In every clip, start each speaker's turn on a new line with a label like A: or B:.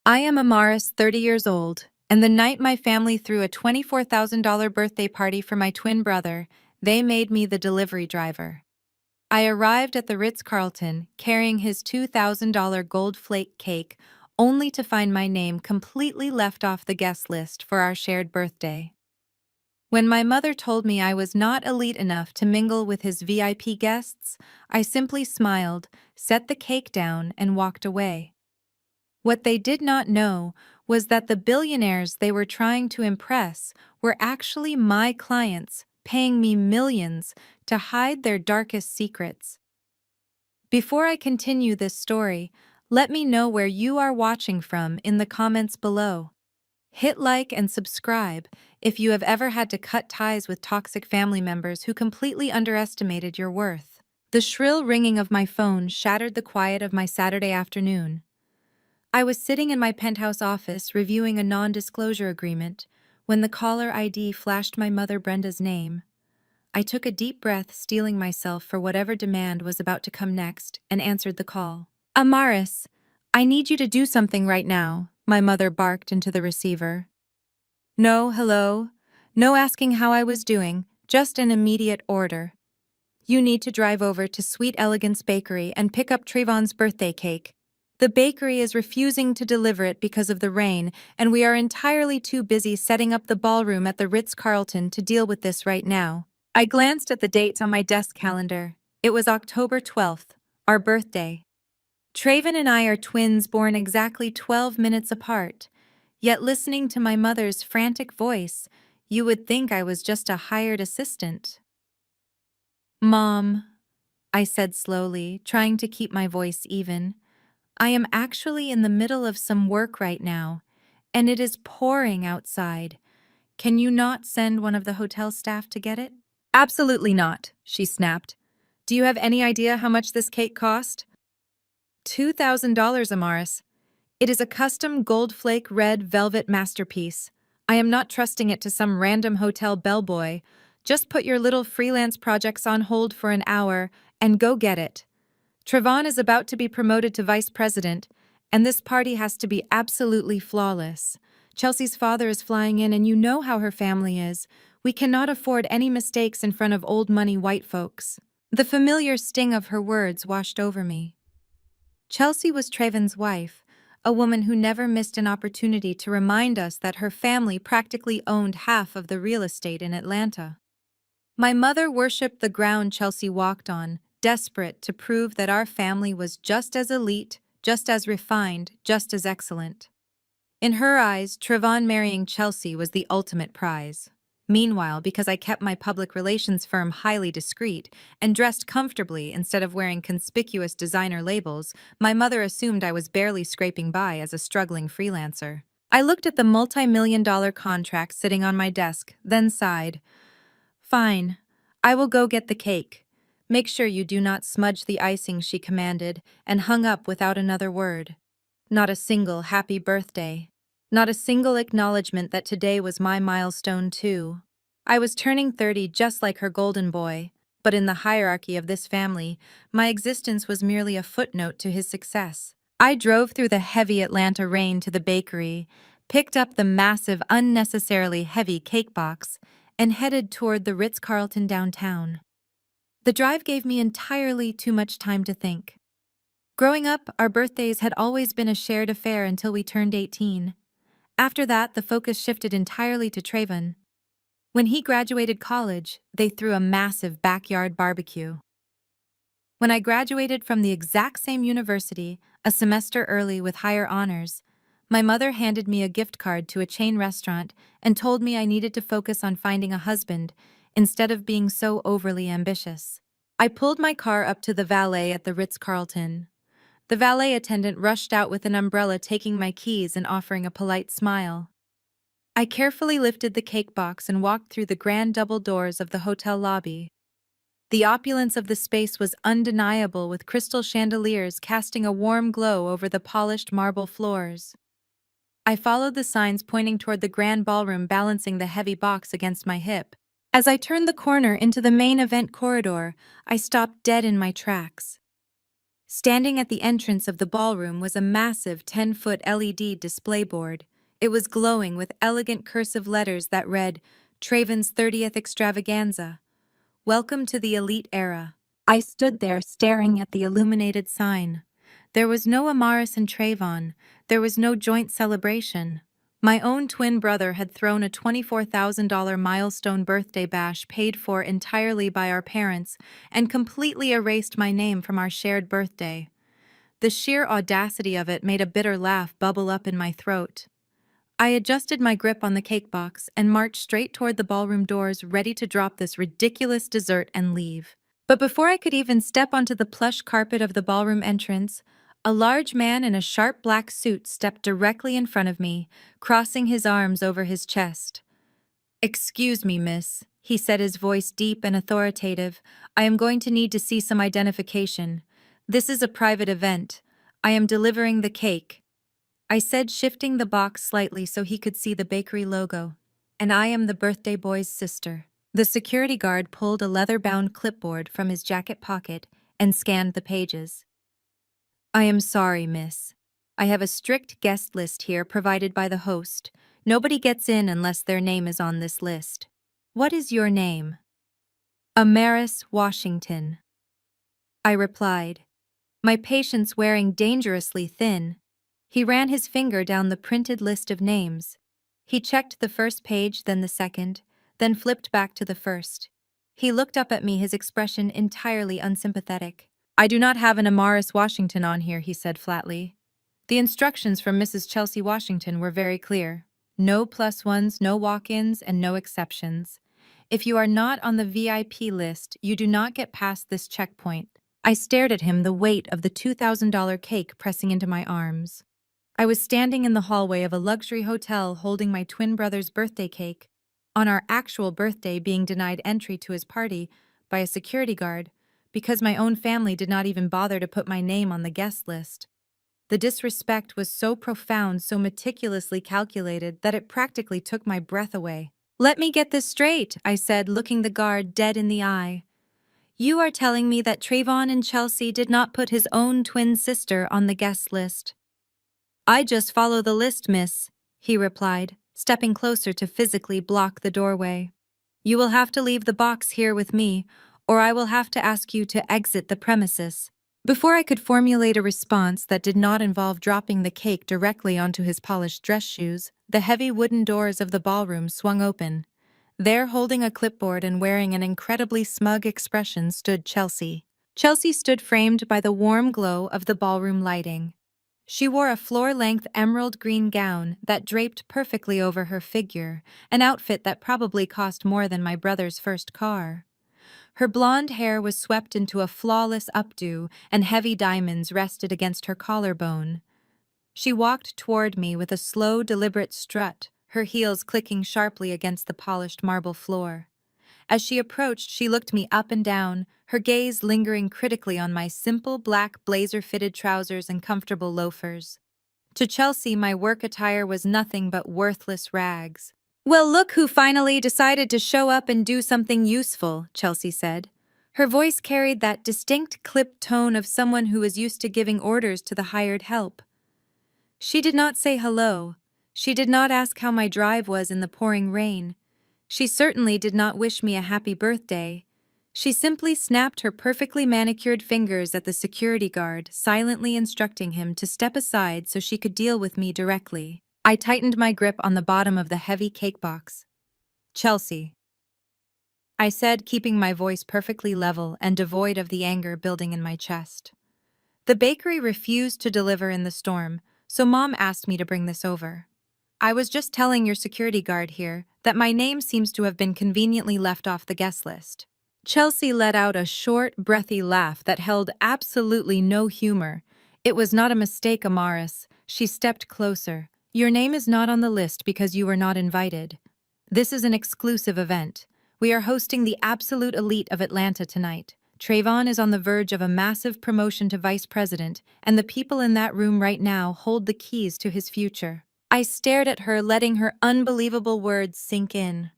A: I am Amaris, 30 years old, and the night my family threw a $24,000 birthday party for my twin brother, they made me the delivery driver. I arrived at the Ritz-Carlton carrying his $2,000 gold flake cake, only to find my name completely left off the guest list for our shared birthday. When my mother told me I was not elite enough to mingle with his VIP guests, I simply smiled, set the cake down, and walked away. What they did not know was that the billionaires they were trying to impress were actually my clients, paying me millions to hide their darkest secrets. Before I continue this story, let me know where you are watching from in the comments below. Hit like and subscribe if you have ever had to cut ties with toxic family members who completely underestimated your worth. The shrill ringing of my phone shattered the quiet of my Saturday afternoon. I was sitting in my penthouse office reviewing a non-disclosure agreement when the caller ID flashed my mother Brenda's name. I took a deep breath, steeling myself for whatever demand was about to come next, and answered the call. "Amaris, I need you to do something right now," my mother barked into the receiver. "No, hello. No asking how I was doing, just an immediate order. You need to drive over to Sweet Elegance Bakery and pick up Trayvon's birthday cake. The bakery is refusing to deliver it because of the rain, and we are entirely too busy setting up the ballroom at the Ritz-Carlton to deal with this right now." I glanced at the dates on my desk calendar. It was October 12th, our birthday. Trayvon and I are twins born exactly 12 minutes apart, yet listening to my mother's frantic voice, you would think I was just a hired assistant. "Mom," I said slowly, trying to keep my voice even, "I am actually in the middle of some work right now, and it is pouring outside. Can you not send one of the hotel staff to get it?" "Absolutely not," she snapped. "Do you have any idea how much this cake cost?" $2,000, Amaris. It is a custom gold flake red velvet masterpiece. I am not trusting it to some random hotel bellboy. Just put your little freelance projects on hold for an hour and go get it. Trayvon is about to be promoted to vice president, and this party has to be absolutely flawless. Chelsea's father is flying in, and you know how her family is. We cannot afford any mistakes in front of old money white folks. The familiar sting of her words washed over me. Chelsea was Trayvon's wife, a woman who never missed an opportunity to remind us that her family practically owned half of the real estate in Atlanta. My mother worshipped the ground Chelsea walked on, desperate to prove that our family was just as elite, just as refined, just as excellent. In her eyes, Trayvon marrying Chelsea was the ultimate prize. Meanwhile, because I kept my public relations firm highly discreet and dressed comfortably instead of wearing conspicuous designer labels, my mother assumed I was barely scraping by as a struggling freelancer. I looked at the multi-million-dollar contract sitting on my desk, then sighed. "Fine. I will go get the cake. Make sure you do not smudge the icing," she commanded, and hung up without another word. Not a single happy birthday. Not a single acknowledgement that today was my milestone too. I was turning 30 just like her golden boy, but in the hierarchy of this family, my existence was merely a footnote to his success. I drove through the heavy Atlanta rain to the bakery, picked up the massive, unnecessarily heavy cake box, and headed toward the Ritz-Carlton downtown. The drive gave me entirely too much time to think. Growing up, our birthdays had always been a shared affair until we turned 18. After that, the focus shifted entirely to Trayvon. When he graduated college, they threw a massive backyard barbecue. When I graduated from the exact same university, a semester early with higher honors, my mother handed me a gift card to a chain restaurant and told me I needed to focus on finding a husband instead of being so overly ambitious. I pulled my car up to the valet at the Ritz-Carlton. The valet attendant rushed out with an umbrella, taking my keys and offering a polite smile. I carefully lifted the cake box and walked through the grand double doors of the hotel lobby. The opulence of the space was undeniable, with crystal chandeliers casting a warm glow over the polished marble floors. I followed the signs pointing toward the grand ballroom, balancing the heavy box against my hip. As I turned the corner into the main event corridor, I stopped dead in my tracks. Standing at the entrance of the ballroom was a massive 10-foot LED display board. It was glowing with elegant cursive letters that read, Traven's 30th Extravaganza. Welcome to the elite era. I stood there staring at the illuminated sign. There was no Amaris and Trayvon. There was no joint celebration. My own twin brother had thrown a $24,000 milestone birthday bash paid for entirely by our parents and completely erased my name from our shared birthday. The sheer audacity of it made a bitter laugh bubble up in my throat. I adjusted my grip on the cake box and marched straight toward the ballroom doors, ready to drop this ridiculous dessert and leave. But before I could even step onto the plush carpet of the ballroom entrance, a large man in a sharp black suit stepped directly in front of me, crossing his arms over his chest. "Excuse me, miss," he said, his voice deep and authoritative. "I am going to need to see some identification. This is a private event. I am delivering the cake," I said, shifting the box slightly so he could see the bakery logo. "And I am the birthday boy's sister." The security guard pulled a leather-bound clipboard from his jacket pocket and scanned the pages. "I am sorry, miss. I have a strict guest list here provided by the host. Nobody gets in unless their name is on this list." "What is your name?" "Amaris Washington," I replied, my patience wearing dangerously thin. He ran his finger down the printed list of names. He checked the first page, then the second, then flipped back to the first. He looked up at me, his expression entirely unsympathetic. "I do not have an Amaris Washington on here," he said flatly. The instructions from Mrs. Chelsea Washington were very clear. No plus ones, no walk-ins, and no exceptions. If you are not on the VIP list, you do not get past this checkpoint. I stared at him, the weight of the $2,000 cake pressing into my arms. I was standing in the hallway of a luxury hotel holding my twin brother's birthday cake, on our actual birthday being denied entry to his party by a security guard because my own family did not even bother to put my name on the guest list. The disrespect was so profound, so meticulously calculated, that it practically took my breath away. "Let me get this straight," I said, looking the guard dead in the eye. "You are telling me that Trayvon and Chelsea did not put his own twin sister on the guest list?" "I just follow the list, miss," he replied, stepping closer to physically block the doorway. "You will have to leave the box here with me, or I will have to ask you to exit the premises." Before I could formulate a response that did not involve dropping the cake directly onto his polished dress shoes, the heavy wooden doors of the ballroom swung open. There, holding a clipboard and wearing an incredibly smug expression, stood Chelsea. Chelsea stood framed by the warm glow of the ballroom lighting. She wore a floor-length emerald green gown that draped perfectly over her figure, an outfit that probably cost more than my brother's first car. Her blonde hair was swept into a flawless updo, and heavy diamonds rested against her collarbone. She walked toward me with a slow, deliberate strut, her heels clicking sharply against the polished marble floor. As she approached, she looked me up and down, her gaze lingering critically on my simple black blazer-fitted trousers and comfortable loafers. To Chelsea, my work attire was nothing but worthless rags. "Well, look who finally decided to show up and do something useful," Chelsea said. Her voice carried that distinct clipped tone of someone who is used to giving orders to the hired help. She did not say hello. She did not ask how my drive was in the pouring rain. She certainly did not wish me a happy birthday. She simply snapped her perfectly manicured fingers at the security guard, silently instructing him to step aside so she could deal with me directly. I tightened my grip on the bottom of the heavy cake box. "Chelsea," I said, keeping my voice perfectly level and devoid of the anger building in my chest. "The bakery refused to deliver in the storm, so Mom asked me to bring this over. I was just telling your security guard here that my name seems to have been conveniently left off the guest list." Chelsea let out a short, breathy laugh that held absolutely no humor. "It was not a mistake, Amaris." She stepped closer. "Your name is not on the list because you were not invited. This is an exclusive event. We are hosting the absolute elite of Atlanta tonight. Trayvon is on the verge of a massive promotion to vice president, and the people in that room right now hold the keys to his future." I stared at her, letting her unbelievable words sink in.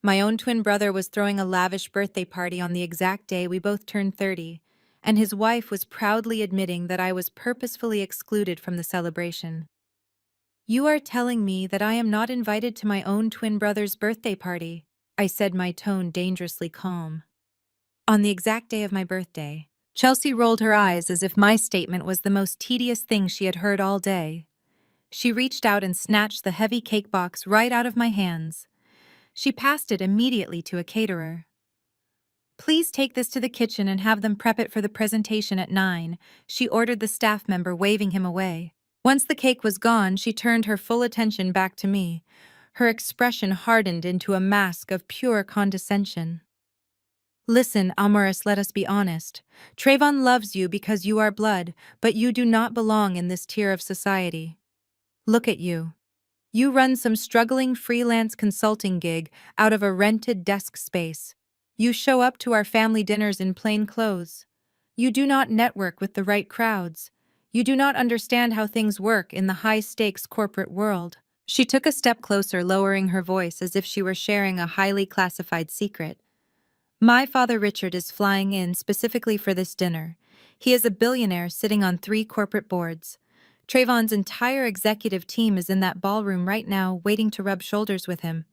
A: My own twin brother was throwing a lavish birthday party on the exact day we both turned 30, and his wife was proudly admitting that I was purposefully excluded from the celebration. "You are telling me that I am not invited to my own twin brother's birthday party," I said, my tone dangerously calm. On the exact day of my birthday, Chelsea rolled her eyes as if my statement was the most tedious thing she had heard all day. She reached out and snatched the heavy cake box right out of my hands. She passed it immediately to a caterer. "Please take this to the kitchen and have them prep it for the presentation at 9, she ordered the staff member, waving him away. Once the cake was gone, she turned her full attention back to me. Her expression hardened into a mask of pure condescension. "Listen, Amaris, let us be honest. Trayvon loves you because you are blood, but you do not belong in this tier of society. Look at you. You run some struggling freelance consulting gig out of a rented desk space. You show up to our family dinners in plain clothes. You do not network with the right crowds. You do not understand how things work in the high-stakes corporate world." She took a step closer, lowering her voice as if she were sharing a highly classified secret. "My father Richard is flying in specifically for this dinner. He is a billionaire sitting on 3 corporate boards. Trayvon's entire executive team is in that ballroom right now, waiting to rub shoulders with him.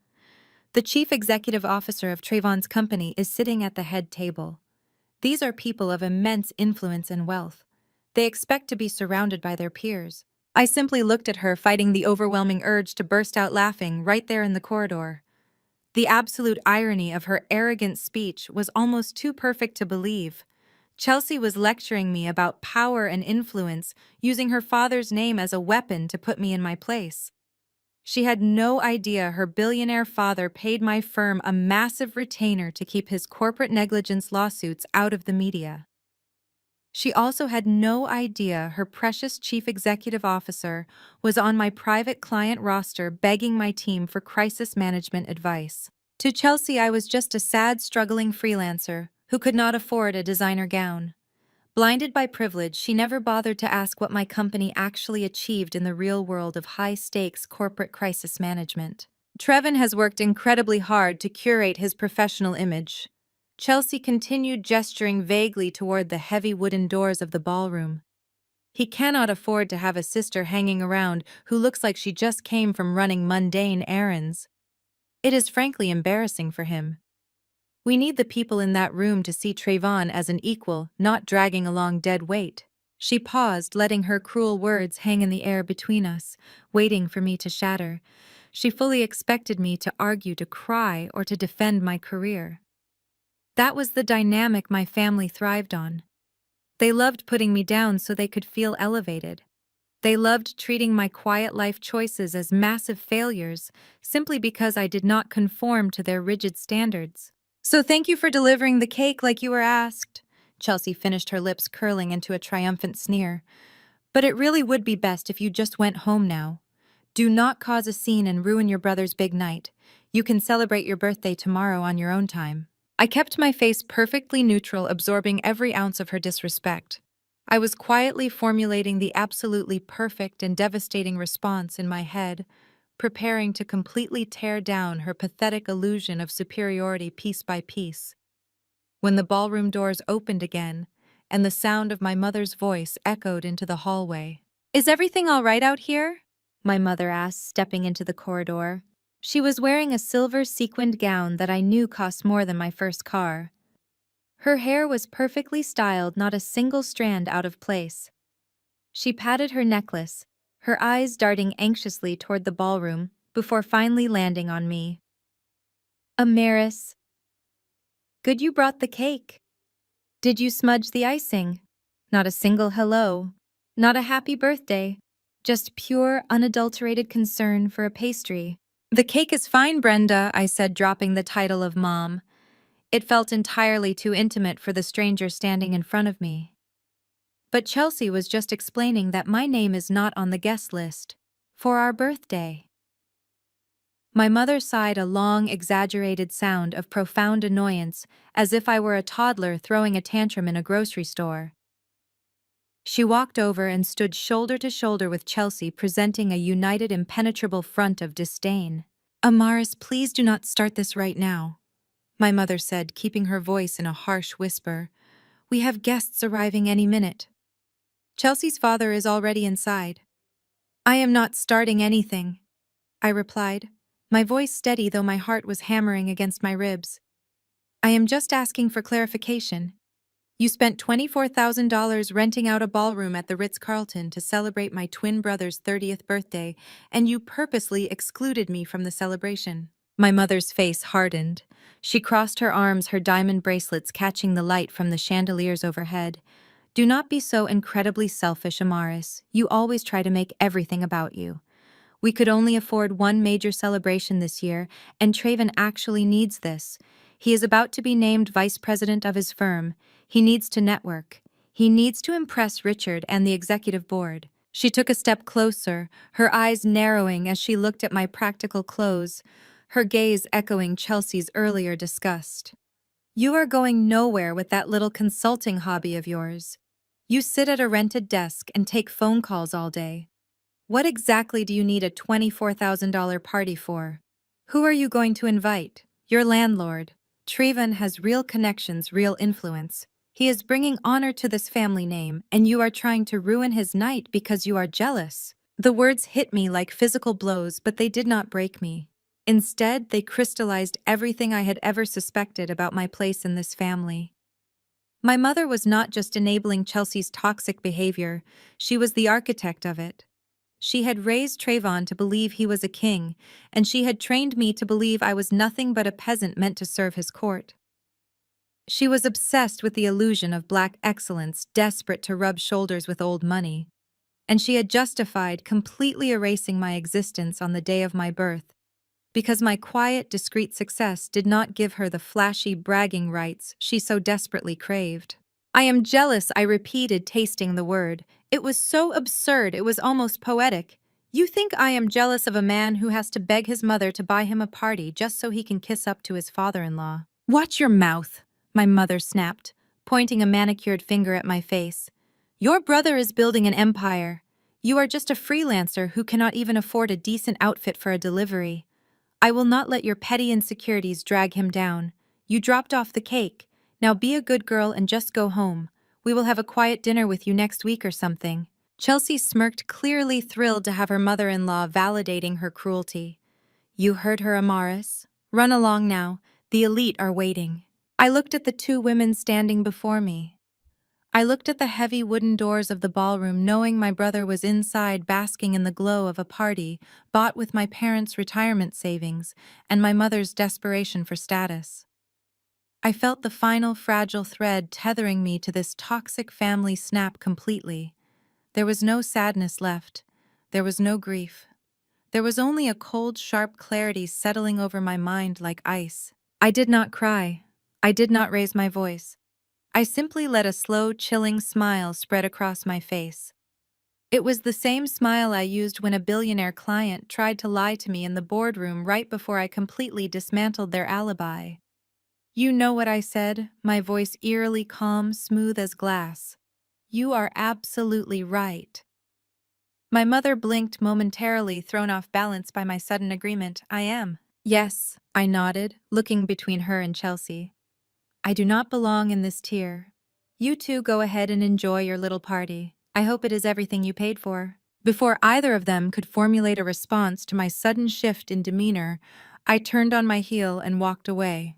A: The chief executive officer of Trayvon's company is sitting at the head table. These are people of immense influence and wealth. They expect to be surrounded by their peers." I simply looked at her, fighting the overwhelming urge to burst out laughing right there in the corridor. The absolute irony of her arrogant speech was almost too perfect to believe. Chelsea was lecturing me about power and influence, using her father's name as a weapon to put me in my place. She had no idea her billionaire father paid my firm a massive retainer to keep his corporate negligence lawsuits out of the media. She also had no idea her precious chief executive officer was on my private client roster, begging my team for crisis management advice. To Chelsea, I was just a sad, struggling freelancer who could not afford a designer gown. Blinded by privilege, she never bothered to ask what my company actually achieved in the real world of high-stakes corporate crisis management. Trevin has worked incredibly hard to curate his professional image. Chelsea continued, gesturing vaguely toward the heavy wooden doors of the ballroom. "He cannot afford to have a sister hanging around who looks like she just came from running mundane errands. It is frankly embarrassing for him. We need the people in that room to see Trayvon as an equal, not dragging along dead weight." She paused, letting her cruel words hang in the air between us, waiting for me to shatter. She fully expected me to argue, to cry, or to defend my career. That was the dynamic my family thrived on. They loved putting me down so they could feel elevated. They loved treating my quiet life choices as massive failures simply because I did not conform to their rigid standards. "So thank you for delivering the cake like you were asked," Chelsea finished, her lips curling into a triumphant sneer. "But it really would be best if you just went home now. Do not cause a scene and ruin your brother's big night. You can celebrate your birthday tomorrow on your own time." I kept my face perfectly neutral, absorbing every ounce of her disrespect. I was quietly formulating the absolutely perfect and devastating response in my head, preparing to completely tear down her pathetic illusion of superiority piece by piece. When the ballroom doors opened again, and the sound of my mother's voice echoed into the hallway. "Is everything all right out here?" my mother asked, stepping into the corridor. She was wearing a silver sequined gown that I knew cost more than my first car. Her hair was perfectly styled, not a single strand out of place. She patted her necklace, her eyes darting anxiously toward the ballroom, before finally landing on me. "Amaris, good you brought the cake. Did you smudge the icing? Not a single hello, not a happy birthday, just pure, unadulterated concern for a pastry." "The cake is fine, Brenda," I said, dropping the title of Mom. It felt entirely too intimate for the stranger standing in front of me. But Chelsea was just explaining that my name is not on the guest list for our birthday. My mother sighed, a long, exaggerated sound of profound annoyance, as if I were a toddler throwing a tantrum in a grocery store. She walked over and stood shoulder to shoulder with Chelsea, presenting a united, impenetrable front of disdain. "Amaris, please do not start this right now," my mother said, keeping her voice in a harsh whisper. We have guests arriving any minute. Chelsea's father is already inside. I am not starting anything, I replied, my voice steady though my heart was hammering against my ribs. I am just asking for clarification. You spent $24,000 renting out a ballroom at the Ritz-Carlton to celebrate my twin brother's 30th birthday, and you purposely excluded me from the celebration. My mother's face hardened. She crossed her arms, her diamond bracelets catching the light from the chandeliers overhead. Do not be so incredibly selfish, Amaris. You always try to make everything about you. We could only afford one major celebration this year, and Traven actually needs this. He is about to be named vice president of his firm. He needs to network. He needs to impress Richard and the executive board. She took a step closer, her eyes narrowing as she looked at my practical clothes, her gaze echoing Chelsea's earlier disgust. You are going nowhere with that little consulting hobby of yours. You sit at a rented desk and take phone calls all day. What exactly do you need a $24,000 party for? Who are you going to invite? Your landlord. Treven has real connections, real influence. He is bringing honor to this family name, and you are trying to ruin his night because you are jealous. The words hit me like physical blows, but they did not break me. Instead, they crystallized everything I had ever suspected about my place in this family. My mother was not just enabling Chelsea's toxic behavior, she was the architect of it. She had raised Trayvon to believe he was a king, and she had trained me to believe I was nothing but a peasant meant to serve his court. She was obsessed with the illusion of black excellence, desperate to rub shoulders with old money. And she had justified completely erasing my existence on the day of my birth, because my quiet, discreet success did not give her the flashy bragging rights she so desperately craved. I am jealous, I repeated, tasting the word. It was so absurd, it was almost poetic. You think I am jealous of a man who has to beg his mother to buy him a party just so he can kiss up to his father-in-law. Watch your mouth, my mother snapped, pointing a manicured finger at my face. Your brother is building an empire. You are just a freelancer who cannot even afford a decent outfit for a delivery. I will not let your petty insecurities drag him down. You dropped off the cake. Now be a good girl and just go home. We will have a quiet dinner with you next week or something. Chelsea smirked, clearly thrilled to have her mother-in-law validating her cruelty. You heard her, Amaris. Run along now. The elite are waiting. I looked at the two women standing before me. I looked at the heavy wooden doors of the ballroom, knowing my brother was inside basking in the glow of a party bought with my parents' retirement savings and my mother's desperation for status. I felt the final fragile thread tethering me to this toxic family snap completely. There was no sadness left. There was no grief. There was only a cold, sharp clarity settling over my mind like ice. I did not cry. I did not raise my voice. I simply let a slow, chilling smile spread across my face. It was the same smile I used when a billionaire client tried to lie to me in the boardroom right before I completely dismantled their alibi. You know what I said, my voice eerily calm, smooth as glass. You are absolutely right. My mother blinked momentarily, thrown off balance by my sudden agreement. I am. Yes, I nodded, looking between her and Chelsea. I do not belong in this tier. You two go ahead and enjoy your little party. I hope it is everything you paid for. Before either of them could formulate a response to my sudden shift in demeanor, I turned on my heel and walked away.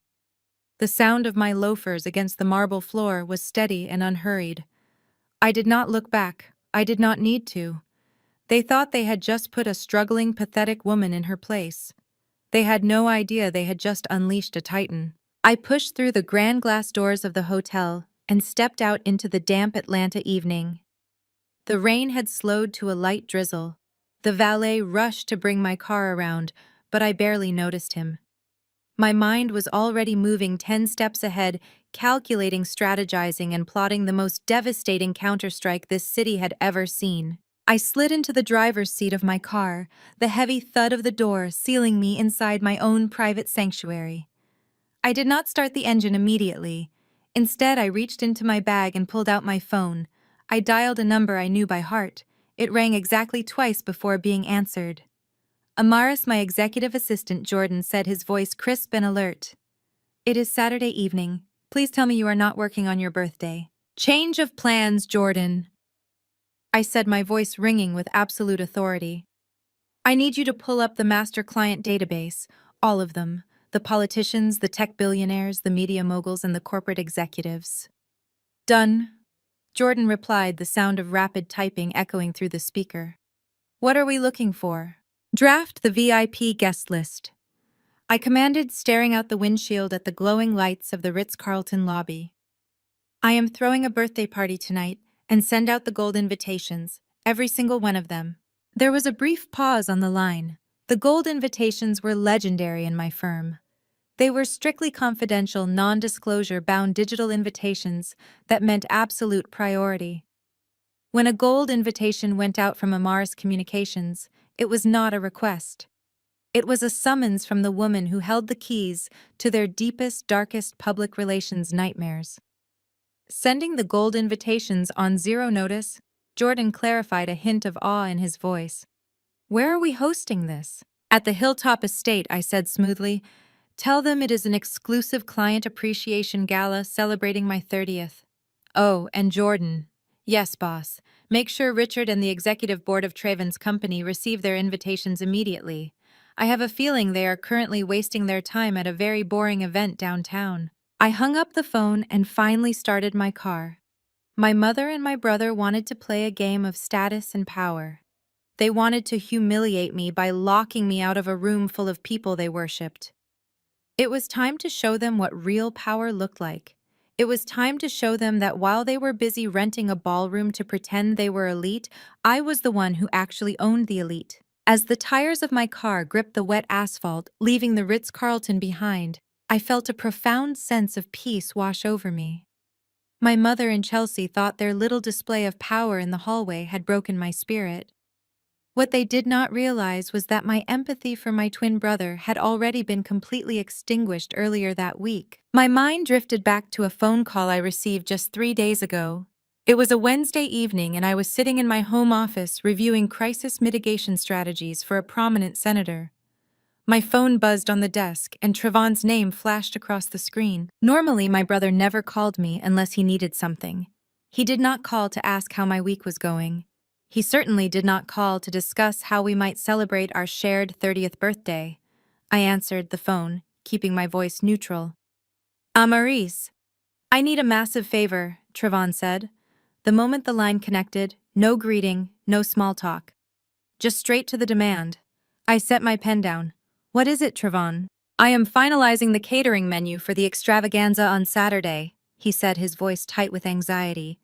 A: The sound of my loafers against the marble floor was steady and unhurried. I did not look back. I did not need to. They thought they had just put a struggling, pathetic woman in her place. They had no idea they had just unleashed a titan. I pushed through the grand glass doors of the hotel and stepped out into the damp Atlanta evening. The rain had slowed to a light drizzle. The valet rushed to bring my car around, but I barely noticed him. My mind was already moving 10 steps ahead, calculating, strategizing, and plotting the most devastating counterstrike this city had ever seen. I slid into the driver's seat of my car, the heavy thud of the door sealing me inside my own private sanctuary. I did not start the engine immediately. Instead, I reached into my bag and pulled out my phone. I dialed a number I knew by heart. It rang exactly twice before being answered. Amaris, my executive assistant, Jordan, said, his voice crisp and alert. It is Saturday evening. Please tell me you are not working on your birthday. Change of plans, Jordan, I said, my voice ringing with absolute authority. I need you to pull up the master client database, all of them, the politicians, the tech billionaires, the media moguls, and the corporate executives. Done, Jordan replied, the sound of rapid typing echoing through the speaker. What are we looking for? Draft the VIP guest list, I commanded, staring out the windshield at the glowing lights of the Ritz-Carlton lobby. I am throwing a birthday party tonight, and send out the gold invitations, every single one of them. There was a brief pause on the line. The gold invitations were legendary in my firm. They were strictly confidential, non-disclosure bound digital invitations that meant absolute priority. When a gold invitation went out from Amaris Communications, it was not a request. It was a summons from the woman who held the keys to their deepest, darkest public relations nightmares. Sending the gold invitations on zero notice, Jordan clarified, a hint of awe in his voice. Where are we hosting this? At the Hilltop Estate, I said smoothly. Tell them it is an exclusive client appreciation gala celebrating my 30th. Oh, and Jordan. Yes, boss. Make sure Richard and the executive board of Traven's company receive their invitations immediately. I have a feeling they are currently wasting their time at a very boring event downtown. I hung up the phone and finally started my car. My mother and my brother wanted to play a game of status and power. They wanted to humiliate me by locking me out of a room full of people they worshipped. It was time to show them what real power looked like. It was time to show them that while they were busy renting a ballroom to pretend they were elite, I was the one who actually owned the elite. As the tires of my car gripped the wet asphalt, leaving the Ritz-Carlton behind, I felt a profound sense of peace wash over me. My mother and Chelsea thought their little display of power in the hallway had broken my spirit. What they did not realize was that my empathy for my twin brother had already been completely extinguished earlier that week. My mind drifted back to a phone call I received just 3 days ago. It was a Wednesday evening, and I was sitting in my home office reviewing crisis mitigation strategies for a prominent senator. My phone buzzed on the desk, and Trevon's name flashed across the screen. Normally, my brother never called me unless he needed something. He did not call to ask how my week was going. He certainly did not call to discuss how we might celebrate our shared 30th birthday. I answered the phone, keeping my voice neutral. Maurice, I need a massive favor, Trevon said. The moment the line connected, no greeting, no small talk. Just straight to the demand. I set my pen down. What is it, Trevon? I am finalizing the catering menu for the extravaganza on Saturday, he said, his voice tight with anxiety.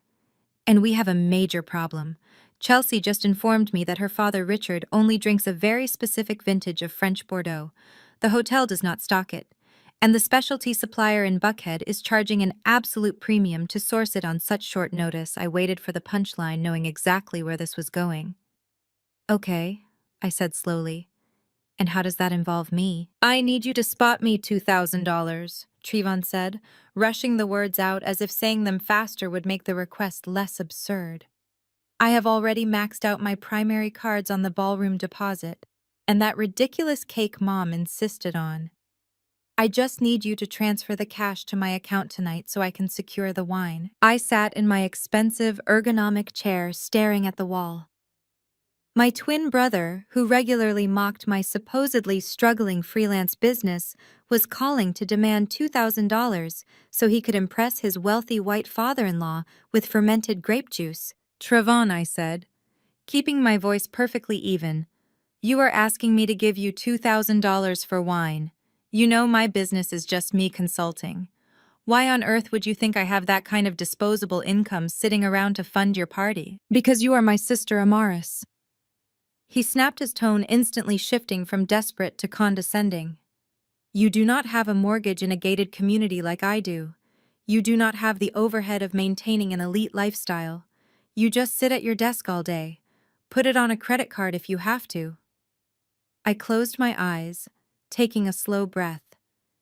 A: And we have a major problem. Chelsea just informed me that her father Richard only drinks a very specific vintage of French Bordeaux. The hotel does not stock it, and the specialty supplier in Buckhead is charging an absolute premium to source it on such short notice. I waited for the punchline, knowing exactly where this was going. Okay, I said slowly. And how does that involve me? I need you to spot me $2,000, Trevon said, rushing the words out as if saying them faster would make the request less absurd. I have already maxed out my primary cards on the ballroom deposit, and that ridiculous cake Mom insisted on. I just need you to transfer the cash to my account tonight so I can secure the wine. I sat in my expensive, ergonomic chair staring at the wall. My twin brother, who regularly mocked my supposedly struggling freelance business, was calling to demand $2,000 so he could impress his wealthy white father-in-law with fermented grape juice. Trevon, I said, keeping my voice perfectly even, you are asking me to give you $2,000 for wine. You know my business is just me consulting. Why on earth would you think I have that kind of disposable income sitting around to fund your party? Because you are my sister Amaris. He snapped, his tone instantly shifting from desperate to condescending. You do not have a mortgage in a gated community like I do. You do not have the overhead of maintaining an elite lifestyle. You just sit at your desk all day. Put it on a credit card if you have to. I closed my eyes, taking a slow breath.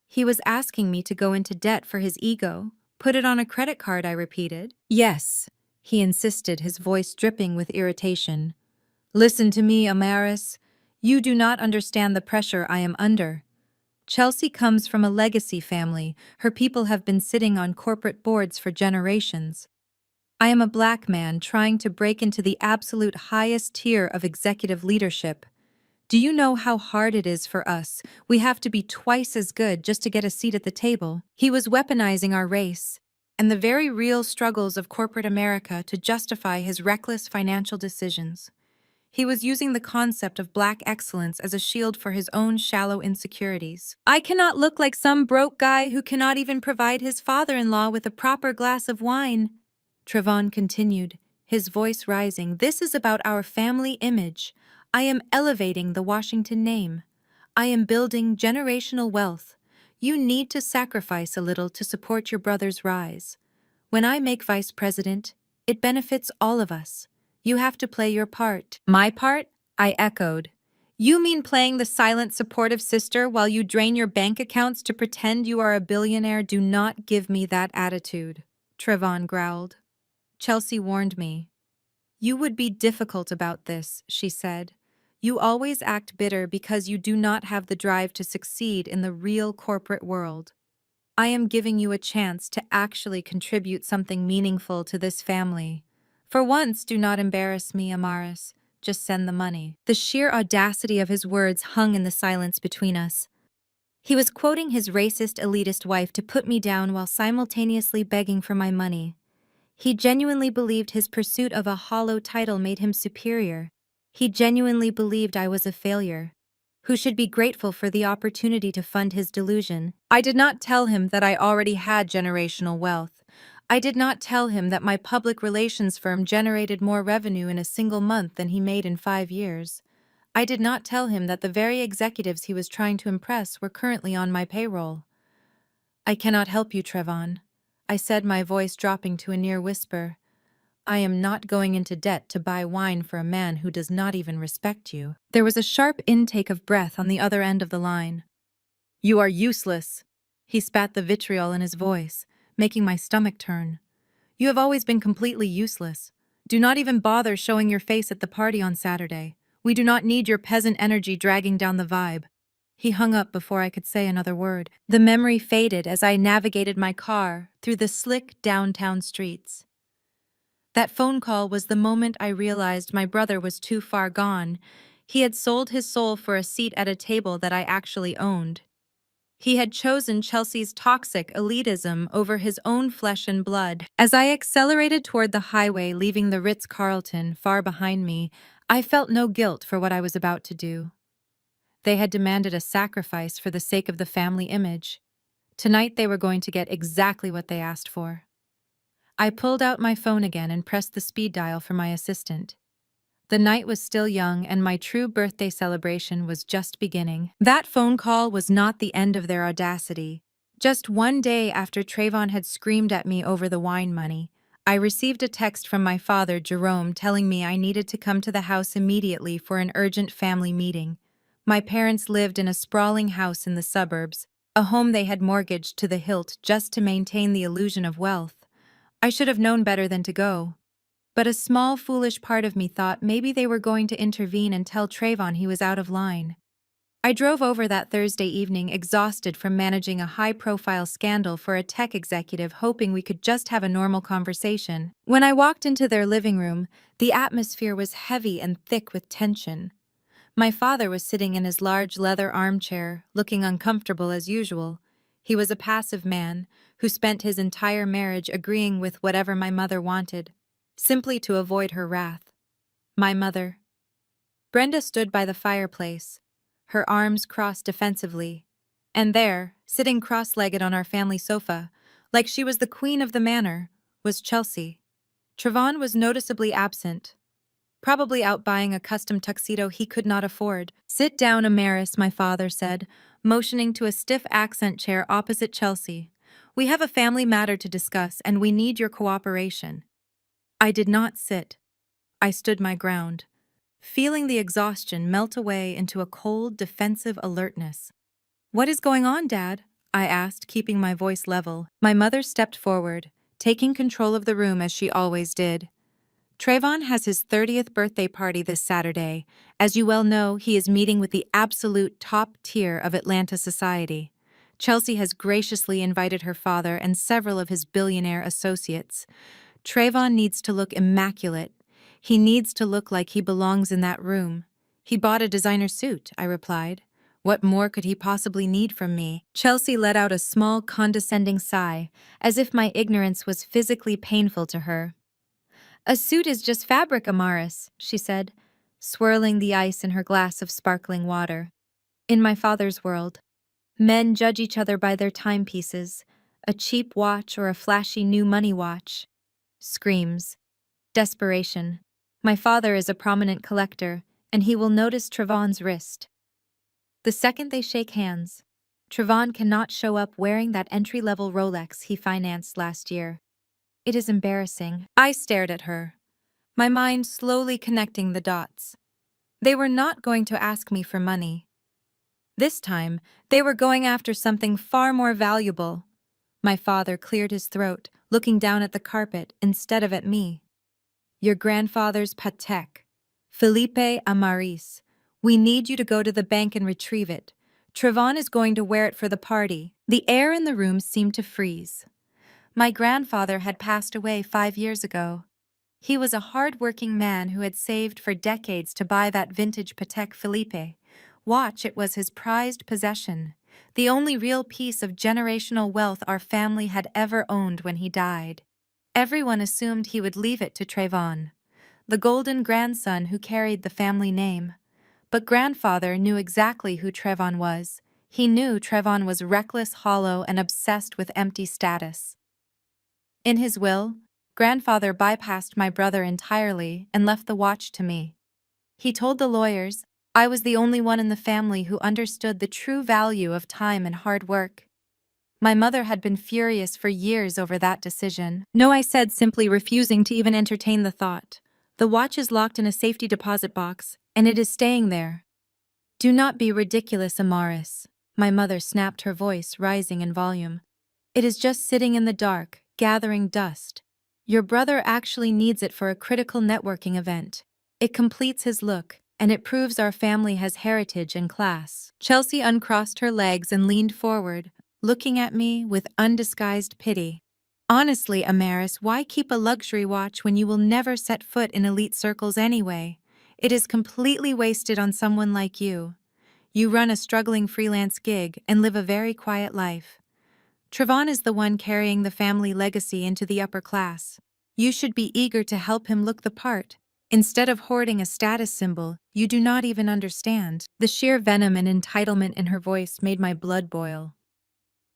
A: He was asking me to go into debt for his ego. Put it on a credit card, I repeated. Yes, he insisted, his voice dripping with irritation. Listen to me, Amaris. You do not understand the pressure I am under. Chelsea comes from a legacy family. Her people have been sitting on corporate boards for generations. I am a black man trying to break into the absolute highest tier of executive leadership. Do you know how hard it is for us? We have to be twice as good just to get a seat at the table. He was weaponizing our race and the very real struggles of corporate America to justify his reckless financial decisions. He was using the concept of black excellence as a shield for his own shallow insecurities. I cannot look like some broke guy who cannot even provide his father-in-law with a proper glass of wine. Trevon continued, his voice rising. This is about our family image. I am elevating the Washington name. I am building generational wealth. You need to sacrifice a little to support your brother's rise. When I make vice president, it benefits all of us. You have to play your part. My part? I echoed. You mean playing the silent, supportive sister while you drain your bank accounts to pretend you are a billionaire? Do not give me that attitude, Trevon growled. Chelsea warned me. You would be difficult about this, she said. You always act bitter because you do not have the drive to succeed in the real corporate world. I am giving you a chance to actually contribute something meaningful to this family. For once, do not embarrass me, Amaris. Just send the money. The sheer audacity of his words hung in the silence between us. He was quoting his racist, elitist wife to put me down while simultaneously begging for my money. He genuinely believed his pursuit of a hollow title made him superior. He genuinely believed I was a failure, who should be grateful for the opportunity to fund his delusion. I did not tell him that I already had generational wealth. I did not tell him that my public relations firm generated more revenue in a single month than he made in 5 years. I did not tell him that the very executives he was trying to impress were currently on my payroll. I cannot help you, Trevon, I said, my voice dropping to a near whisper. I am not going into debt to buy wine for a man who does not even respect you. There was a sharp intake of breath on the other end of the line. You are useless. He spat the vitriol in his voice, making my stomach turn. You have always been completely useless. Do not even bother showing your face at the party on Saturday. We do not need your peasant energy dragging down the vibe. He hung up before I could say another word. The memory faded as I navigated my car through the slick downtown streets. That phone call was the moment I realized my brother was too far gone. He had sold his soul for a seat at a table that I actually owned. He had chosen Chelsea's toxic elitism over his own flesh and blood. As I accelerated toward the highway, leaving the Ritz-Carlton far behind me, I felt no guilt for what I was about to do. They had demanded a sacrifice for the sake of the family image. Tonight they were going to get exactly what they asked for. I pulled out my phone again and pressed the speed dial for my assistant. The night was still young and my true birthday celebration was just beginning. That phone call was not the end of their audacity. Just one day after Trevon had screamed at me over the wine money, I received a text from my father, Jerome, telling me I needed to come to the house immediately for an urgent family meeting. My parents lived in a sprawling house in the suburbs, a home they had mortgaged to the hilt just to maintain the illusion of wealth. I should have known better than to go. But a small, foolish part of me thought maybe they were going to intervene and tell Trevon he was out of line. I drove over that Thursday evening exhausted from managing a high-profile scandal for a tech executive, hoping we could just have a normal conversation. When I walked into their living room, the atmosphere was heavy and thick with tension. My father was sitting in his large leather armchair, looking uncomfortable as usual. He was a passive man who spent his entire marriage agreeing with whatever my mother wanted, simply to avoid her wrath. My mother. Brenda stood by the fireplace, her arms crossed defensively, and there, sitting cross-legged on our family sofa, like she was the queen of the manor, was Chelsea. Trevon was noticeably absent, probably out buying a custom tuxedo he could not afford. Sit down, Amaris, my father said, motioning to a stiff accent chair opposite Chelsea. We have a family matter to discuss, and we need your cooperation. I did not sit. I stood my ground, feeling the exhaustion melt away into a cold, defensive alertness. What is going on, Dad? I asked, keeping my voice level. My mother stepped forward, taking control of the room as she always did. Trevon has his 30th birthday party this Saturday. As you well know, he is meeting with the absolute top tier of Atlanta society. Chelsea has graciously invited her father and several of his billionaire associates. Trayvon needs to look immaculate. He needs to look like he belongs in that room. He bought a designer suit, I replied. What more could he possibly need from me? Chelsea let out a small, condescending sigh, as if my ignorance was physically painful to her. A suit is just fabric, Amaris, she said, swirling the ice in her glass of sparkling water. In my father's world, men judge each other by their timepieces, a cheap watch or a flashy new money watch. Screams. Desperation. My father is a prominent collector, and he will notice Trayvon's wrist. The second they shake hands, Trayvon cannot show up wearing that entry-level Rolex he financed last year. It is embarrassing. I stared at her, my mind slowly connecting the dots. They were not going to ask me for money. This time, they were going after something far more valuable. My father cleared his throat, looking down at the carpet instead of at me. Your grandfather's Patek, Felipe Amaris. We need you to go to the bank and retrieve it. Trayvon is going to wear it for the party. The air in the room seemed to freeze. My grandfather had passed away 5 years ago. He was a hard-working man who had saved for decades to buy that vintage Patek Philippe watch. It was his prized possession, the only real piece of generational wealth our family had ever owned when he died. Everyone assumed he would leave it to Trayvon, the golden grandson who carried the family name. But grandfather knew exactly who Trayvon was. He knew Trayvon was reckless, hollow, and obsessed with empty status. In his will, grandfather bypassed my brother entirely and left the watch to me. He told the lawyers I was the only one in the family who understood the true value of time and hard work. My mother had been furious for years over that decision. No, I said, simply refusing to even entertain the thought. The watch is locked in a safety deposit box, and it is staying there. Do not be ridiculous, Amaris. My mother snapped, her voice rising in volume. It is just sitting in the dark, gathering dust. Your brother actually needs it for a critical networking event. It completes his look, and it proves our family has heritage and class. Chelsea uncrossed her legs and leaned forward, looking at me with undisguised pity. Honestly, Amaris, why keep a luxury watch when you will never set foot in elite circles anyway? It is completely wasted on someone like you. You run a struggling freelance gig and live a very quiet life. Trayvon is the one carrying the family legacy into the upper class. You should be eager to help him look the part. Instead of hoarding a status symbol you do not even understand. The sheer venom and entitlement in her voice made my blood boil.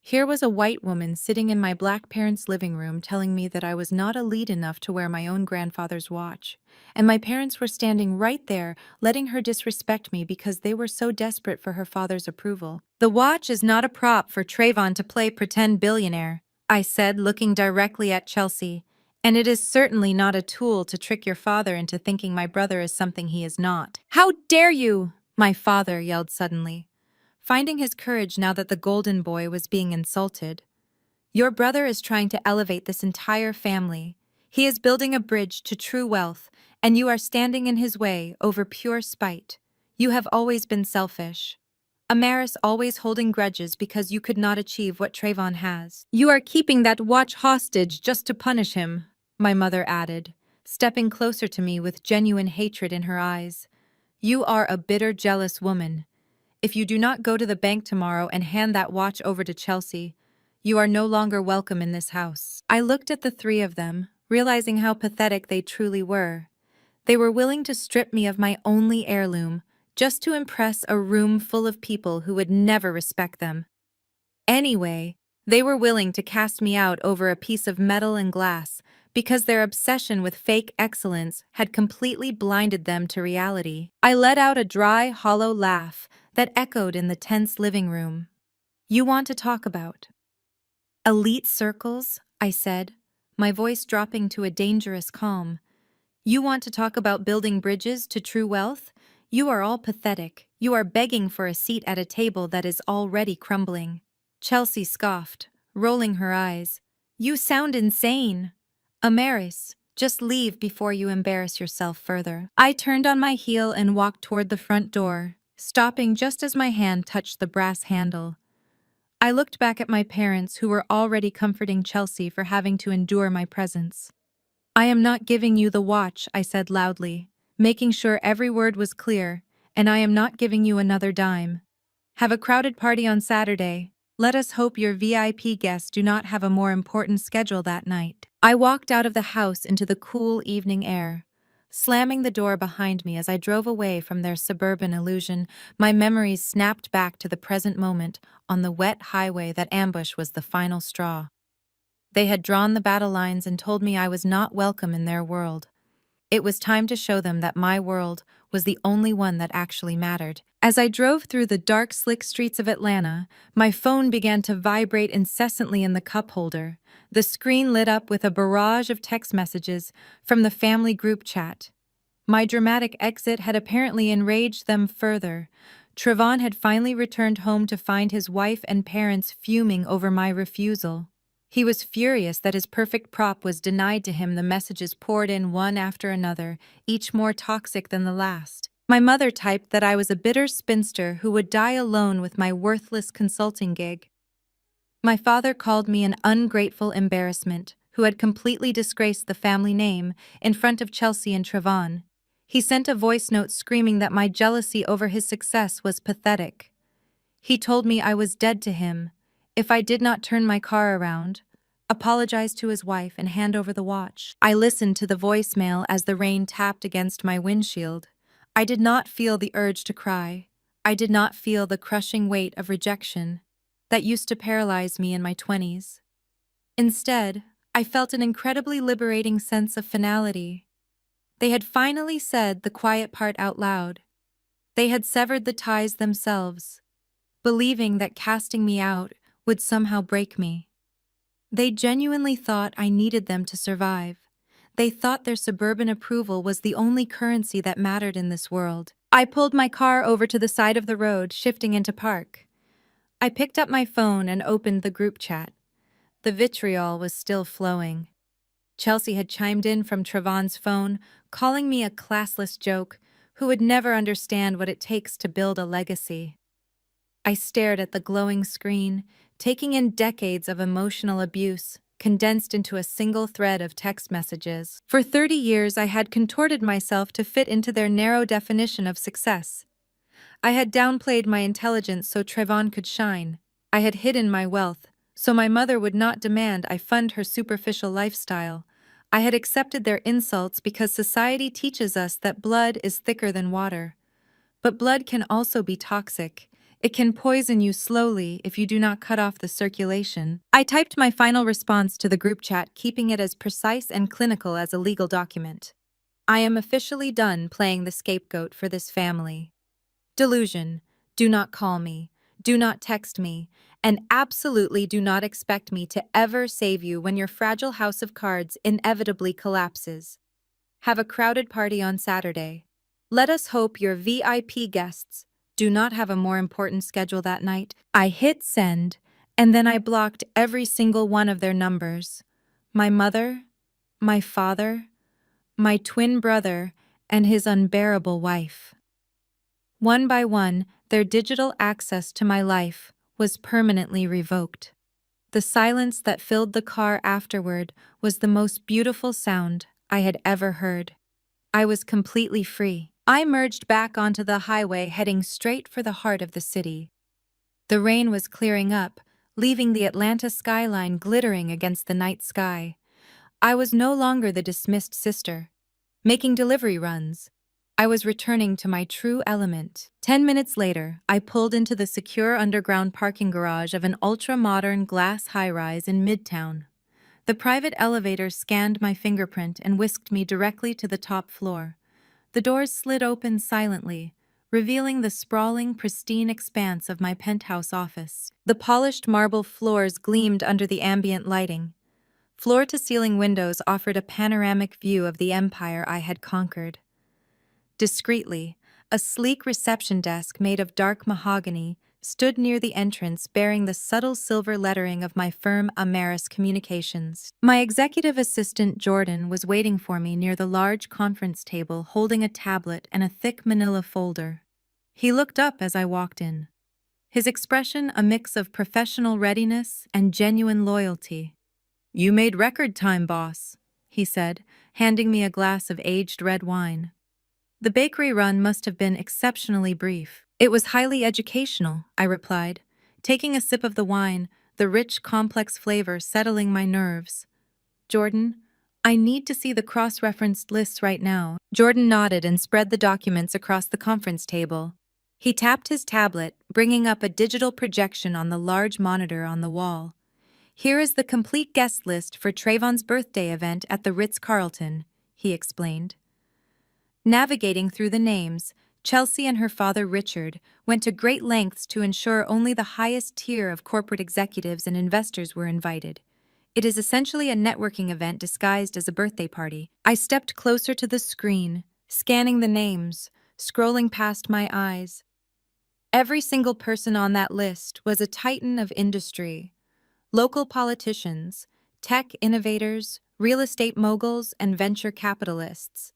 A: Here was a white woman sitting in my black parents' living room telling me that I was not elite enough to wear my own grandfather's watch, and my parents were standing right there letting her disrespect me because they were so desperate for her father's approval. The watch is not a prop for Trayvon to play pretend billionaire, I said, looking directly at Chelsea, and it is certainly not a tool to trick your father into thinking my brother is something he is not. How dare you! My father yelled suddenly, finding his courage now that the golden boy was being insulted. Your brother is trying to elevate this entire family. He is building a bridge to true wealth, and you are standing in his way over pure spite. You have always been selfish. Amaris always holding grudges because you could not achieve what Trayvon has. You are keeping that watch hostage just to punish him, my mother added, stepping closer to me with genuine hatred in her eyes. You are a bitter, jealous woman. If you do not go to the bank tomorrow and hand that watch over to Chelsea, you are no longer welcome in this house. I looked at the three of them, realizing how pathetic they truly were. They were willing to strip me of my only heirloom, just to impress a room full of people who would never respect them. Anyway, they were willing to cast me out over a piece of metal and glass because their obsession with fake excellence had completely blinded them to reality. I let out a dry, hollow laugh that echoed in the tense living room. You want to talk about elite circles? I said, my voice dropping to a dangerous calm. You want to talk about building bridges to true wealth? You are all pathetic. You are begging for a seat at a table that is already crumbling. Chelsea scoffed, rolling her eyes. You sound insane. Amaris, just leave before you embarrass yourself further. I turned on my heel and walked toward the front door, stopping just as my hand touched the brass handle. I looked back at my parents who were already comforting Chelsea for having to endure my presence. I am not giving you the watch, I said loudly, making sure every word was clear, and I am not giving you another dime. Have a crowded party on Saturday. Let us hope your VIP guests do not have a more important schedule that night. I walked out of the house into the cool evening air. Slamming the door behind me as I drove away from their suburban illusion, my memories snapped back to the present moment on the wet highway. That ambush was the final straw. They had drawn the battle lines and told me I was not welcome in their world. It was time to show them that my world was the only one that actually mattered. As I drove through the dark, slick streets of Atlanta, my phone began to vibrate incessantly in the cup holder. The screen lit up with a barrage of text messages from the family group chat. My dramatic exit had apparently enraged them further. Trevon had finally returned home to find his wife and parents fuming over my refusal. He was furious that his perfect prop was denied to him. The messages poured in one after another, each more toxic than the last. My mother typed that I was a bitter spinster who would die alone with my worthless consulting gig. My father called me an ungrateful embarrassment who had completely disgraced the family name in front of Chelsea and Trevon. He sent a voice note screaming that my jealousy over his success was pathetic. He told me I was dead to him if I did not turn my car around, apologize to his wife, and hand over the watch. I listened to the voicemail as the rain tapped against my windshield. I did not feel the urge to cry. I did not feel the crushing weight of rejection that used to paralyze me in my 20s. Instead, I felt an incredibly liberating sense of finality. They had finally said the quiet part out loud. They had severed the ties themselves, believing that casting me out would somehow break me. They genuinely thought I needed them to survive. They thought their suburban approval was the only currency that mattered in this world. I pulled my car over to the side of the road, shifting into park. I picked up my phone and opened the group chat. The vitriol was still flowing. Chelsea had chimed in from Trevon's phone, calling me a classless joke who would never understand what it takes to build a legacy. I stared at the glowing screen, taking in decades of emotional abuse, condensed into a single thread of text messages. For 30 years, I had contorted myself to fit into their narrow definition of success. I had downplayed my intelligence so Trevon could shine. I had hidden my wealth, so my mother would not demand I fund her superficial lifestyle. I had accepted their insults because society teaches us that blood is thicker than water. But blood can also be toxic. It can poison you slowly if you do not cut off the circulation. I typed my final response to the group chat, keeping it as precise and clinical as a legal document. I am officially done playing the scapegoat for this family. Delusion. Do not call me. Do not text me. And absolutely do not expect me to ever save you when your fragile house of cards inevitably collapses. Have a crowded party on Saturday. Let us hope your VIP guests do not have a more important schedule that night. I hit send, and then I blocked every single one of their numbers. My mother, my father, my twin brother, and his unbearable wife. One by one, their digital access to my life was permanently revoked. The silence that filled the car afterward was the most beautiful sound I had ever heard. I was completely free. I merged back onto the highway, heading straight for the heart of the city. The rain was clearing up, leaving the Atlanta skyline glittering against the night sky. I was no longer the dismissed sister, making delivery runs. I was returning to my true element. 10 minutes later, I pulled into the secure underground parking garage of an ultra-modern glass high-rise in Midtown. The private elevator scanned my fingerprint and whisked me directly to the top floor. The doors slid open silently, revealing the sprawling, pristine expanse of my penthouse office. The polished marble floors gleamed under the ambient lighting. Floor-to-ceiling windows offered a panoramic view of the empire I had conquered. Discreetly, a sleek reception desk made of dark mahogany stood near the entrance, bearing the subtle silver lettering of my firm Ameris Communications. My executive assistant Jordan was waiting for me near the large conference table, holding a tablet and a thick manila folder. He looked up as I walked in, his expression a mix of professional readiness and genuine loyalty. "You made record time, boss," he said, handing me a glass of aged red wine. The bakery run must have been exceptionally brief. It was highly educational, I replied, taking a sip of the wine, the rich, complex flavor settling my nerves. Jordan, I need to see the cross-referenced lists right now. Jordan nodded and spread the documents across the conference table. He tapped his tablet, bringing up a digital projection on the large monitor on the wall. Here is the complete guest list for Trayvon's birthday event at the Ritz-Carlton, he explained. Navigating through the names, Chelsea and her father Richard went to great lengths to ensure only the highest tier of corporate executives and investors were invited. It is essentially a networking event disguised as a birthday party. I stepped closer to the screen, scanning the names, scrolling past my eyes. Every single person on that list was a titan of industry. Local politicians, tech innovators, real estate moguls, and venture capitalists.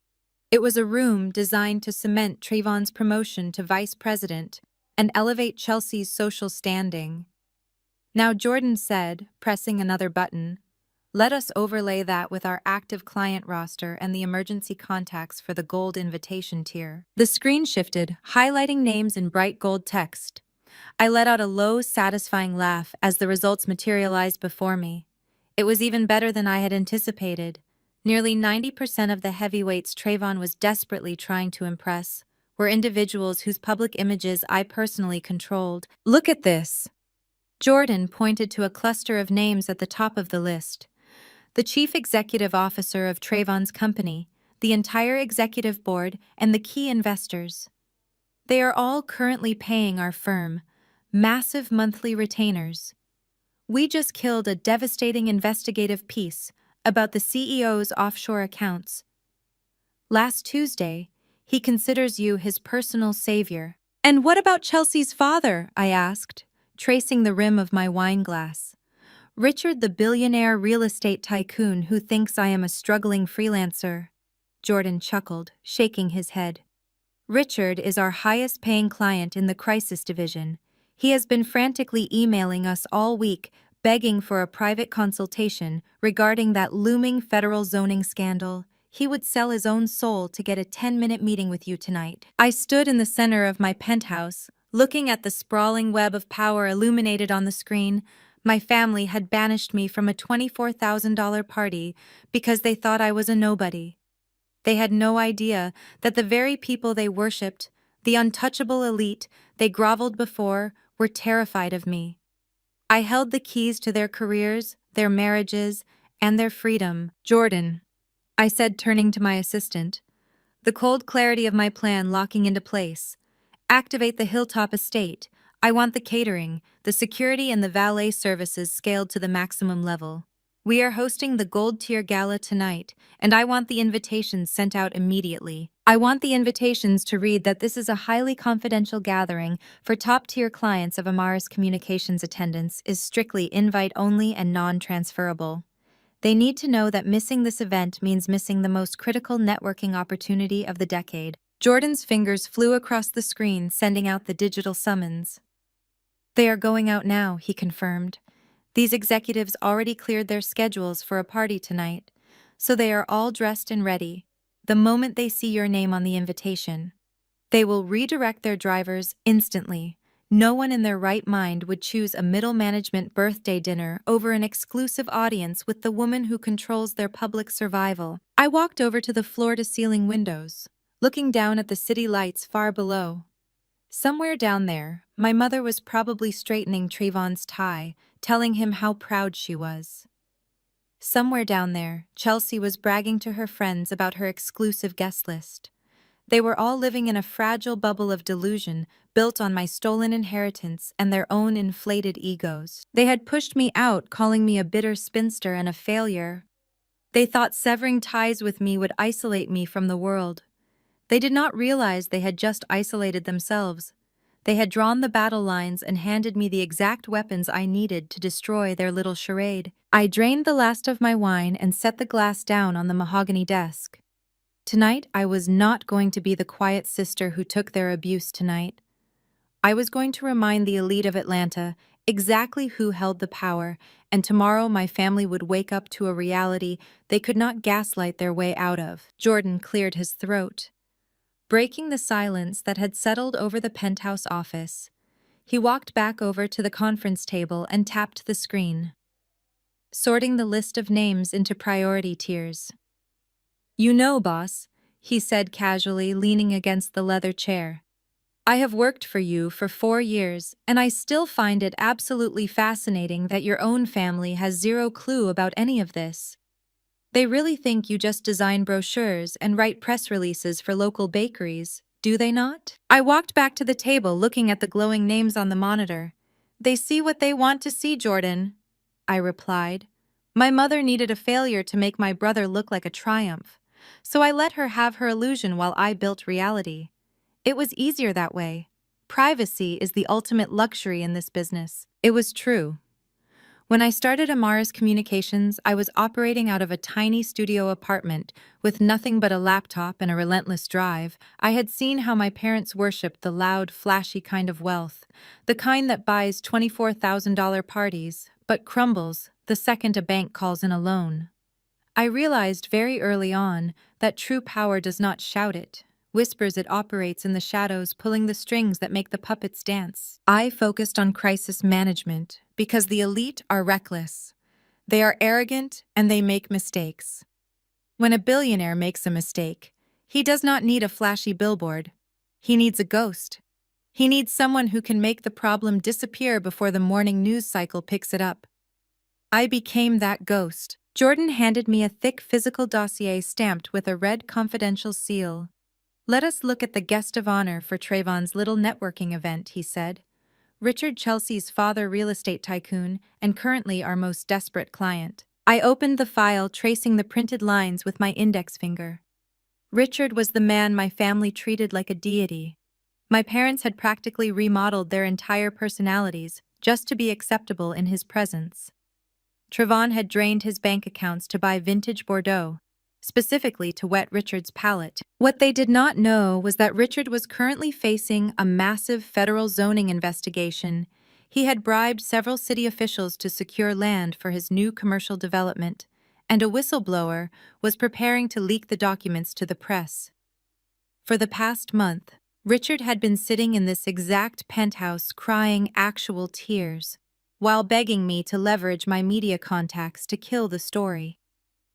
A: It was a room designed to cement Trayvon's promotion to vice president and elevate Chelsea's social standing. Now, Jordan said, pressing another button, let us overlay that with our active client roster and the emergency contacts for the gold invitation tier. The screen shifted, highlighting names in bright gold text. I let out a low, satisfying laugh as the results materialized before me. It was even better than I had anticipated. Nearly 90% of the heavyweights Trayvon was desperately trying to impress were individuals whose public images I personally controlled. Look at this. Jordan pointed to a cluster of names at the top of the list. The chief executive officer of Trayvon's company, the entire executive board, and the key investors. They are all currently paying our firm massive monthly retainers. We just killed a devastating investigative piece about the CEO's offshore accounts. Last Tuesday, he considers you his personal savior. And what about Chelsea's father? I asked, tracing the rim of my wine glass. Richard, the billionaire real estate tycoon who thinks I am a struggling freelancer. Jordan chuckled, shaking his head. Richard is our highest-paying client in the crisis division. He has been frantically emailing us all week, begging for a private consultation regarding that looming federal zoning scandal. He would sell his own soul to get a 10-minute meeting with you tonight. I stood in the center of my penthouse, looking at the sprawling web of power illuminated on the screen. My family had banished me from a $24,000 party because they thought I was a nobody. They had no idea that the very people they worshipped, the untouchable elite they groveled before, were terrified of me. I held the keys to their careers, their marriages, and their freedom. Jordan, I said, turning to my assistant, the cold clarity of my plan locking into place. Activate the Hilltop estate. I want the catering, the security, and the valet services scaled to the maximum level. We are hosting the Gold Tier Gala tonight, and I want the invitations sent out immediately. I want the invitations to read that this is a highly confidential gathering for top-tier clients of Amaris Communications. Attendance is strictly invite-only and non-transferable. They need to know that missing this event means missing the most critical networking opportunity of the decade. Jordan's fingers flew across the screen, sending out the digital summons. They are going out now, he confirmed. These executives already cleared their schedules for a party tonight, so they are all dressed and ready. The moment they see your name on the invitation, they will redirect their drivers instantly. No one in their right mind would choose a middle management birthday dinner over an exclusive audience with the woman who controls their public survival. I walked over to the floor-to-ceiling windows, looking down at the city lights far below. Somewhere down there, my mother was probably straightening Trayvon's tie, telling him how proud she was. Somewhere down there, Chelsea was bragging to her friends about her exclusive guest list. They were all living in a fragile bubble of delusion built on my stolen inheritance and their own inflated egos. They had pushed me out, calling me a bitter spinster and a failure. They thought severing ties with me would isolate me from the world. They did not realize they had just isolated themselves. They had drawn the battle lines and handed me the exact weapons I needed to destroy their little charade. I drained the last of my wine and set the glass down on the mahogany desk. Tonight, I was not going to be the quiet sister who took their abuse tonight. I was going to remind the elite of Atlanta exactly who held the power, and tomorrow my family would wake up to a reality they could not gaslight their way out of. Jordan cleared his throat, breaking the silence that had settled over the penthouse office. He walked back over to the conference table and tapped the screen, sorting the list of names into priority tiers. "You know, boss," he said casually, leaning against the leather chair. "I have worked for you for 4 years, and I still find it absolutely fascinating that your own family has zero clue about any of this. They really think you just design brochures and write press releases for local bakeries, do they not?" I walked back to the table, looking at the glowing names on the monitor. "They see what they want to see, Jordan," I replied. "My mother needed a failure to make my brother look like a triumph, so I let her have her illusion while I built reality. It was easier that way. Privacy is the ultimate luxury in this business." It was true. When I started Amara's Communications, I was operating out of a tiny studio apartment with nothing but a laptop and a relentless drive. I had seen how my parents worshipped the loud, flashy kind of wealth, the kind that buys $24,000 parties, but crumbles the second a bank calls in a loan. I realized very early on that true power does not shout it, whispers. It operates in the shadows, pulling the strings that make the puppets dance. I focused on crisis management because the elite are reckless. They are arrogant and they make mistakes. When a billionaire makes a mistake, he does not need a flashy billboard. He needs a ghost. He needs someone who can make the problem disappear before the morning news cycle picks it up. I became that ghost. Jordan handed me a thick physical dossier stamped with a red confidential seal. "Let us look at the guest of honor for Trayvon's little networking event," he said. "Richard Chelsea's father, real estate tycoon, and currently our most desperate client." I opened the file, tracing the printed lines with my index finger. Richard was the man my family treated like a deity. My parents had practically remodeled their entire personalities just to be acceptable in his presence. Trayvon had drained his bank accounts to buy vintage Bordeaux, specifically to whet Richard's palate. What they did not know was that Richard was currently facing a massive federal zoning investigation. He had bribed several city officials to secure land for his new commercial development, and a whistleblower was preparing to leak the documents to the press. For the past month, Richard had been sitting in this exact penthouse crying actual tears, while begging me to leverage my media contacts to kill the story.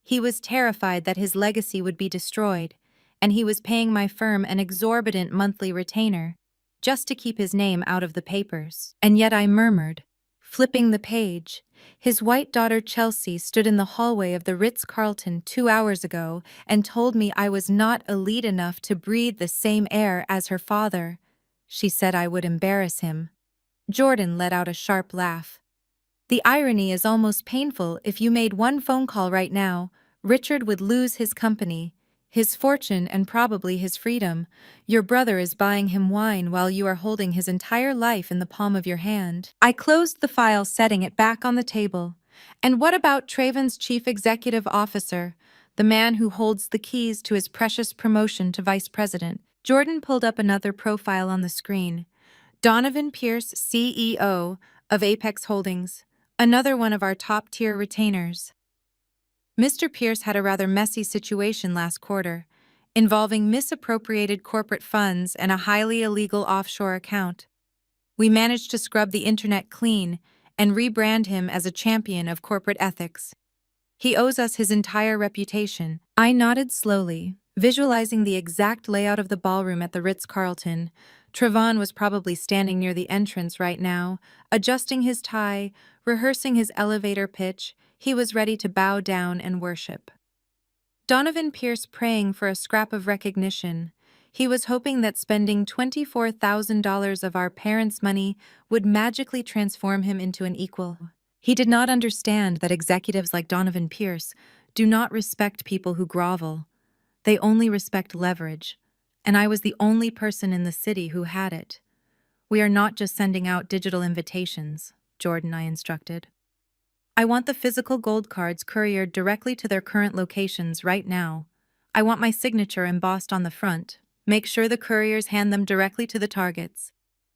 A: He was terrified that his legacy would be destroyed, and he was paying my firm an exorbitant monthly retainer just to keep his name out of the papers. And yet I murmured, flipping the page. His white daughter Chelsea stood in the hallway of the Ritz-Carlton 2 hours ago and told me I was not elite enough to breathe the same air as her father. She said I would embarrass him. Jordan let out a sharp laugh. "The irony is almost painful. If you made one phone call right now, Richard would lose his company, his fortune, and probably his freedom. Your brother is buying him wine while you are holding his entire life in the palm of your hand." I closed the file, setting it back on the table. "And what about Trayvon's chief executive officer, the man who holds the keys to his precious promotion to vice president?" Jordan pulled up another profile on the screen. "Donovan Pierce, CEO of Apex Holdings, another one of our top-tier retainers." Mr. Pierce had a rather messy situation last quarter, involving misappropriated corporate funds and a highly illegal offshore account. We managed to scrub the internet clean and rebrand him as a champion of corporate ethics. He owes us his entire reputation. I nodded slowly, visualizing the exact layout of the ballroom at the Ritz-Carlton. Trayvon was probably standing near the entrance right now, adjusting his tie, rehearsing his elevator pitch. He was ready to bow down and worship. Donovan Pierce praying for a scrap of recognition. He was hoping that spending $24,000 of our parents' money would magically transform him into an equal. He did not understand that executives like Donovan Pierce do not respect people who grovel. They only respect leverage, and I was the only person in the city who had it. "We are not just sending out digital invitations," Jordan, I instructed. "I want the physical gold cards couriered directly to their current locations right now. I want my signature embossed on the front. Make sure the couriers hand them directly to the targets.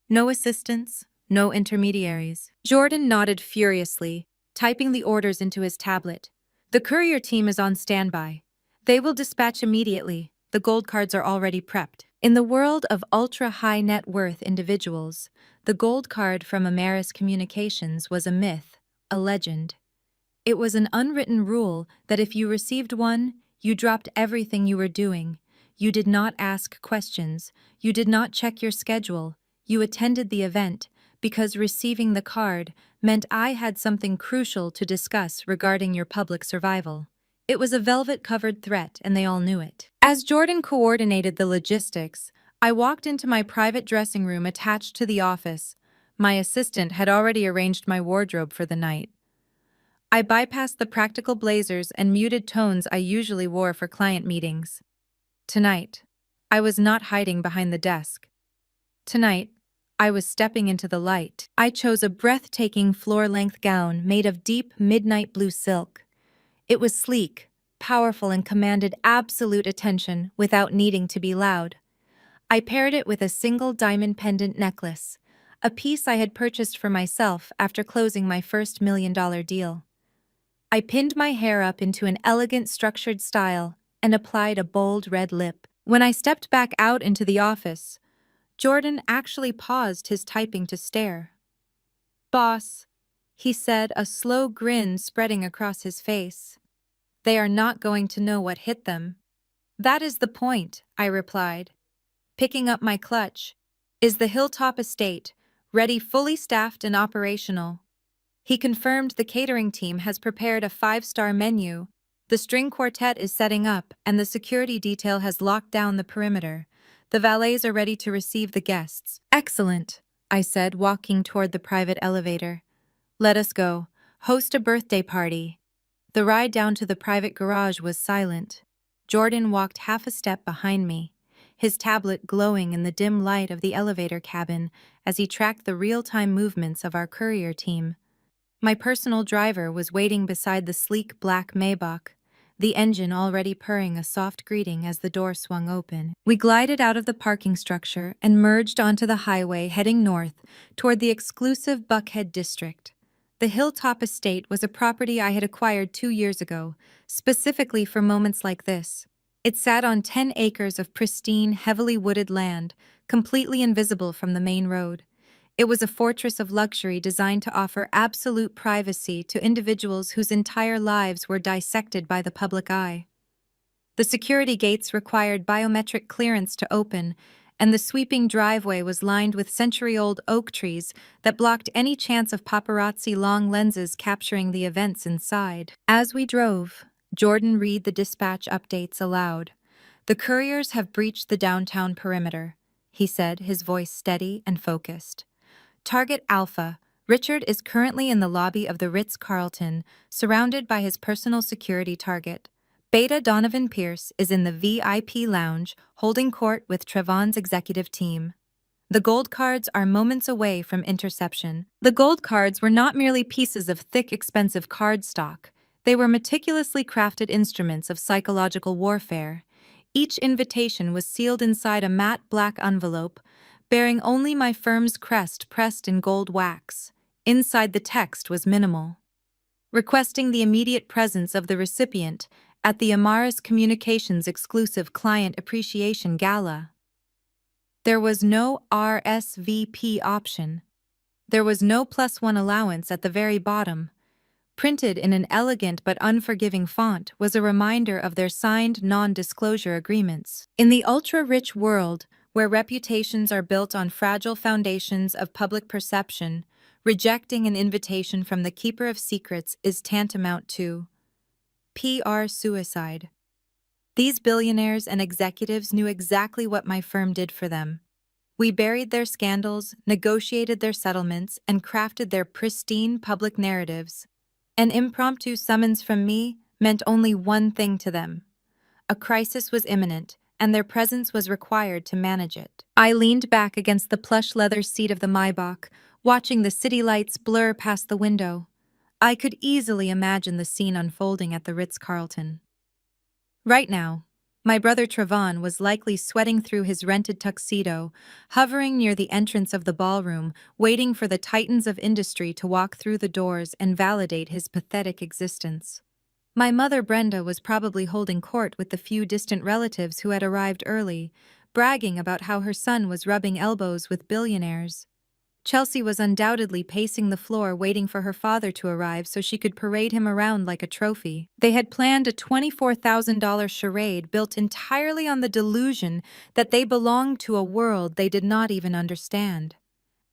A: No assistants, no intermediaries. Jordan nodded furiously, typing the orders into his tablet. The courier team is on standby. They will dispatch immediately. The gold cards are already prepped. In the world of ultra-high net worth individuals, the gold card from Ameris Communications was a myth, a legend. It was an unwritten rule that if you received one, you dropped everything you were doing. You did not ask questions. You did not check your schedule. You attended the event because receiving the card meant I had something crucial to discuss regarding your public survival. It was a velvet-covered threat, and they all knew it. As Jordan coordinated the logistics, I walked into my private dressing room attached to the office. My assistant had already arranged my wardrobe for the night. I bypassed the practical blazers and muted tones I usually wore for client meetings. Tonight, I was not hiding behind the desk. Tonight, I was stepping into the light. I chose a breathtaking floor-length gown made of deep midnight blue silk. It was sleek, powerful, and commanded absolute attention without needing to be loud. I paired it with a single diamond pendant necklace, a piece I had purchased for myself after closing my first $1 million deal. I pinned my hair up into an elegant structured style and applied a bold red lip. When I stepped back out into the office, Jordan actually paused his typing to stare. "Boss," he said, a slow grin spreading across his face. "They are not going to know what hit them." "That is the point," I replied. Picking up my clutch, "Is the Hilltop Estate ready, fully staffed and operational?" He confirmed the catering team has prepared a 5-star menu. The string quartet is setting up, and the security detail has locked down the perimeter. The valets are ready to receive the guests. "Excellent," I said, walking toward the private elevator. "Let us go. Host a birthday party." The ride down to the private garage was silent. Jordan walked half a step behind me, his tablet glowing in the dim light of the elevator cabin as he tracked the real-time movements of our courier team. My personal driver was waiting beside the sleek black Maybach, the engine already purring a soft greeting as the door swung open. We glided out of the parking structure and merged onto the highway heading north toward the exclusive Buckhead district. The Hilltop Estate was a property I had acquired 2 years ago, specifically for moments like this. It sat on 10 acres of pristine, heavily wooded land, completely invisible from the main road. It was a fortress of luxury designed to offer absolute privacy to individuals whose entire lives were dissected by the public eye. The security gates required biometric clearance to open, and the sweeping driveway was lined with century-old oak trees that blocked any chance of paparazzi long lenses capturing the events inside. As we drove, Jordan read the dispatch updates aloud. "The couriers have breached the downtown perimeter," he said, his voice steady and focused. "Target Alpha, Richard is currently in the lobby of the Ritz-Carlton, surrounded by his personal security target. Beta Donovan Pierce is in the VIP lounge, holding court with Trevon's executive team. The gold cards are moments away from interception." The gold cards were not merely pieces of thick, expensive card stock. They were meticulously crafted instruments of psychological warfare. Each invitation was sealed inside a matte black envelope, bearing only my firm's crest pressed in gold wax. Inside, the text was minimal, requesting the immediate presence of the recipient at the Ameris Communications exclusive Client Appreciation Gala. There was no RSVP option. There was no +1 allowance at the very bottom. Printed in an elegant but unforgiving font was a reminder of their signed non-disclosure agreements. In the ultra-rich world, where reputations are built on fragile foundations of public perception, rejecting an invitation from the keeper of secrets is tantamount to PR suicide. These billionaires and executives knew exactly what my firm did for them. We buried their scandals, negotiated their settlements, and crafted their pristine public narratives. An impromptu summons from me meant only one thing to them. A crisis was imminent, and their presence was required to manage it. I leaned back against the plush leather seat of the Maybach, watching the city lights blur past the window. I could easily imagine the scene unfolding at the Ritz-Carlton. Right now, My brother Trevon was likely sweating through his rented tuxedo, hovering near the entrance of the ballroom, waiting for the titans of industry to walk through the doors and validate his pathetic existence. My mother Brenda was probably holding court with the few distant relatives who had arrived early, bragging about how her son was rubbing elbows with billionaires. Chelsea was undoubtedly pacing the floor waiting for her father to arrive so she could parade him around like a trophy. They had planned a $24,000 charade built entirely on the delusion that they belonged to a world they did not even understand.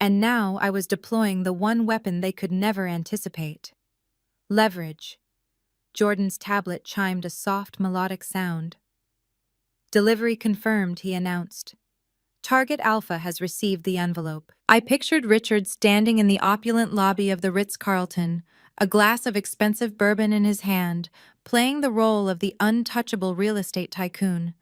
A: And now I was deploying the one weapon they could never anticipate: leverage. Jordan's tablet chimed a soft melodic sound. "Delivery confirmed," he announced. "Target Alpha has received the envelope." I pictured Richard standing in the opulent lobby of the Ritz-Carlton, a glass of expensive bourbon in his hand, playing the role of the untouchable real estate tycoon.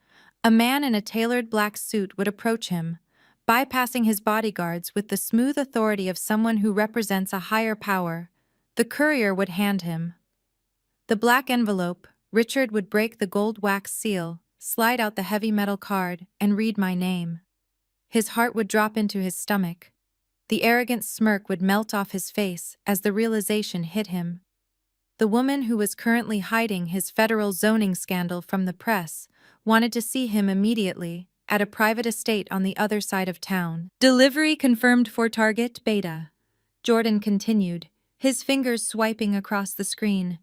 A: A man in a tailored black suit would approach him, bypassing his bodyguards with the smooth authority of someone who represents a higher power. The courier would hand him the black envelope. Richard would break the gold wax seal, slide out the heavy metal card, and read my name. His heart would drop into his stomach. The arrogant smirk would melt off his face as the realization hit him. The woman who was currently hiding his federal zoning scandal from the press wanted to see him immediately at a private estate on the other side of town. "Delivery confirmed for Target Beta," Jordan continued, his fingers swiping across the screen.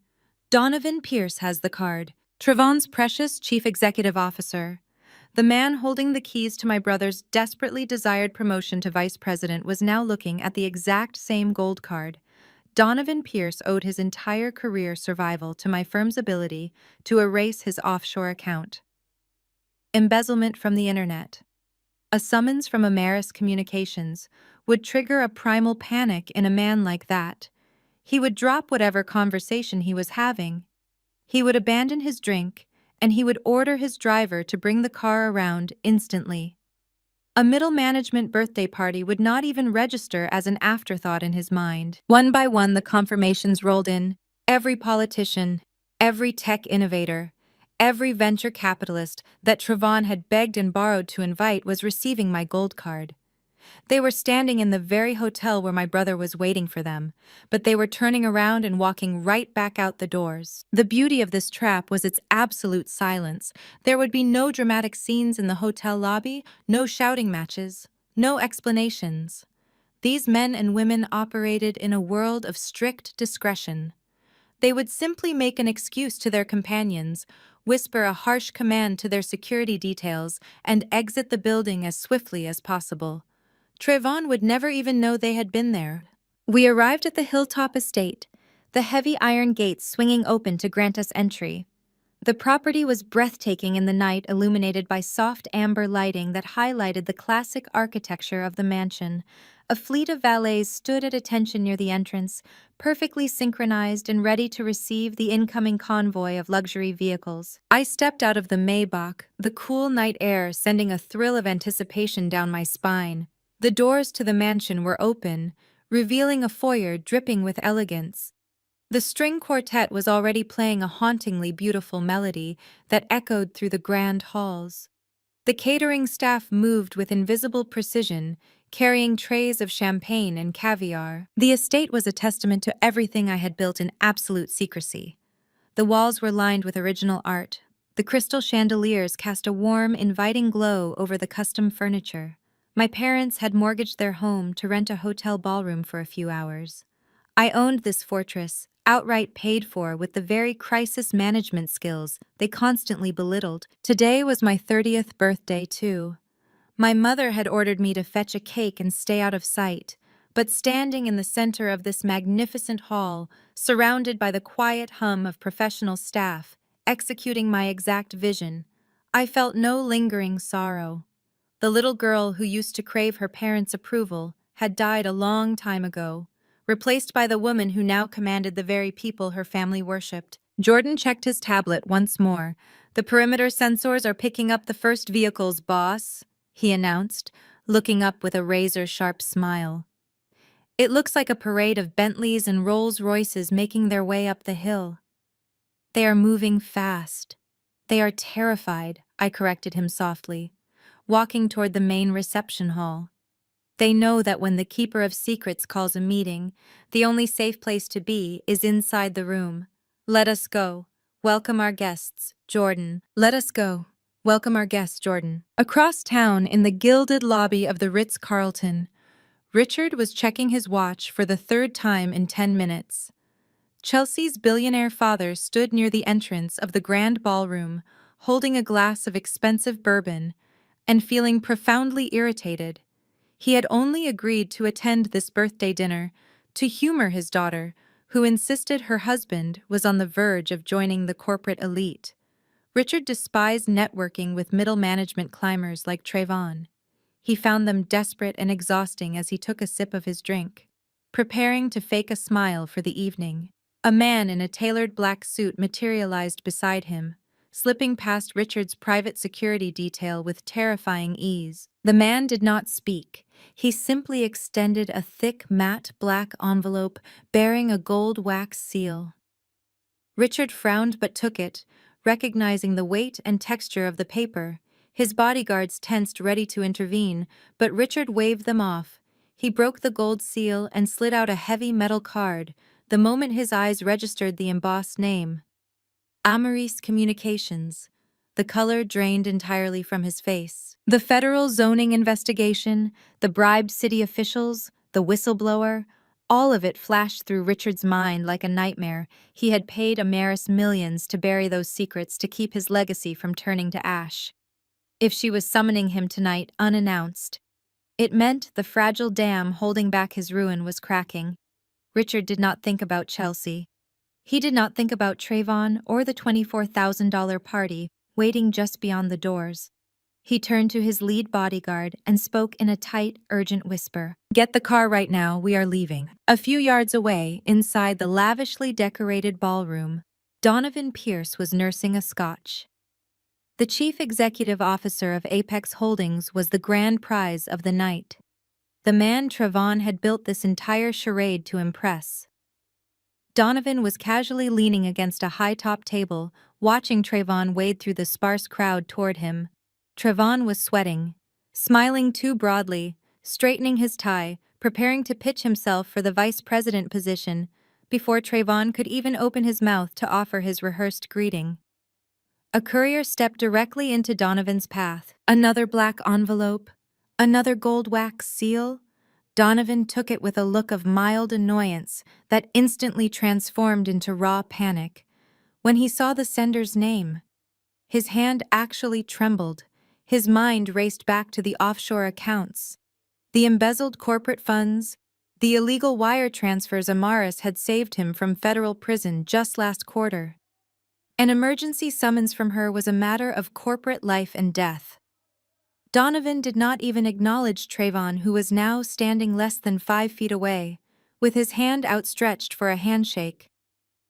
A: "Donovan Pierce has the card, Trevon's precious chief executive officer." The man holding the keys to my brother's desperately desired promotion to vice president was now looking at the exact same gold card. Donovan Pierce owed his entire career survival to my firm's ability to erase his offshore account. Embezzlement from the internet. A summons from Ameris Communications would trigger a primal panic in a man like that. He would drop whatever conversation he was having. He would abandon his drink, and he would order his driver to bring the car around instantly. A middle management birthday party would not even register as an afterthought in his mind. One by one, the confirmations rolled in. Every politician, every tech innovator, every venture capitalist that Trevon had begged and borrowed to invite was receiving my gold card. They were standing in the very hotel where my brother was waiting for them, but they were turning around and walking right back out the doors. The beauty of this trap was its absolute silence. There would be no dramatic scenes in the hotel lobby, no shouting matches, no explanations. These men and women operated in a world of strict discretion. They would simply make an excuse to their companions, whisper a harsh command to their security details, and exit the building as swiftly as possible. Trevon would never even know they had been there. We arrived at the hilltop estate, the heavy iron gates swinging open to grant us entry. The property was breathtaking in the night, illuminated by soft amber lighting that highlighted the classic architecture of the mansion. A fleet of valets stood at attention near the entrance, perfectly synchronized and ready to receive the incoming convoy of luxury vehicles. I stepped out of the Maybach, the cool night air sending a thrill of anticipation down my spine. The doors to the mansion were open, revealing a foyer dripping with elegance. The string quartet was already playing a hauntingly beautiful melody that echoed through the grand halls. The catering staff moved with invisible precision, carrying trays of champagne and caviar. The estate was a testament to everything I had built in absolute secrecy. The walls were lined with original art. The crystal chandeliers cast a warm, inviting glow over the custom furniture. My parents had mortgaged their home to rent a hotel ballroom for a few hours. I owned this fortress, outright paid for with the very crisis management skills they constantly belittled. Today was my 30th birthday, too. My mother had ordered me to fetch a cake and stay out of sight, but standing in the center of this magnificent hall, surrounded by the quiet hum of professional staff, executing my exact vision, I felt no lingering sorrow. The little girl who used to crave her parents' approval had died a long time ago, replaced by the woman who now commanded the very people her family worshipped. Jordan checked his tablet once more. "The perimeter sensors are picking up the first vehicles, boss," he announced, looking up with a razor-sharp smile. "It looks like a parade of Bentleys and Rolls-Royces making their way up the hill. They are moving fast." They are terrified, I corrected him softly, walking toward the main reception hall. They know that when the Keeper of Secrets calls a meeting, the only safe place to be is inside the room. Let us go. Welcome our guests, Jordan. Let us go. Welcome our guests, Jordan. Across town, in the gilded lobby of the Ritz-Carlton, Richard was checking his watch for the third time in 10 minutes. Chelsea's billionaire father stood near the entrance of the grand ballroom, holding a glass of expensive bourbon and feeling profoundly irritated. He had only agreed to attend this birthday dinner to humor his daughter, who insisted her husband was on the verge of joining the corporate elite. Richard despised networking with middle management climbers like Trayvon. He found them desperate and exhausting as he took a sip of his drink, preparing to fake a smile for the evening. A man in a tailored black suit materialized beside him, slipping past Richard's private security detail with terrifying ease. The man did not speak. He simply extended a thick, matte black envelope bearing a gold wax seal. Richard frowned but took it, recognizing the weight and texture of the paper. His bodyguards tensed, ready to intervene, but Richard waved them off. He broke the gold seal and slid out a heavy metal card, the moment his eyes registered the embossed name. Amaris Communications. The color drained entirely from his face. The federal zoning investigation, the bribed city officials, the whistleblower, all of it flashed through Richard's mind like a nightmare. He had paid Amaris millions to bury those secrets to keep his legacy from turning to ash. If she was summoning him tonight unannounced, it meant the fragile dam holding back his ruin was cracking. Richard did not think about Chelsea. He did not think about Trayvon or the $24,000 party waiting just beyond the doors. He turned to his lead bodyguard and spoke in a tight, urgent whisper. "Get the car right now, we are leaving." A few yards away, inside the lavishly decorated ballroom, Donovan Pierce was nursing a scotch. The chief executive officer of Apex Holdings was the grand prize of the night. The man Trayvon had built this entire charade to impress. Donovan was casually leaning against a high-top table, watching Trayvon wade through the sparse crowd toward him. Trayvon was sweating, smiling too broadly, straightening his tie, preparing to pitch himself for the vice president position before Trayvon could even open his mouth to offer his rehearsed greeting. A courier stepped directly into Donovan's path. Another black envelope, another gold wax seal. Donovan took it with a look of mild annoyance that instantly transformed into raw panic. When he saw the sender's name, his hand actually trembled. His mind raced back to the offshore accounts, the embezzled corporate funds, the illegal wire transfers Amaris had saved him from federal prison just last quarter. An emergency summons from her was a matter of corporate life and death. Donovan did not even acknowledge Trayvon, who was now standing less than 5 feet away, with his hand outstretched for a handshake.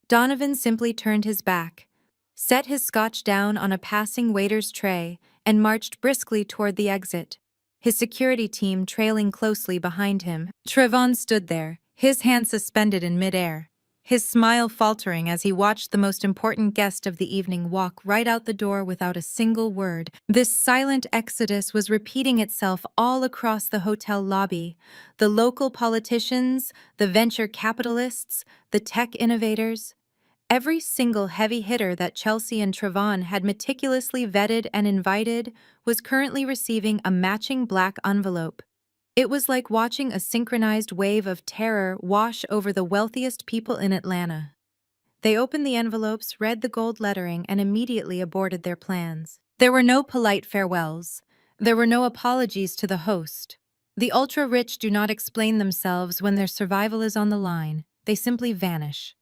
A: Donovan simply turned his back, set his scotch down on a passing waiter's tray, and marched briskly toward the exit, his security team trailing closely behind him. Trayvon stood there, his hand suspended in midair, his smile faltering as he watched the most important guest of the evening walk right out the door without a single word. This silent exodus was repeating itself all across the hotel lobby. The local politicians, the venture capitalists, the tech innovators. Every single heavy hitter that Chelsea and Trayvon had meticulously vetted and invited was currently receiving a matching black envelope. It was like watching a synchronized wave of terror wash over the wealthiest people in Atlanta. They opened the envelopes, read the gold lettering, and immediately aborted their plans. There were no polite farewells. There were no apologies to the host. The ultra-rich do not explain themselves when their survival is on the line. They simply vanish.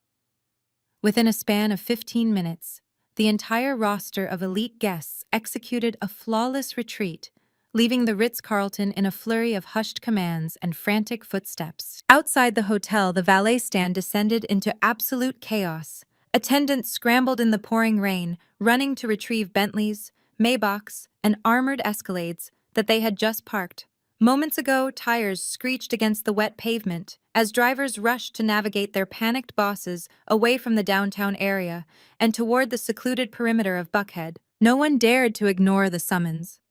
A: Within a span of 15 minutes, the entire roster of elite guests executed a flawless retreat, leaving the Ritz-Carlton in a flurry of hushed commands and frantic footsteps. Outside the hotel, the valet stand descended into absolute chaos. Attendants scrambled in the pouring rain, running to retrieve Bentleys, Maybachs, and armored Escalades that they had just parked. Moments ago, tires screeched against the wet pavement as drivers rushed to navigate their panicked bosses away from the downtown area and toward the secluded perimeter of Buckhead. No one dared to ignore the summons.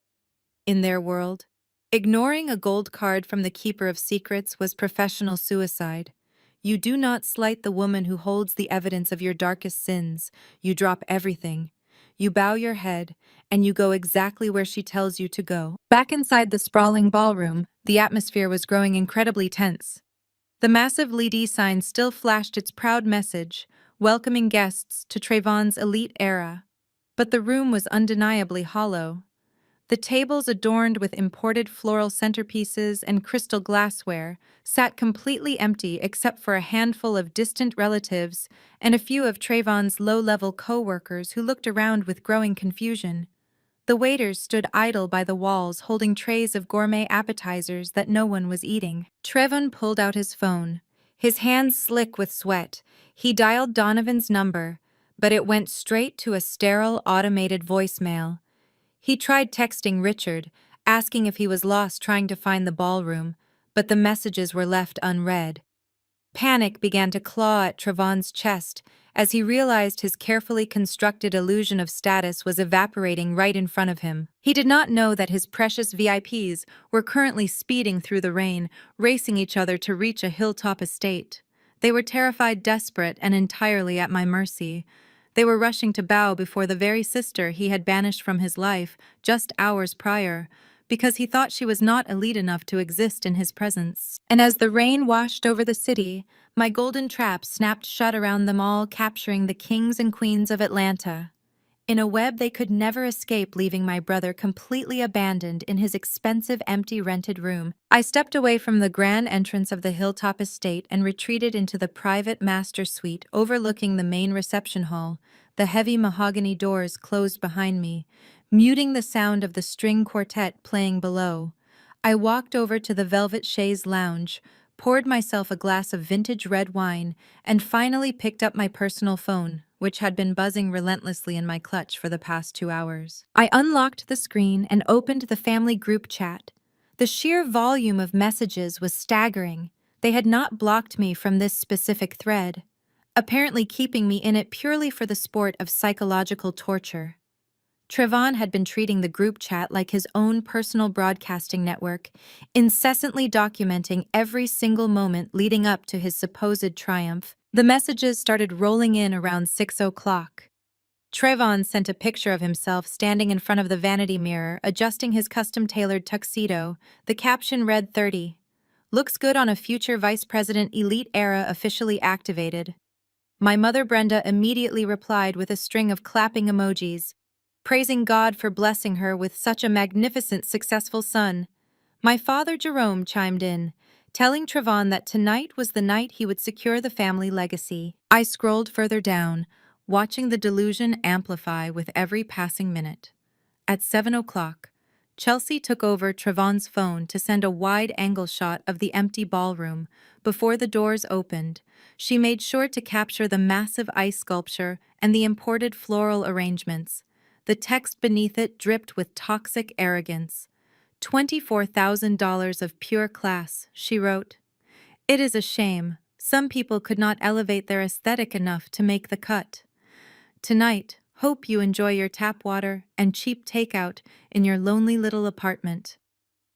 A: In their world, ignoring a gold card from the Keeper of Secrets was professional suicide. You do not slight the woman who holds the evidence of your darkest sins. You drop everything. You bow your head, and you go exactly where she tells you to go. Back inside the sprawling ballroom, the atmosphere was growing incredibly tense. The massive LED sign still flashed its proud message, welcoming guests to Trayvon's elite era. But the room was undeniably hollow. The tables adorned with imported floral centerpieces and crystal glassware sat completely empty except for a handful of distant relatives and a few of Trayvon's low-level co-workers who looked around with growing confusion. The waiters stood idle by the walls holding trays of gourmet appetizers that no one was eating. Trevon pulled out his phone, his hands slick with sweat. He dialed Donovan's number, but it went straight to a sterile automated voicemail. He tried texting Richard, asking if he was lost trying to find the ballroom, but the messages were left unread. Panic began to claw at Trevon's chest as he realized his carefully constructed illusion of status was evaporating right in front of him. He did not know that his precious VIPs were currently speeding through the rain, racing each other to reach a hilltop estate. They were terrified, desperate, and entirely at my mercy. They were rushing to bow before the very sister he had banished from his life just hours prior, because he thought she was not elite enough to exist in his presence. And as the rain washed over the city, my golden trap snapped shut around them all, capturing the kings and queens of Atlanta. In a web they could never escape, leaving my brother completely abandoned in his expensive, empty rented room. I stepped away from the grand entrance of the hilltop estate and retreated into the private master suite overlooking the main reception hall. The heavy mahogany doors closed behind me, muting the sound of the string quartet playing below. I walked over to the velvet chaise lounge, poured myself a glass of vintage red wine, and finally picked up my personal phone, which had been buzzing relentlessly in my clutch for the past 2 hours. I unlocked the screen and opened the family group chat. The sheer volume of messages was staggering. They had not blocked me from this specific thread, apparently keeping me in it purely for the sport of psychological torture. Trevon had been treating the group chat like his own personal broadcasting network, incessantly documenting every single moment leading up to his supposed triumph. The messages started rolling in around 6 o'clock. Trevon sent a picture of himself standing in front of the vanity mirror, adjusting his custom-tailored tuxedo. The caption read 30. Looks good on a future vice president elite era officially activated. My mother Brenda immediately replied with a string of clapping emojis, praising God for blessing her with such a magnificent, successful son. My father Jerome chimed in, telling Trevon that tonight was the night he would secure the family legacy. I scrolled further down, watching the delusion amplify with every passing minute. At 7 o'clock, Chelsea took over Trevon's phone to send a wide-angle shot of the empty ballroom. Before the doors opened, she made sure to capture the massive ice sculpture and the imported floral arrangements. The text beneath it dripped with toxic arrogance. $24,000 of pure class, she wrote. It is a shame. Some people could not elevate their aesthetic enough to make the cut. Tonight, hope you enjoy your tap water and cheap takeout in your lonely little apartment.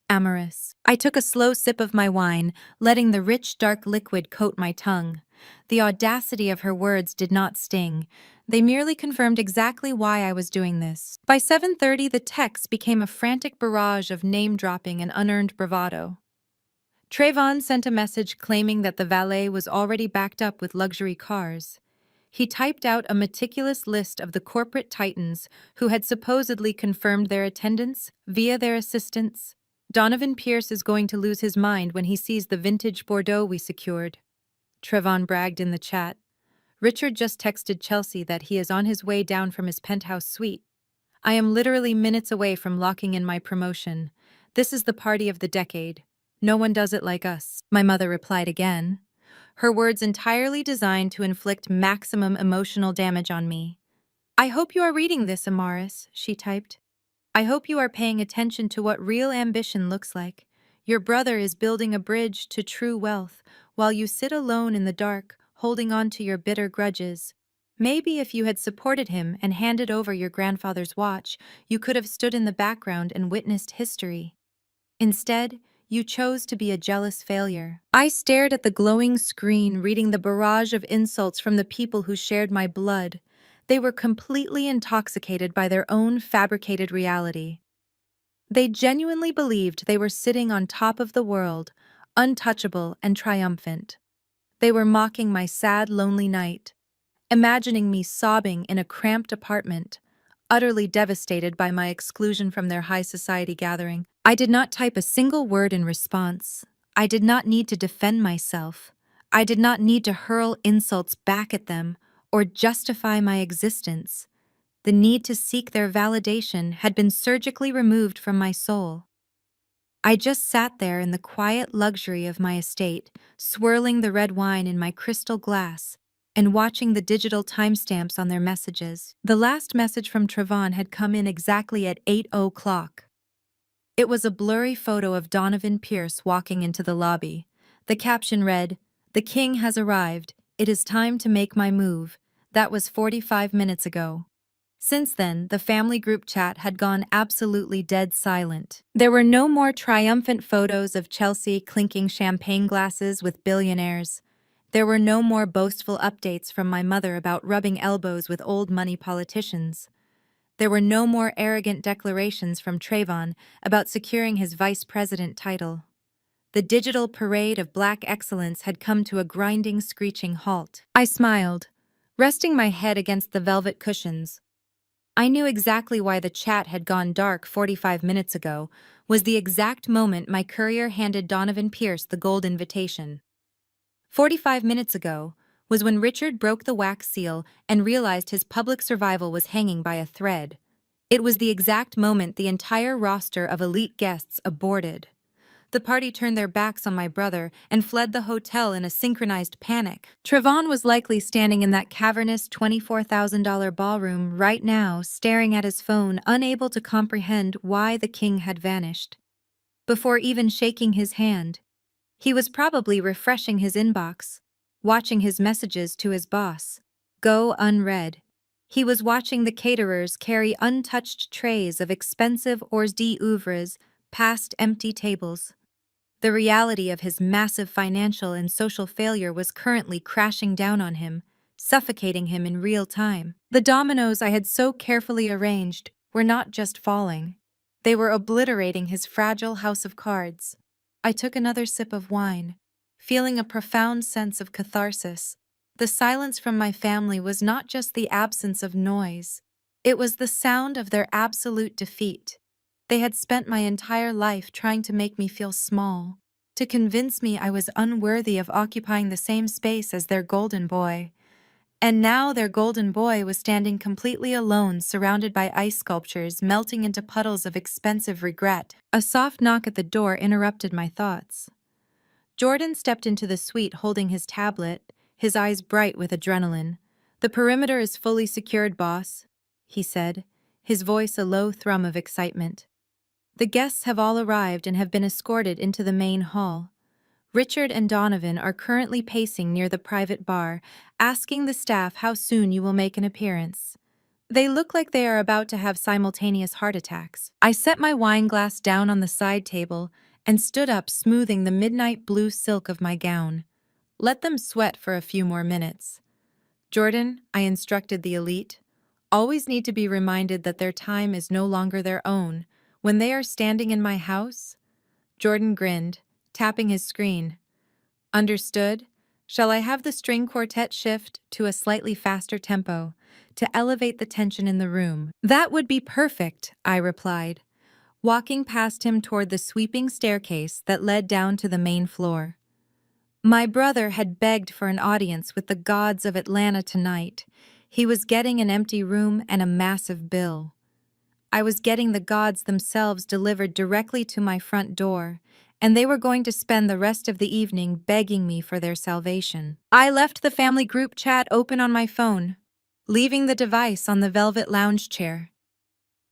A: Amorous. I took a slow sip of my wine, letting the rich, dark liquid coat my tongue. The audacity of her words did not sting. They merely confirmed exactly why I was doing this. By 7:30, the text became a frantic barrage of name-dropping and unearned bravado. Trayvon sent a message claiming that the valet was already backed up with luxury cars. He typed out a meticulous list of the corporate titans who had supposedly confirmed their attendance via their assistants. Donovan Pierce is going to lose his mind when he sees the vintage Bordeaux we secured, Trevon bragged in the chat. Richard just texted Chelsea that he is on his way down from his penthouse suite. I am literally minutes away from locking in my promotion. This is the party of the decade. No one does it like us, my mother replied again, her words entirely designed to inflict maximum emotional damage on me. I hope you are reading this, Amaris, she typed. I hope you are paying attention to what real ambition looks like. Your brother is building a bridge to true wealth, while you sit alone in the dark, holding on to your bitter grudges. Maybe if you had supported him and handed over your grandfather's watch, you could have stood in the background and witnessed history. Instead, you chose to be a jealous failure. I stared at the glowing screen, reading the barrage of insults from the people who shared my blood. They were completely intoxicated by their own fabricated reality. They genuinely believed they were sitting on top of the world, untouchable and triumphant. They were mocking my sad, lonely night, imagining me sobbing in a cramped apartment, utterly devastated by my exclusion from their high society gathering. I did not type a single word in response. I did not need to defend myself. I did not need to hurl insults back at them or justify my existence. The need to seek their validation had been surgically removed from my soul. I just sat there in the quiet luxury of my estate, swirling the red wine in my crystal glass and watching the digital timestamps on their messages. The last message from Trevon had come in exactly at 8:00. It was a blurry photo of Donovan Pierce walking into the lobby. The caption read, "The king has arrived. It is time to make my move." That was 45 minutes ago. Since then, the family group chat had gone absolutely dead silent. There were no more triumphant photos of Chelsea clinking champagne glasses with billionaires. There were no more boastful updates from my mother about rubbing elbows with old money politicians. There were no more arrogant declarations from Trayvon about securing his vice president title. The digital parade of black excellence had come to a grinding, screeching halt. I smiled, resting my head against the velvet cushions. I knew exactly why the chat had gone dark 45 minutes ago, was the exact moment my courier handed Donovan Pierce the gold invitation. 45 minutes ago was when Richard broke the wax seal and realized his public survival was hanging by a thread. It was the exact moment the entire roster of elite guests aborted. The party turned their backs on my brother and fled the hotel in a synchronized panic. Trevon was likely standing in that cavernous $24,000 ballroom right now, staring at his phone, unable to comprehend why the king had vanished. Before even shaking his hand, he was probably refreshing his inbox, watching his messages to his boss go unread. He was watching the caterers carry untouched trays of expensive hors d'oeuvres past empty tables. The reality of his massive financial and social failure was currently crashing down on him, suffocating him in real time. The dominoes I had so carefully arranged were not just falling. They were obliterating his fragile house of cards. I took another sip of wine, feeling a profound sense of catharsis. The silence from my family was not just the absence of noise. It was the sound of their absolute defeat. They had spent my entire life trying to make me feel small, to convince me I was unworthy of occupying the same space as their golden boy. And now their golden boy was standing completely alone, surrounded by ice sculptures, melting into puddles of expensive regret. A soft knock at the door interrupted my thoughts. Jordan stepped into the suite holding his tablet, his eyes bright with adrenaline. "The perimeter is fully secured, boss," he said, his voice a low thrum of excitement. "The guests have all arrived and have been escorted into the main hall. Richard and Donovan are currently pacing near the private bar, asking the staff how soon you will make an appearance. They look like they are about to have simultaneous heart attacks." I set my wine glass down on the side table and stood up, smoothing the midnight blue silk of my gown. "Let them sweat for a few more minutes. Jordan," I instructed the elite, "always need to be reminded that their time is no longer their own. When they are standing in my house." Jordan grinned, tapping his screen. "Understood. Shall I have the string quartet shift to a slightly faster tempo to elevate the tension in the room?" "That would be perfect," I replied, walking past him toward the sweeping staircase that led down to the main floor. My brother had begged for an audience with the gods of Atlanta tonight. He was getting an empty room and a massive bill. I was getting the gods themselves delivered directly to my front door, and they were going to spend the rest of the evening begging me for their salvation. I left the family group chat open on my phone, leaving the device on the velvet lounge chair.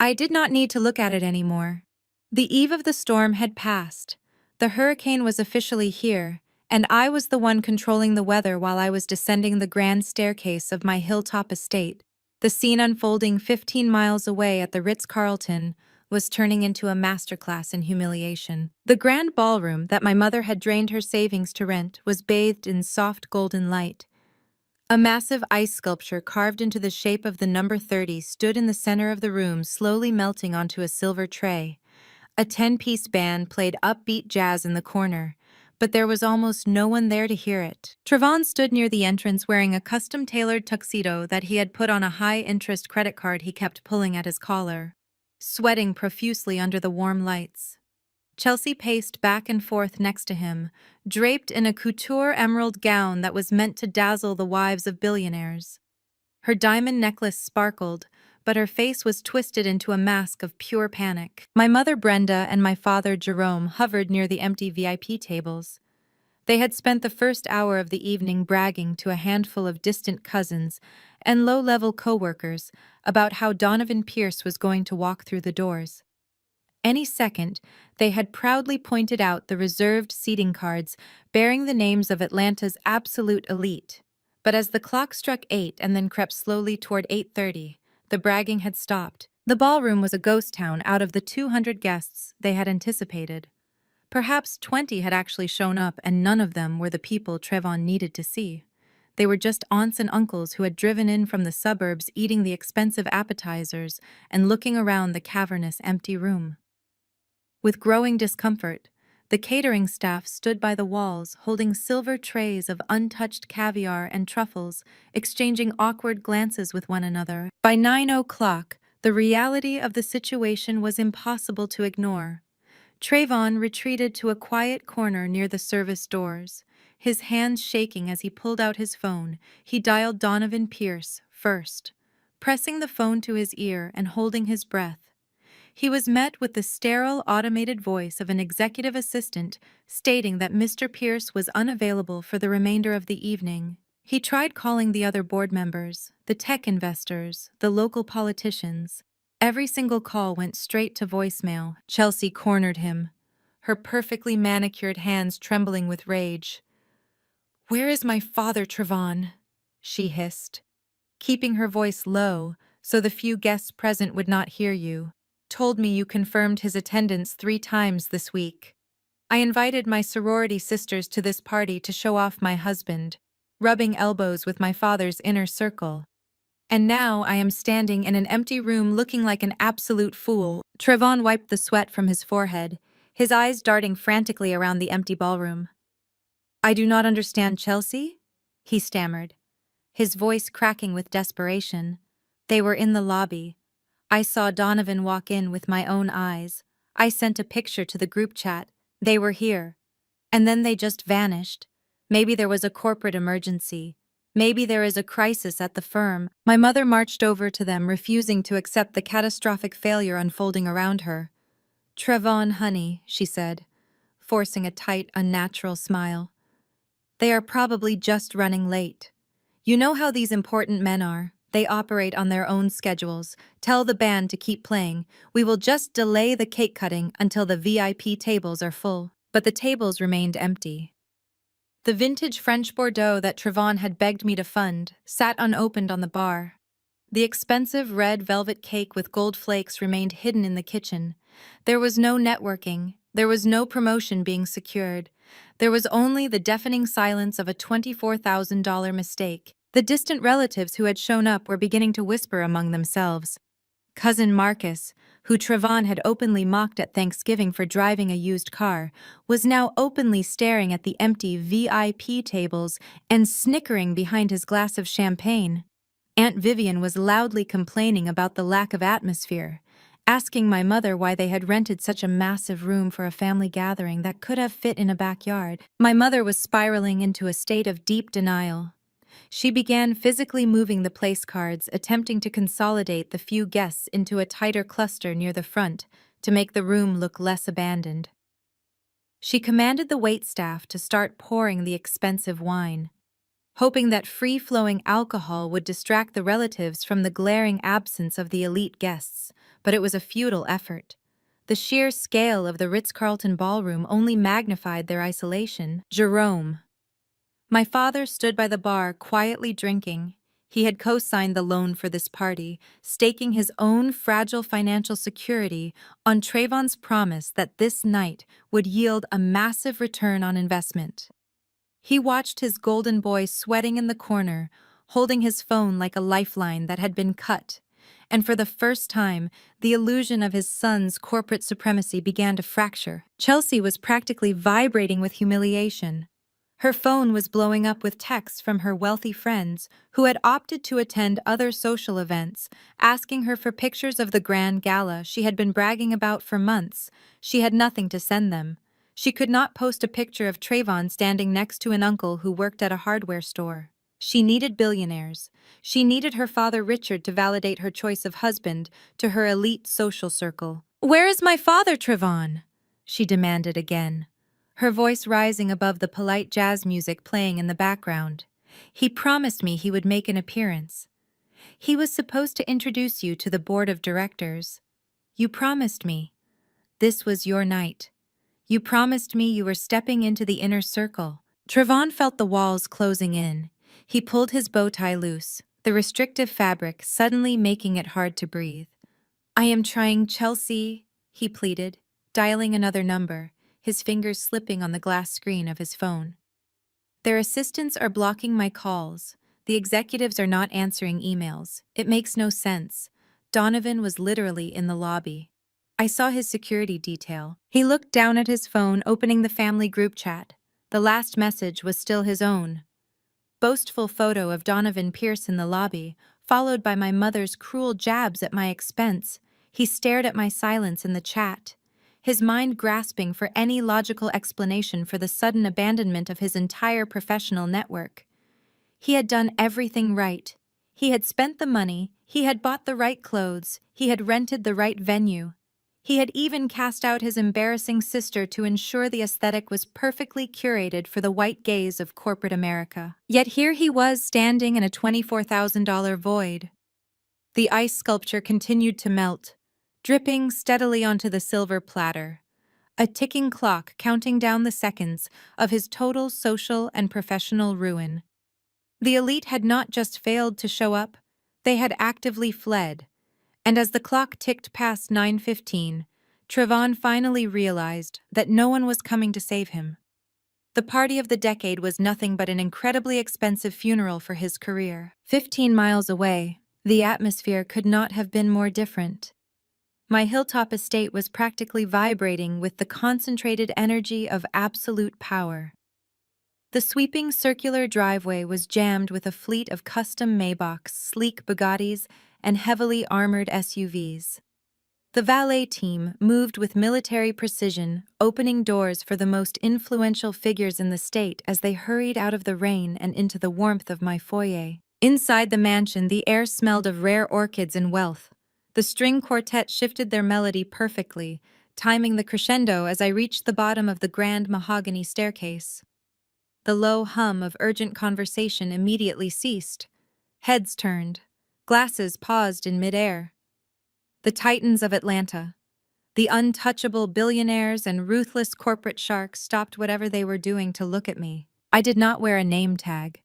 A: I did not need to look at it anymore. The eve of the storm had passed. The hurricane was officially here, and I was the one controlling the weather while I was descending the grand staircase of my hilltop estate. The scene unfolding 15 miles away at the Ritz-Carlton was turning into a masterclass in humiliation. The grand ballroom that my mother had drained her savings to rent was bathed in soft golden light. A massive ice sculpture carved into the shape of the number 30 stood in the center of the room, slowly melting onto a silver tray. A 10-piece band played upbeat jazz in the corner, but there was almost no one there to hear it. Trevon stood near the entrance wearing a custom-tailored tuxedo that he had put on a high-interest credit card he kept pulling at his collar, sweating profusely under the warm lights. Chelsea paced back and forth next to him, draped in a couture emerald gown that was meant to dazzle the wives of billionaires. Her diamond necklace sparkled, but her face was twisted into a mask of pure panic. My mother Brenda and my father Jerome hovered near the empty VIP tables. They had spent the first hour of the evening bragging to a handful of distant cousins and low-level co-workers about how Donovan Pierce was going to walk through the doors. Any second, they had proudly pointed out the reserved seating cards bearing the names of Atlanta's absolute elite. But as the clock struck 8 and then crept slowly toward 8:30, the bragging had stopped. The ballroom was a ghost town out of the 200 guests they had anticipated. Perhaps 20 had actually shown up, and none of them were the people Trevon needed to see. They were just aunts and uncles who had driven in from the suburbs, eating the expensive appetizers and looking around the cavernous, empty room. With growing discomfort, the catering staff stood by the walls, holding silver trays of untouched caviar and truffles, exchanging awkward glances with one another. By 9 o'clock, the reality of the situation was impossible to ignore. Trevon retreated to a quiet corner near the service doors. His hands shaking as he pulled out his phone, he dialed Donovan Pierce first, pressing the phone to his ear and holding his breath. He was met with the sterile, automated voice of an executive assistant stating that Mr. Pierce was unavailable for the remainder of the evening. He tried calling the other board members, the tech investors, the local politicians. Every single call went straight to voicemail. Chelsea cornered him, her perfectly manicured hands trembling with rage. "Where is my father, Trevon?" she hissed, keeping her voice low so the few guests present would not hear you. "Told me you confirmed his attendance 3 times this week. I invited my sorority sisters to this party to show off my husband, rubbing elbows with my father's inner circle. And now I am standing in an empty room looking like an absolute fool." Trevon wiped the sweat from his forehead, his eyes darting frantically around the empty ballroom. "I do not understand, Chelsea," he stammered, his voice cracking with desperation. "They were in the lobby. I saw Donovan walk in with my own eyes. I sent a picture to the group chat. They were here. And then they just vanished. Maybe there was a corporate emergency. Maybe there is a crisis at the firm." My mother marched over to them, refusing to accept the catastrophic failure unfolding around her. "Trevon, honey," she said, forcing a tight, unnatural smile. "They are probably just running late. You know how these important men are. They operate on their own schedules. Tell the band to keep playing. We will just delay the cake cutting until the VIP tables are full." But the tables remained empty. The vintage French Bordeaux that Trevon had begged me to fund sat unopened on the bar. The expensive red velvet cake with gold flakes remained hidden in the kitchen. There was no networking. There was no promotion being secured. There was only the deafening silence of a $24,000 mistake. The distant relatives who had shown up were beginning to whisper among themselves. Cousin Marcus, who Trevon had openly mocked at Thanksgiving for driving a used car, was now openly staring at the empty VIP tables and snickering behind his glass of champagne. Aunt Vivian was loudly complaining about the lack of atmosphere, asking my mother why they had rented such a massive room for a family gathering that could have fit in a backyard. My mother was spiraling into a state of deep denial. She began physically moving the place cards, attempting to consolidate the few guests into a tighter cluster near the front to make the room look less abandoned. She commanded the waitstaff to start pouring the expensive wine, hoping that free-flowing alcohol would distract the relatives from the glaring absence of the elite guests, but it was a futile effort. The sheer scale of the Ritz-Carlton ballroom only magnified their isolation. Jerome. My father stood by the bar quietly drinking. He had co-signed the loan for this party, staking his own fragile financial security on Trayvon's promise that this night would yield a massive return on investment. He watched his golden boy sweating in the corner, holding his phone like a lifeline that had been cut, and for the first time, the illusion of his son's corporate supremacy began to fracture. Chelsea was practically vibrating with humiliation. Her phone was blowing up with texts from her wealthy friends who had opted to attend other social events, asking her for pictures of the grand gala she had been bragging about for months. She had nothing to send them. She could not post a picture of Trayvon standing next to an uncle who worked at a hardware store. She needed billionaires. She needed her father Richard to validate her choice of husband to her elite social circle. "Where is my father, Trayvon?" she demanded again, her voice rising above the polite jazz music playing in the background. "He promised me he would make an appearance. He was supposed to introduce you to the board of directors. You promised me. This was your night. You promised me you were stepping into the inner circle." Trayvon felt the walls closing in. He pulled his bow tie loose, the restrictive fabric suddenly making it hard to breathe. "I am trying, Chelsea," he pleaded, dialing another number, his fingers slipping on the glass screen of his phone. "Their assistants are blocking my calls. The executives are not answering emails. It makes no sense." Donovan was literally in the lobby. I saw his security detail. He looked down at his phone, opening the family group chat. The last message was still his own. Boastful photo of Donovan Pierce in the lobby, followed by my mother's cruel jabs at my expense. He stared at my silence in the chat, his mind grasping for any logical explanation for the sudden abandonment of his entire professional network. He had done everything right. He had spent the money, he had bought the right clothes, he had rented the right venue. He had even cast out his embarrassing sister to ensure the aesthetic was perfectly curated for the white gaze of corporate America. Yet here he was standing in a $24,000 void. The ice sculpture continued to melt, dripping steadily onto the silver platter, a ticking clock counting down the seconds of his total social and professional ruin. The elite had not just failed to show up, they had actively fled. And as the clock ticked past 9:15, Trayvon finally realized that no one was coming to save him. The party of the decade was nothing but an incredibly expensive funeral for his career. 15 miles away, the atmosphere could not have been more different. My hilltop estate was practically vibrating with the concentrated energy of absolute power. The sweeping circular driveway was jammed with a fleet of custom Maybachs, sleek Bugattis, and heavily armored SUVs. The valet team moved with military precision, opening doors for the most influential figures in the state as they hurried out of the rain and into the warmth of my foyer. Inside the mansion, the air smelled of rare orchids and wealth. The string quartet shifted their melody perfectly, timing the crescendo as I reached the bottom of the grand mahogany staircase. The low hum of urgent conversation immediately ceased. Heads turned. Glasses paused in midair. The titans of Atlanta, the untouchable billionaires and ruthless corporate sharks stopped whatever they were doing to look at me. I did not wear a name tag.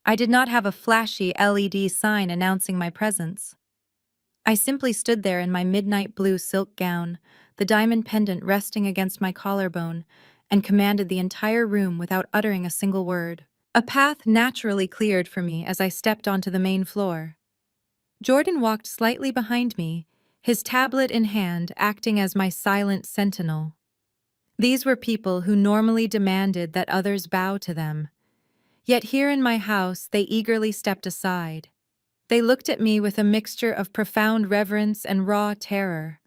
A: I did not have a flashy LED sign announcing my presence. I simply stood there in my midnight blue silk gown, the diamond pendant resting against my collarbone, and commanded the entire room without uttering a single word. A path naturally cleared for me as I stepped onto the main floor. Jordan walked slightly behind me, his tablet in hand acting as my silent sentinel. These were people who normally demanded that others bow to them. Yet here in my house, they eagerly stepped aside. They looked at me with a mixture of profound reverence and raw terror.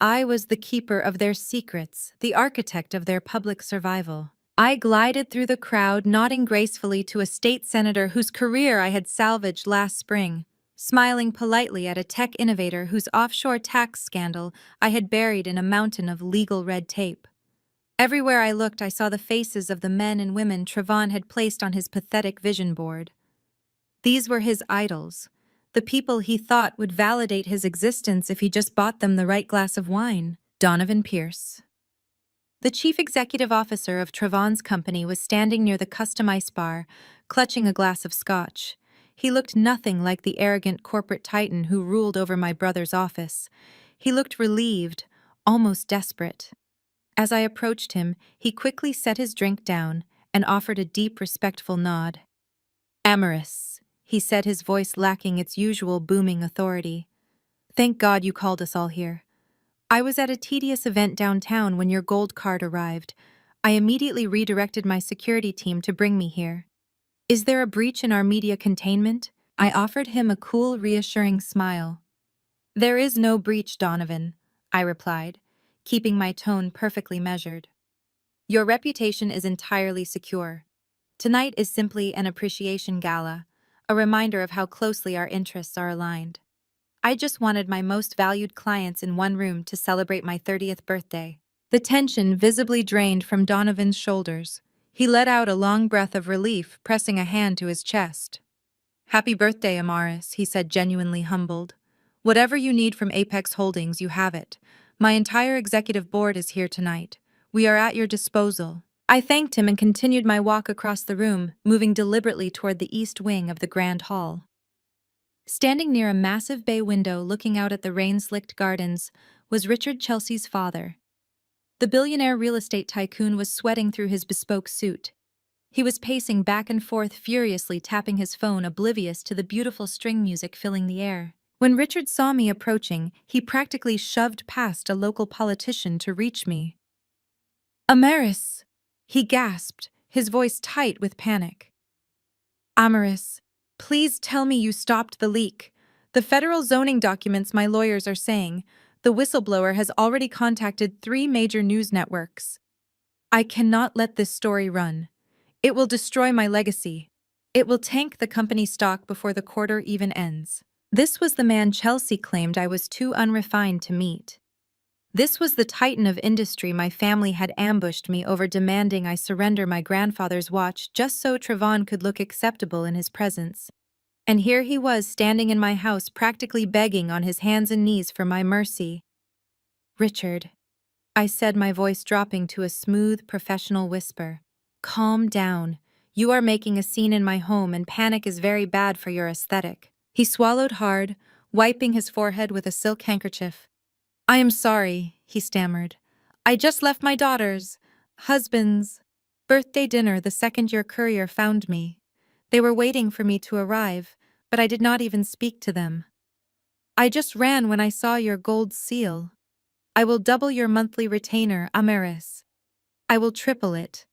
A: I was the keeper of their secrets, the architect of their public survival. I glided through the crowd, nodding gracefully to a state senator whose career I had salvaged last spring, smiling politely at a tech innovator whose offshore tax scandal I had buried in a mountain of legal red tape. Everywhere I looked, I saw the faces of the men and women Trayvon had placed on his pathetic vision board. These were his idols, the people he thought would validate his existence if he just bought them the right glass of wine. Donovan Pierce. The chief executive officer of Trevon's company was standing near the custom ice bar, clutching a glass of scotch. He looked nothing like the arrogant corporate titan who ruled over my brother's office. He looked relieved, almost desperate. As I approached him, he quickly set his drink down and offered a deep, respectful nod. "Amorous," he said, his voice lacking its usual booming authority. "Thank God you called us all here. I was at a tedious event downtown when your gold card arrived. I immediately redirected my security team to bring me here. Is there a breach in our media containment?" I offered him a cool, reassuring smile. "There is no breach, Donovan," I replied, keeping my tone perfectly measured. "Your reputation is entirely secure. Tonight is simply an appreciation gala, a reminder of how closely our interests are aligned. I just wanted my most valued clients in one room to celebrate my 30th birthday." The tension visibly drained from Donovan's shoulders. He let out a long breath of relief, pressing a hand to his chest. "Happy birthday, Amaris," he said, genuinely humbled. "Whatever you need from Apex Holdings, you have it. My entire executive board is here tonight. We are at your disposal." I thanked him and continued my walk across the room, moving deliberately toward the east wing of the Grand Hall. Standing near a massive bay window looking out at the rain-slicked gardens was Richard Chelsea's father. The billionaire real estate tycoon was sweating through his bespoke suit. He was pacing back and forth furiously, tapping his phone, oblivious to the beautiful string music filling the air. When Richard saw me approaching, he practically shoved past a local politician to reach me. "Amaris!" he gasped, his voice tight with panic. "Amaris, please tell me you stopped the leak. The federal zoning documents my lawyers are saying. The whistleblower has already contacted 3 major news networks. I cannot let this story run. It will destroy my legacy. It will tank the company's stock before the quarter even ends." This was the man Chelsea claimed I was too unrefined to meet. This was the titan of industry my family had ambushed me over, demanding I surrender my grandfather's watch just so Trevon could look acceptable in his presence. And here he was, standing in my house, practically begging on his hands and knees for my mercy. "Richard," I said, my voice dropping to a smooth, professional whisper. "Calm down. You are making a scene in my home, and panic is very bad for your aesthetic." He swallowed hard, wiping his forehead with a silk handkerchief. "I am sorry," he stammered. "I just left my daughter's husband's birthday dinner the second your courier found me. They were waiting for me to arrive, but I did not even speak to them. I just ran when I saw your gold seal. I will double your monthly retainer, Amaris. I will triple it.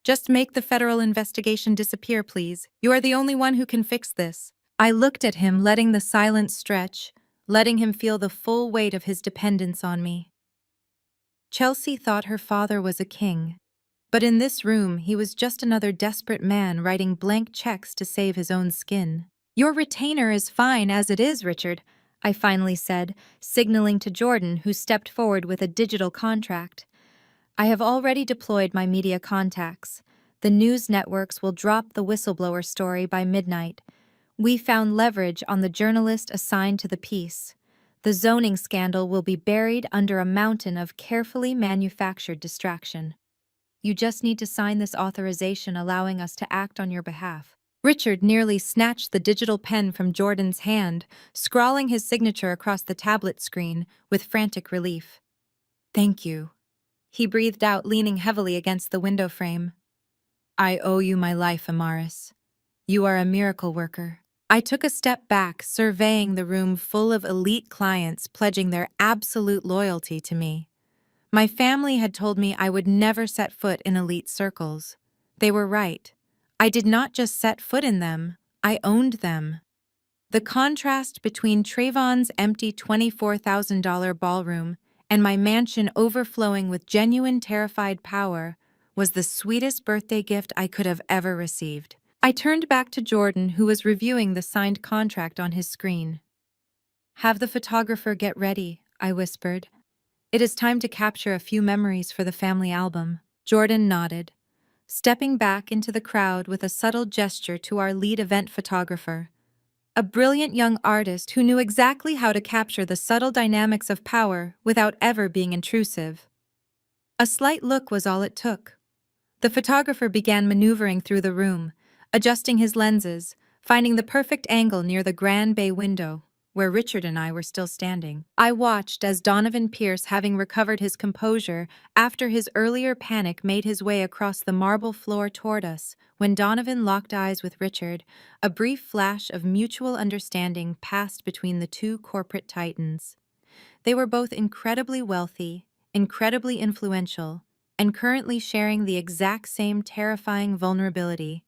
A: Just make the federal investigation disappear, please. You are the only one who can fix this." I looked at him, letting the silence stretch, letting him feel the full weight of his dependence on me. Chelsea thought her father was a king, but in this room he was just another desperate man writing blank checks to save his own skin. "Your retainer is fine as it is, Richard," I finally said, signaling to Jordan, who stepped forward with a digital contract. "I have already deployed my media contacts. The news networks will drop the whistleblower story by midnight. We found leverage on the journalist assigned to the piece. The zoning scandal will be buried under a mountain of carefully manufactured distraction. You just need to sign this authorization allowing us to act on your behalf." Richard nearly snatched the digital pen from Jordan's hand, scrawling his signature across the tablet screen with frantic relief. "Thank you," he breathed out, leaning heavily against the window frame. "I owe you my life, Amaris. You are a miracle worker." I took a step back, surveying the room full of elite clients pledging their absolute loyalty to me. My family had told me I would never set foot in elite circles. They were right. I did not just set foot in them, I owned them. The contrast between Trayvon's empty $24,000 ballroom and my mansion overflowing with genuine terrified power was the sweetest birthday gift I could have ever received. I turned back to Jordan, who was reviewing the signed contract on his screen. "Have the photographer get ready," I whispered. "It is time to capture a few memories for the family album." Jordan nodded, stepping back into the crowd with a subtle gesture to our lead event photographer. a brilliant young artist who knew exactly how to capture the subtle dynamics of power without ever being intrusive. A slight look was all it took. The photographer began maneuvering through the room, adjusting his lenses, finding the perfect angle near the grand bay window, where Richard and I were still standing. I watched as Donovan Pierce, having recovered his composure after his earlier panic, made his way across the marble floor toward us. When Donovan locked eyes with Richard, a brief flash of mutual understanding passed between the two corporate titans. They were both incredibly wealthy, incredibly influential, and currently sharing the exact same terrifying vulnerability.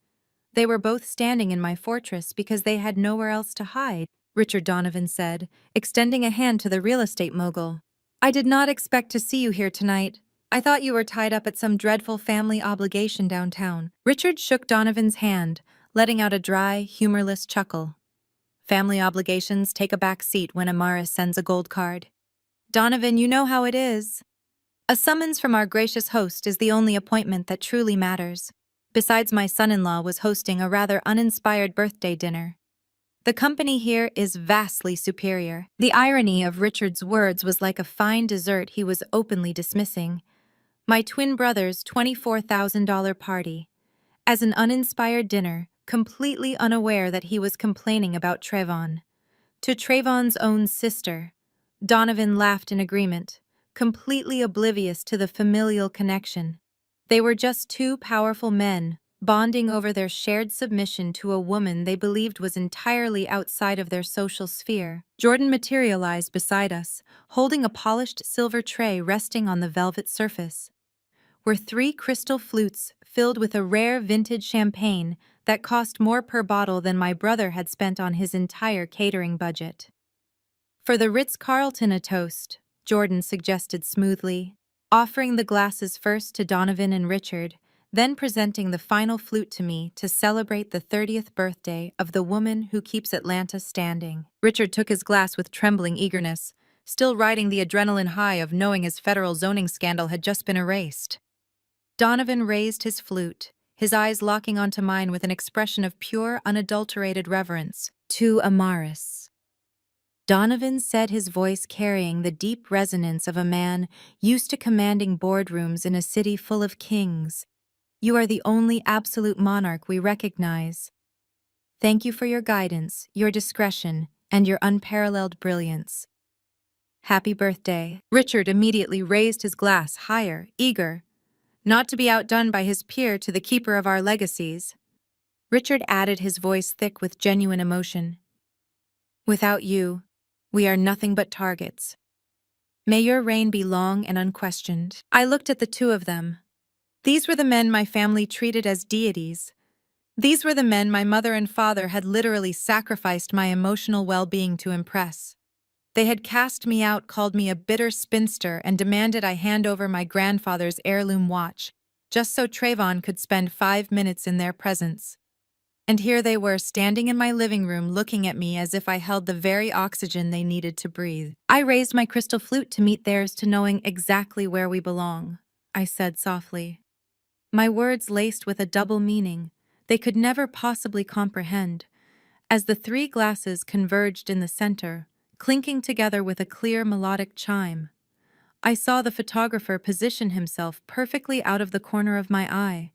A: They were both standing in my fortress because they had nowhere else to hide, Richard Donovan said, extending a hand to the real estate mogul. I did not expect to see you here tonight. I thought you were tied up at some dreadful family obligation downtown. Richard shook Donovan's hand, letting out a dry, humorless chuckle. Family obligations take a back seat when Amaris sends a gold card. Donovan, you know how it is. A summons from our gracious host is the only appointment that truly matters. Besides, my son-in-law was hosting a rather uninspired birthday dinner. The company here is vastly superior. The irony of Richard's words was like a fine dessert he was openly dismissing. My twin brother's $24,000 party. As an uninspired dinner, completely unaware that he was complaining about Trayvon. To Trayvon's own sister. Donovan laughed in agreement, completely oblivious to the familial connection. They were just two powerful men, bonding over their shared submission to a woman they believed was entirely outside of their social sphere. Jordan materialized beside us, holding a polished silver tray resting on the velvet surface. Were 3 crystal flutes filled with a rare vintage champagne that cost more per bottle than my brother had spent on his entire catering budget. For the Ritz-Carlton, a toast, Jordan suggested smoothly, offering the glasses first to Donovan and Richard, then presenting the final flute to me to celebrate the 30th birthday of the woman who keeps Atlanta standing. Richard took his glass with trembling eagerness, still riding the adrenaline high of knowing his federal zoning scandal had just been erased. Donovan raised his flute, his eyes locking onto mine with an expression of pure, unadulterated reverence. To Amaris. Donovan said, his voice carrying the deep resonance of a man used to commanding boardrooms in a city full of kings. You are the only absolute monarch we recognize. Thank you for your guidance, your discretion, and your unparalleled brilliance. Happy birthday. Richard immediately raised his glass higher, eager, not to be outdone by his peer, to the keeper of our legacies. Richard added, his voice thick with genuine emotion. Without you, we are nothing but targets. May your reign be long and unquestioned. I looked at the two of them. These were the men my family treated as deities. These were the men my mother and father had literally sacrificed my emotional well-being to impress. They had cast me out, called me a bitter spinster, and demanded I hand over my grandfather's heirloom watch, just so Trayvon could spend 5 minutes in their presence. And here they were, standing in my living room, looking at me as if I held the very oxygen they needed to breathe. I raised my crystal flute to meet theirs, to knowing exactly where we belong, I said softly. My words laced with a double meaning they could never possibly comprehend. As the 3 glasses converged in the center, clinking together with a clear melodic chime, I saw the photographer position himself perfectly out of the corner of my eye.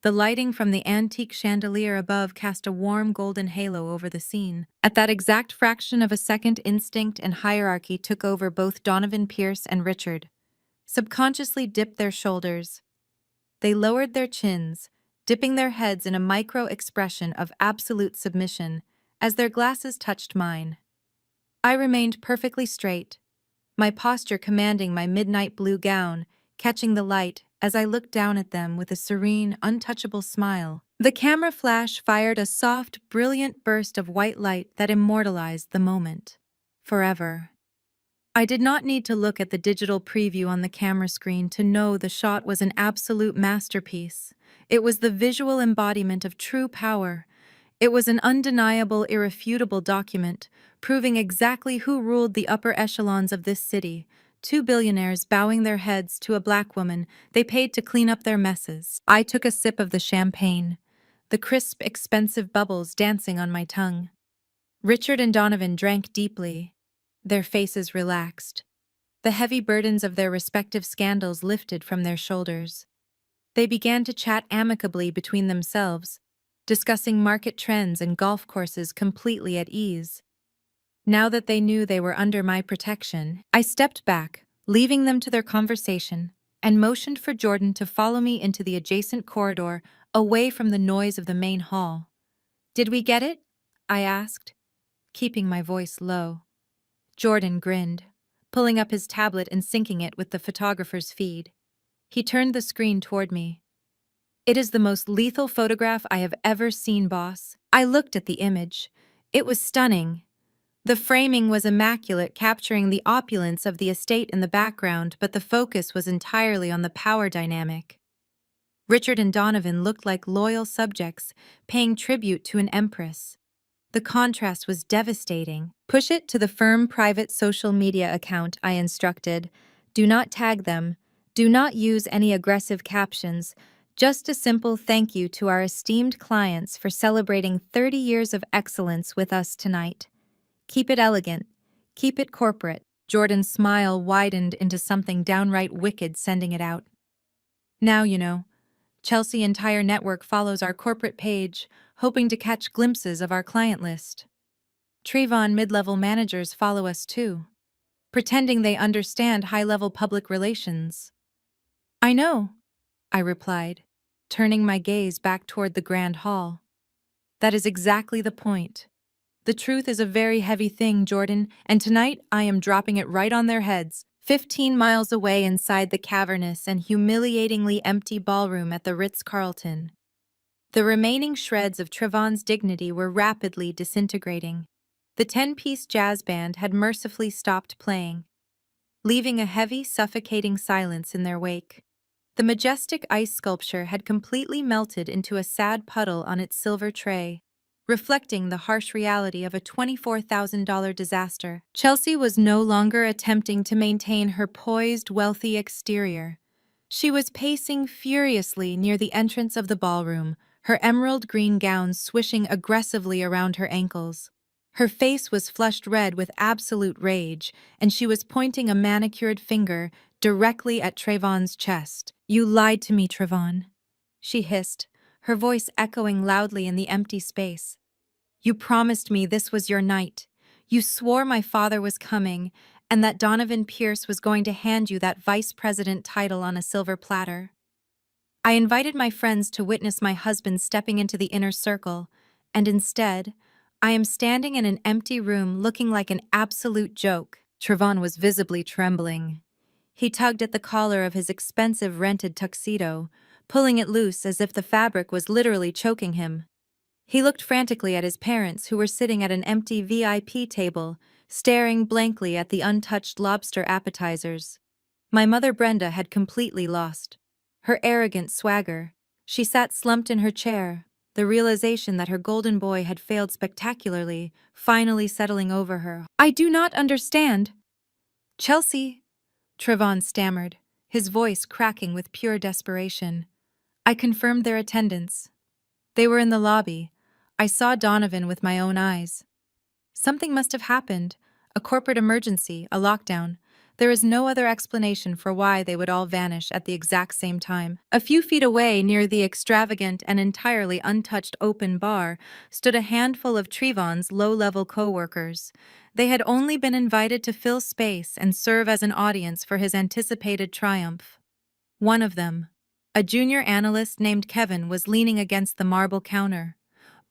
A: The lighting from the antique chandelier above cast a warm golden halo over the scene. At that exact fraction of a second, instinct and hierarchy took over both Donovan Pierce and Richard. Subconsciously dipped their shoulders. They lowered their chins, dipping their heads in a micro-expression of absolute submission as their glasses touched mine. I remained perfectly straight, my posture commanding my midnight blue gown, catching the light as I looked down at them with a serene, untouchable smile. The camera flash fired a soft, brilliant burst of white light that immortalized the moment. Forever. I did not need to look at the digital preview on the camera screen to know the shot was an absolute masterpiece. It was the visual embodiment of true power. It was an undeniable, irrefutable document, proving exactly who ruled the upper echelons of this city. 2 billionaires bowing their heads to a black woman they paid to clean up their messes. I took a sip of the champagne, the crisp, expensive bubbles dancing on my tongue. Richard and Donovan drank deeply, their faces relaxed. The heavy burdens of their respective scandals lifted from their shoulders. They began to chat amicably between themselves, discussing market trends and golf courses completely at ease. Now that they knew they were under my protection, I stepped back, leaving them to their conversation, and motioned for Jordan to follow me into the adjacent corridor, away from the noise of the main hall. "Did we get it?" I asked, keeping my voice low. Jordan grinned, pulling up his tablet and syncing it with the photographer's feed. He turned the screen toward me. "It is the most lethal photograph I have ever seen, boss." I looked at the image. It was stunning. The framing was immaculate, capturing the opulence of the estate in the background, but the focus was entirely on the power dynamic. Richard and Donovan looked like loyal subjects, paying tribute to an empress. The contrast was devastating. "Push it to the firm private social media account," I instructed. "Do not tag them. Do not use any aggressive captions. Just a simple thank you to our esteemed clients for celebrating 30 years of excellence with us tonight. Keep it elegant. Keep it corporate." Jordan's smile widened into something downright wicked, sending it out. "Now you know. Chelsea entire network follows our corporate page, hoping to catch glimpses of our client list. Trayvon mid-level managers follow us too, pretending they understand high-level public relations." "I know," I replied, turning my gaze back toward the grand hall. "That is exactly the point. The truth is a very heavy thing, Jordan, and tonight I am dropping it right on their heads." 15 miles away inside the cavernous and humiliatingly empty ballroom at the Ritz-Carlton, the remaining shreds of Trayvon's dignity were rapidly disintegrating. The 10-piece jazz band had mercifully stopped playing, leaving a heavy, suffocating silence in their wake. The majestic ice sculpture had completely melted into a sad puddle on its silver tray, reflecting the harsh reality of a $24,000 disaster. Chelsea was no longer attempting to maintain her poised, wealthy exterior. She was pacing furiously near the entrance of the ballroom, her emerald green gown swishing aggressively around her ankles. Her face was flushed red with absolute rage, and she was pointing a manicured finger directly at Trayvon's chest. "You lied to me, Trayvon," she hissed, her voice echoing loudly in the empty space. "You promised me this was your night. You swore my father was coming, and that Donovan Pierce was going to hand you that vice president title on a silver platter. I invited my friends to witness my husband stepping into the inner circle, and instead, I am standing in an empty room looking like an absolute joke." Trayvon was visibly trembling. He tugged at the collar of his expensive rented tuxedo, pulling it loose as if the fabric was literally choking him. He looked frantically at his parents, who were sitting at an empty VIP table, staring blankly at the untouched lobster appetizers. My mother Brenda had completely lost her arrogant swagger. She sat slumped in her chair, the realization that her golden boy had failed spectacularly, finally settling over her. "I do not understand." "Chelsea," Trayvon stammered, his voice cracking with pure desperation. "I confirmed their attendance. They were in the lobby. I saw Donovan with my own eyes. Something must have happened. A corporate emergency, a lockdown. There is no other explanation for why they would all vanish at the exact same time." A few feet away, near the extravagant and entirely untouched open bar, stood a handful of Trayvon's low-level co-workers. They had only been invited to fill space and serve as an audience for his anticipated triumph. One of them, a junior analyst named Kevin, was leaning against the marble counter,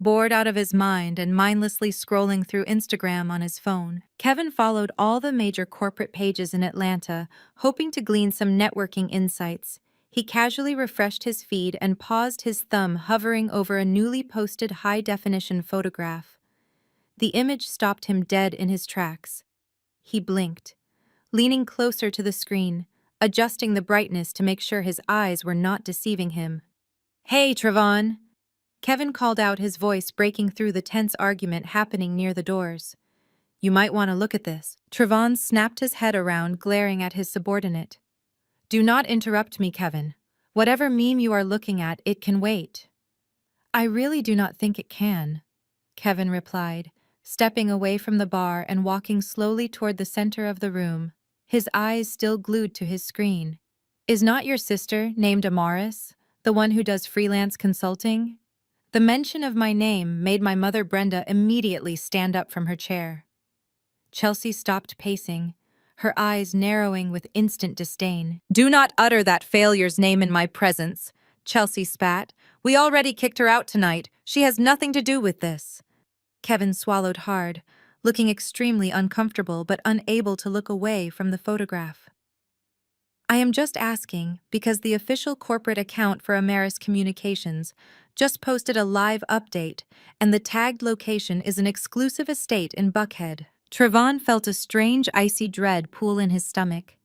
A: bored out of his mind and mindlessly scrolling through Instagram on his phone. Kevin followed all the major corporate pages in Atlanta, hoping to glean some networking insights. He casually refreshed his feed and paused, his thumb hovering over a newly posted high-definition photograph. The image stopped him dead in his tracks. He blinked, leaning closer to the screen, adjusting the brightness to make sure his eyes were not deceiving him. "Hey, Trayvon!" Kevin called out, his voice breaking through the tense argument happening near the doors. "You might want to look at this." Trayvon snapped his head around, glaring at his subordinate. "Do not interrupt me, Kevin. Whatever meme you are looking at, it can wait." "I really do not think it can," Kevin replied, stepping away from the bar and walking slowly toward the center of the room, his eyes still glued to his screen. Is not your sister named Amaris, the one who does freelance consulting? The mention of my name made my mother Brenda immediately stand up from her chair. Chelsea stopped pacing, her eyes narrowing with instant disdain. Do not utter that failure's name in my presence, Chelsea spat. We already kicked her out tonight. She has nothing to do with this. Kevin swallowed hard, looking extremely uncomfortable but unable to look away from the photograph. I am just asking because the official corporate account for Ameris Communications just posted a live update, and the tagged location is an exclusive estate in Buckhead. Trevon felt a strange icy dread pool in his stomach.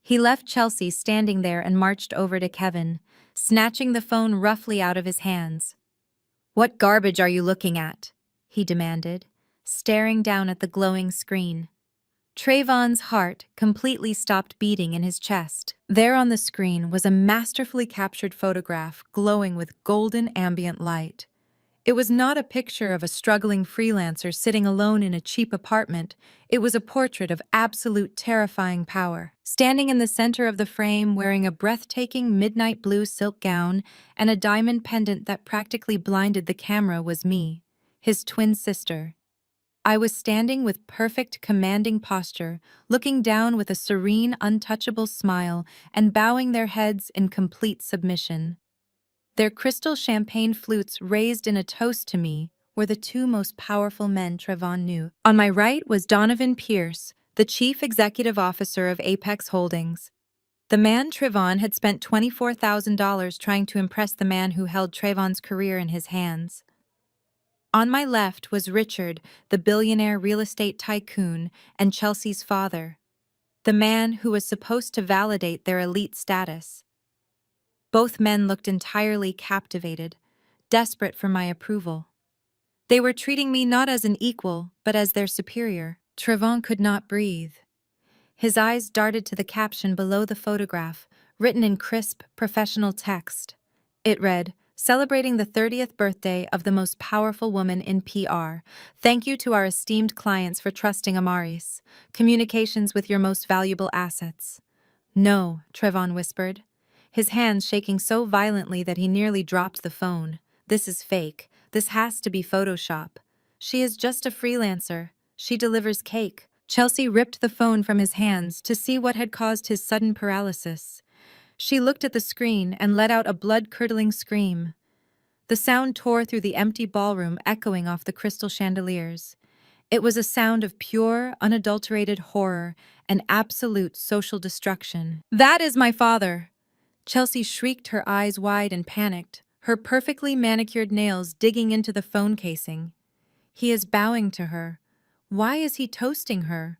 A: He left Chelsea standing there and marched over to Kevin, snatching the phone roughly out of his hands. What garbage are you looking at? He demanded, staring down at the glowing screen. Trayvon's heart completely stopped beating in his chest. There on the screen was a masterfully captured photograph glowing with golden ambient light. It was not a picture of a struggling freelancer sitting alone in a cheap apartment. It was a portrait of absolute terrifying power. Standing in the center of the frame, wearing a breathtaking midnight blue silk gown and a diamond pendant that practically blinded the camera, was me, his twin sister. I was standing with perfect, commanding posture, looking down with a serene, untouchable smile, and bowing their heads in complete submission. Their crystal champagne flutes raised in a toast to me were the two most powerful men Trevon knew. On my right was Donovan Pierce, the chief executive officer of Apex Holdings. The man Trevon had spent $24,000 trying to impress the man who held Trevon's career in his hands. On my left was Richard, the billionaire real estate tycoon and Chelsea's father, the man who was supposed to validate their elite status. Both men looked entirely captivated, desperate for my approval. They were treating me not as an equal, but as their superior. Trevon could not breathe. His eyes darted to the caption below the photograph, written in crisp, professional text. It read, "Celebrating the 30th birthday of the most powerful woman in PR. Thank you to our esteemed clients for trusting Amaris. Communications with your most valuable assets." No, Trevon whispered, his hands shaking so violently that he nearly dropped the phone. This is fake. This has to be Photoshop. She is just a freelancer. She delivers cake. Chelsea ripped the phone from his hands to see what had caused his sudden paralysis. She looked at the screen and let out a blood-curdling scream. The sound tore through the empty ballroom, echoing off the crystal chandeliers. It was a sound of pure, unadulterated horror and absolute social destruction. "That is my father!" Chelsea shrieked, her eyes wide and panicked, her perfectly manicured nails digging into the phone casing. He is bowing to her. Why is he toasting her?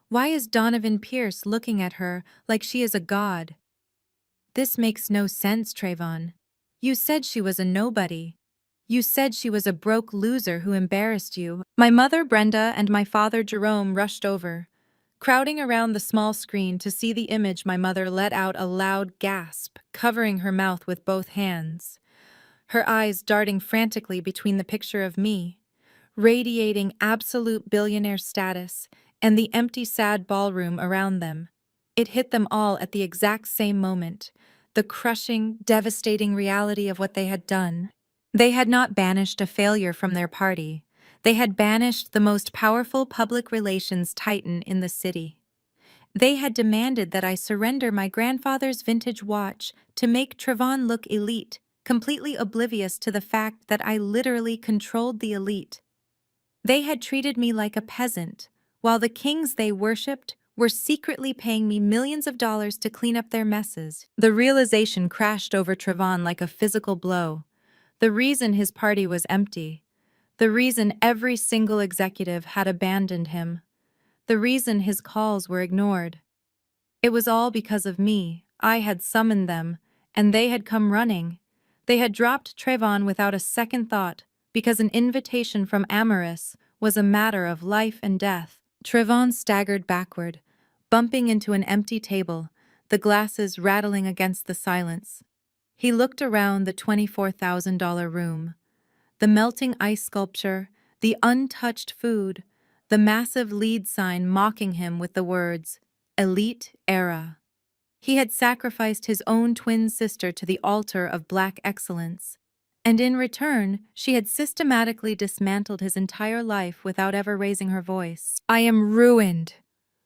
A: Why is Donovan Pierce looking at her like she is a god? This makes no sense, Trayvon. You said she was a nobody. You said she was a broke loser who embarrassed you. My mother Brenda and my father Jerome rushed over. Crowding around the small screen to see the image, my mother let out a loud gasp, covering her mouth with both hands. Her eyes darting frantically between the picture of me, radiating absolute billionaire status, and the empty, sad ballroom around them. It hit them all at the exact same moment, the crushing, devastating reality of what they had done. They had not banished a failure from their party. They had banished the most powerful public relations titan in the city. They had demanded that I surrender my grandfather's vintage watch to make Trevon look elite, completely oblivious to the fact that I literally controlled the elite. They had treated me like a peasant, while the kings they worshipped were secretly paying me millions of dollars to clean up their messes. The realization crashed over Trevon like a physical blow. The reason his party was empty, the reason every single executive had abandoned him, the reason his calls were ignored. It was all because of me. I had summoned them, and they had come running. They had dropped Trevon without a second thought, because an invitation from Amaris was a matter of life and death. Trevon staggered backward, bumping into an empty table, the glasses rattling against the silence. He looked around the $24,000 room. The melting ice sculpture, the untouched food, the massive lead sign mocking him with the words, Elite Era. He had sacrificed his own twin sister to the altar of black excellence, and in return, she had systematically dismantled his entire life without ever raising her voice. "I am ruined,"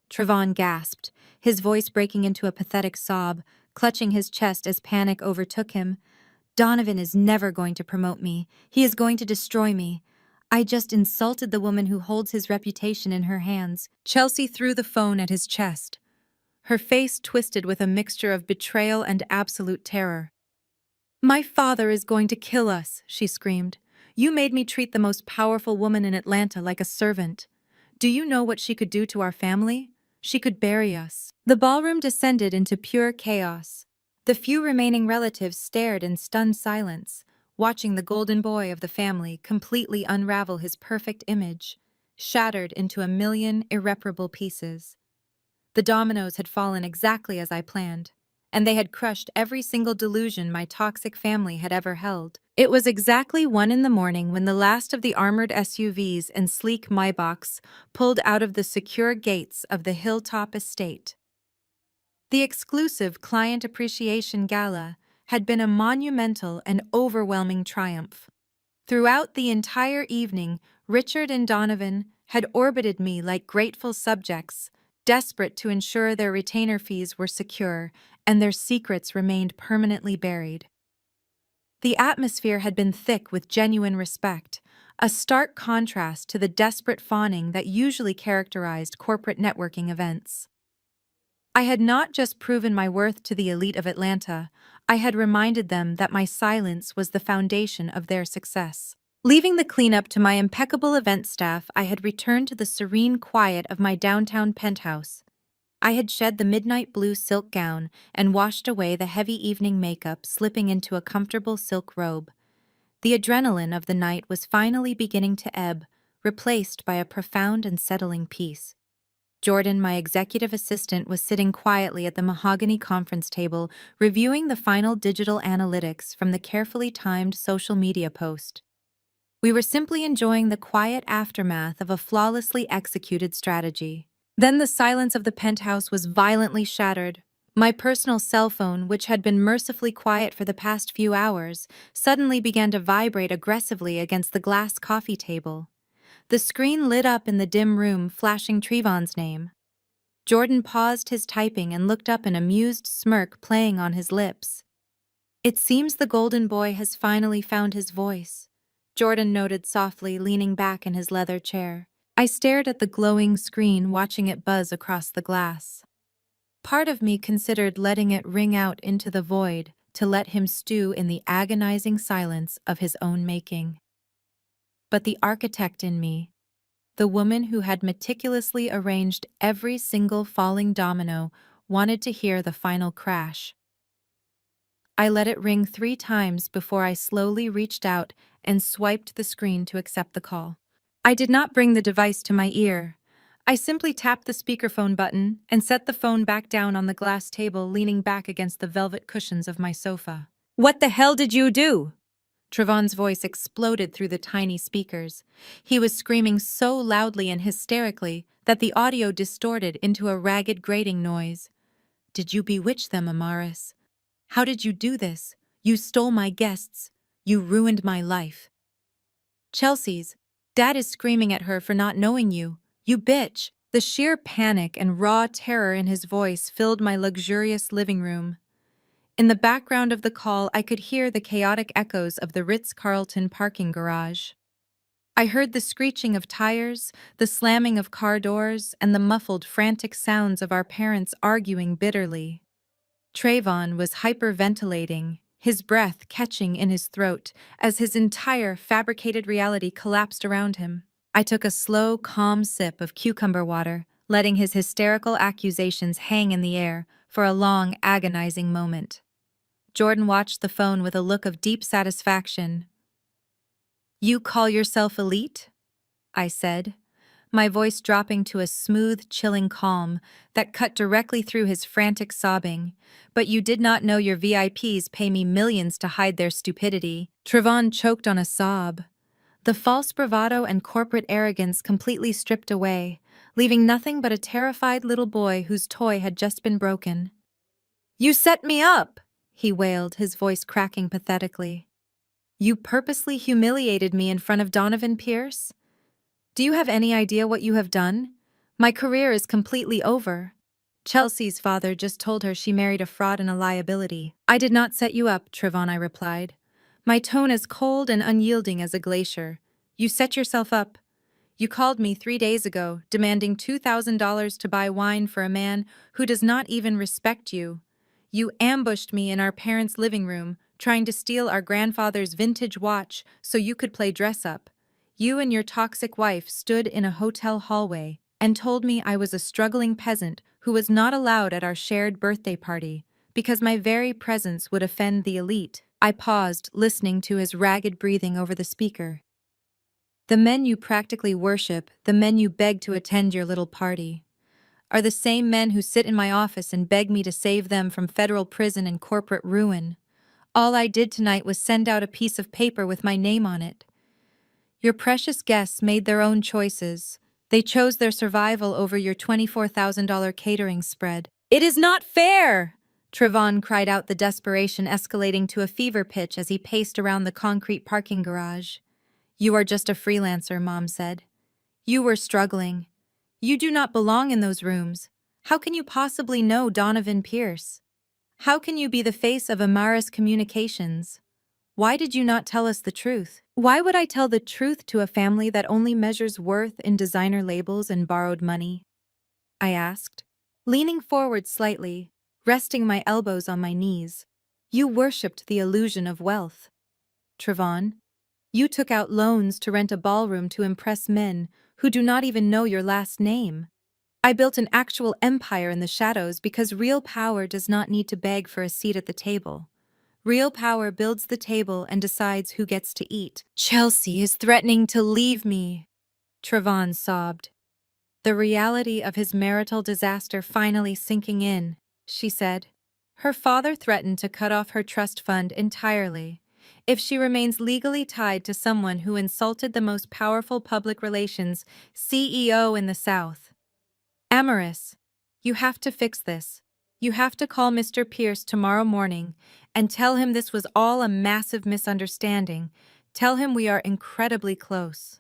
A: Trevon gasped, his voice breaking into a pathetic sob, clutching his chest as panic overtook him. "Donovan is never going to promote me. He is going to destroy me. I just insulted the woman who holds his reputation in her hands." Chelsea threw the phone at his chest, her face twisted with a mixture of betrayal and absolute terror. "My father is going to kill us," she screamed. "You made me treat the most powerful woman in Atlanta like a servant. Do you know what she could do to our family? She could bury us." The ballroom descended into pure chaos. The few remaining relatives stared in stunned silence, watching the golden boy of the family completely unravel his perfect image, shattered into a million irreparable pieces. The dominoes had fallen exactly as I planned, and they had crushed every single delusion my toxic family had ever held. It was exactly 1 in the morning when the last of the armored SUVs and sleek Maybachs pulled out of the secure gates of the Hilltop estate. The exclusive Client Appreciation Gala had been a monumental and overwhelming triumph. Throughout the entire evening, Richard and Donovan had orbited me like grateful subjects, desperate to ensure their retainer fees were secure and their secrets remained permanently buried. The atmosphere had been thick with genuine respect, a stark contrast to the desperate fawning that usually characterized corporate networking events. I had not just proven my worth to the elite of Atlanta, I had reminded them that my silence was the foundation of their success. Leaving the cleanup to my impeccable event staff, I had returned to the serene quiet of my downtown penthouse. I had shed the midnight blue silk gown and washed away the heavy evening makeup, slipping into a comfortable silk robe. The adrenaline of the night was finally beginning to ebb, replaced by a profound and settling peace. Jordan, my executive assistant, was sitting quietly at the mahogany conference table, reviewing the final digital analytics from the carefully timed social media post. We were simply enjoying the quiet aftermath of a flawlessly executed strategy. Then the silence of the penthouse was violently shattered. My personal cell phone, which had been mercifully quiet for the past few hours, suddenly began to vibrate aggressively against the glass coffee table. The screen lit up in the dim room, flashing Trevon's name. Jordan paused his typing and looked up, an amused smirk playing on his lips. "It seems the golden boy has finally found his voice," Jordan noted softly, leaning back in his leather chair. I stared at the glowing screen, watching it buzz across the glass. Part of me considered letting it ring out into the void to let him stew in the agonizing silence of his own making. But the architect in me, the woman who had meticulously arranged every single falling domino, wanted to hear the final crash. I let it ring 3 times before I slowly reached out and swiped the screen to accept the call. I did not bring the device to my ear. I simply tapped the speakerphone button and set the phone back down on the glass table, leaning back against the velvet cushions of my sofa. "What the hell did you do?" Trevon's voice exploded through the tiny speakers. He was screaming so loudly and hysterically that the audio distorted into a ragged grating noise. "Did you bewitch them, Amaris? How did you do this? You stole my guests. You ruined my life." "Chelsea's Dad is screaming at her for not knowing you. You bitch." The sheer panic and raw terror in his voice filled my luxurious living room. In the background of the call, I could hear the chaotic echoes of the Ritz-Carlton parking garage. I heard the screeching of tires, the slamming of car doors, and the muffled, frantic sounds of our parents arguing bitterly. Trevon was hyperventilating, his breath catching in his throat as his entire fabricated reality collapsed around him. I took a slow, calm sip of cucumber water, letting his hysterical accusations hang in the air for a long, agonizing moment. Jordan watched the phone with a look of deep satisfaction. "You call yourself elite?" I said, my voice dropping to a smooth, chilling calm that cut directly through his frantic sobbing. "But you did not know your VIPs pay me millions to hide their stupidity." Trevon choked on a sob. The false bravado and corporate arrogance completely stripped away, leaving nothing but a terrified little boy whose toy had just been broken. "You set me up!" he wailed, his voice cracking pathetically. "You purposely humiliated me in front of Donovan Pierce? Do you have any idea what you have done? My career is completely over." Chelsea's father just told her she married a fraud and a liability. "I did not set you up," Trevon, I replied. My tone as cold and unyielding as a glacier. "You set yourself up. You called me 3 days ago, demanding $2,000 to buy wine for a man who does not even respect you. You ambushed me in our parents' living room, trying to steal our grandfather's vintage watch so you could play dress-up. You and your toxic wife stood in a hotel hallway and told me I was a struggling peasant who was not allowed at our shared birthday party because my very presence would offend the elite." I paused, listening to his ragged breathing over the speaker. "The men you practically worship, the men you beg to attend your little party, are the same men who sit in my office and beg me to save them from federal prison and corporate ruin. All I did tonight was send out a piece of paper with my name on it. Your precious guests made their own choices. They chose their survival over your $24,000 catering spread." "It is not fair!" Trevon cried out, the desperation escalating to a fever pitch as he paced around the concrete parking garage. "You are just a freelancer," Mom said. "You were struggling. You do not belong in those rooms. How can you possibly know Donovan Pierce? How can you be the face of Amaris Communications? Why did you not tell us the truth?" "Why would I tell the truth to a family that only measures worth in designer labels and borrowed money?" I asked, leaning forward slightly, resting my elbows on my knees. "You worshipped the illusion of wealth. Trevon, you took out loans to rent a ballroom to impress men who do not even know your last name. I built an actual empire in the shadows because real power does not need to beg for a seat at the table. Real power builds the table and decides who gets to eat." "Chelsea is threatening to leave me," Trevon sobbed. The reality of his marital disaster finally sinking in, she said. Her father threatened to cut off her trust fund entirely if she remains legally tied to someone who insulted the most powerful public relations CEO in the South. "Amaris, you have to fix this. You have to call Mr. Pierce tomorrow morning and tell him this was all a massive misunderstanding. Tell him we are incredibly close.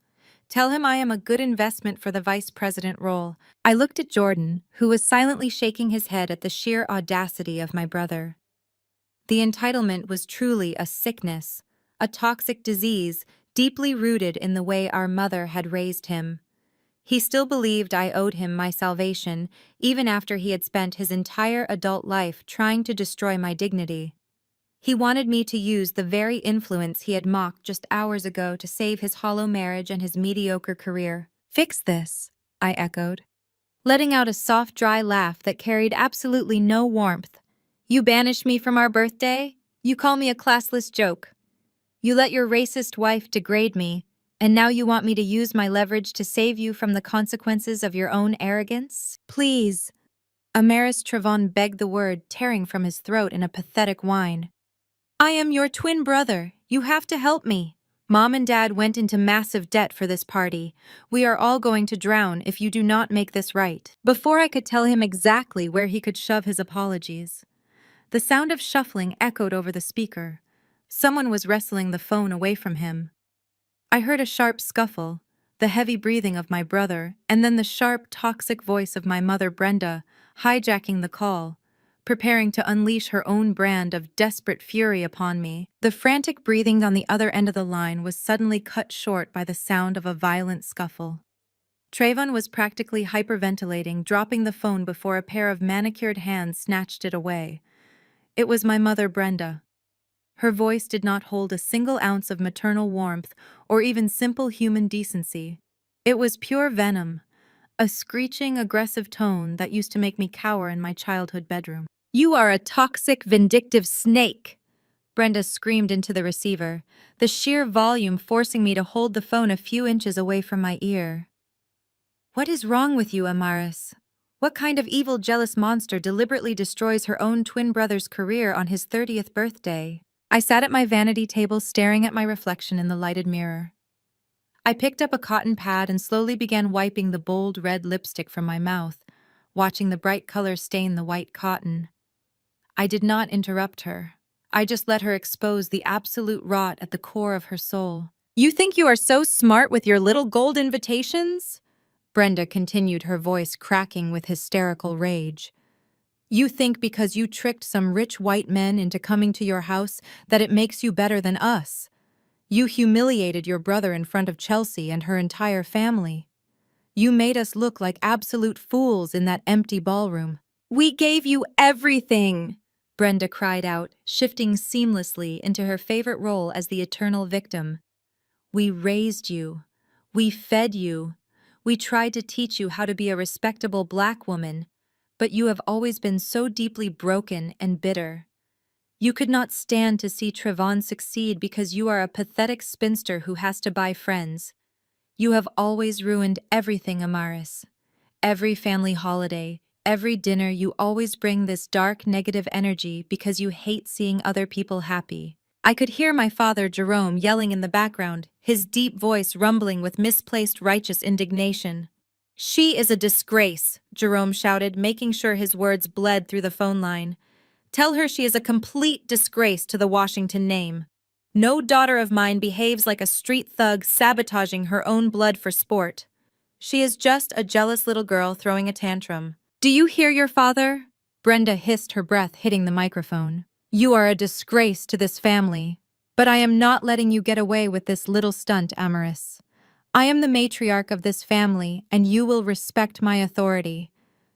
A: Tell him I am a good investment for the vice president role." I looked at Jordan, who was silently shaking his head at the sheer audacity of my brother. The entitlement was truly a sickness, a toxic disease deeply rooted in the way our mother had raised him. He still believed I owed him my salvation, even after he had spent his entire adult life trying to destroy my dignity. He wanted me to use the very influence he had mocked just hours ago to save his hollow marriage and his mediocre career. "Fix this," I echoed, letting out a soft, dry laugh that carried absolutely no warmth. "You banish me from our birthday? You call me a classless joke. You let your racist wife degrade me, and now you want me to use my leverage to save you from the consequences of your own arrogance? Please." Amaris Trevon begged the word, tearing from his throat in a pathetic whine. "I am your twin brother. You have to help me. Mom and Dad went into massive debt for this party. We are all going to drown if you do not make this right." Before I could tell him exactly where he could shove his apologies, the sound of shuffling echoed over the speaker. Someone was wrestling the phone away from him. I heard a sharp scuffle, the heavy breathing of my brother, and then the sharp, toxic voice of my mother Brenda, hijacking the call, preparing to unleash her own brand of desperate fury upon me. The frantic breathing on the other end of the line was suddenly cut short by the sound of a violent scuffle. Trayvon was practically hyperventilating, dropping the phone before a pair of manicured hands snatched it away. It was my mother Brenda. Her voice did not hold a single ounce of maternal warmth or even simple human decency. It was pure venom, a screeching, aggressive tone that used to make me cower in my childhood bedroom. "You are a toxic, vindictive snake!" Brenda screamed into the receiver, the sheer volume forcing me to hold the phone a few inches away from my ear. "What is wrong with you, Amaris? What kind of evil, jealous monster deliberately destroys her own twin brother's career on his 30th birthday? I sat at my vanity table staring at my reflection in the lighted mirror. I picked up a cotton pad and slowly began wiping the bold red lipstick from my mouth, watching the bright color stain the white cotton. I did not interrupt her. I just let her expose the absolute rot at the core of her soul. "You think you are so smart with your little gold invitations?" Brenda continued, her voice cracking with hysterical rage. "You think because you tricked some rich white men into coming to your house that it makes you better than us. You humiliated your brother in front of Chelsea and her entire family. You made us look like absolute fools in that empty ballroom." "We gave you everything!" Brenda cried out, shifting seamlessly into her favorite role as the eternal victim. "We raised you. We fed you. We tried to teach you how to be a respectable black woman, but you have always been so deeply broken and bitter. You could not stand to see Trevon succeed because you are a pathetic spinster who has to buy friends. You have always ruined everything, Amaris. Every family holiday, every dinner, you always bring this dark, negative energy because you hate seeing other people happy." I could hear my father, Jerome, yelling in the background, his deep voice rumbling with misplaced righteous indignation. "She is a disgrace," Jerome shouted, making sure his words bled through the phone line. "Tell her she is a complete disgrace to the Washington name. No daughter of mine behaves like a street thug sabotaging her own blood for sport. She is just a jealous little girl throwing a tantrum." "Do you hear your father?" Brenda hissed, her breath hitting the microphone. "You are a disgrace to this family. But I am not letting you get away with this little stunt, Amaris. I am the matriarch of this family, and you will respect my authority.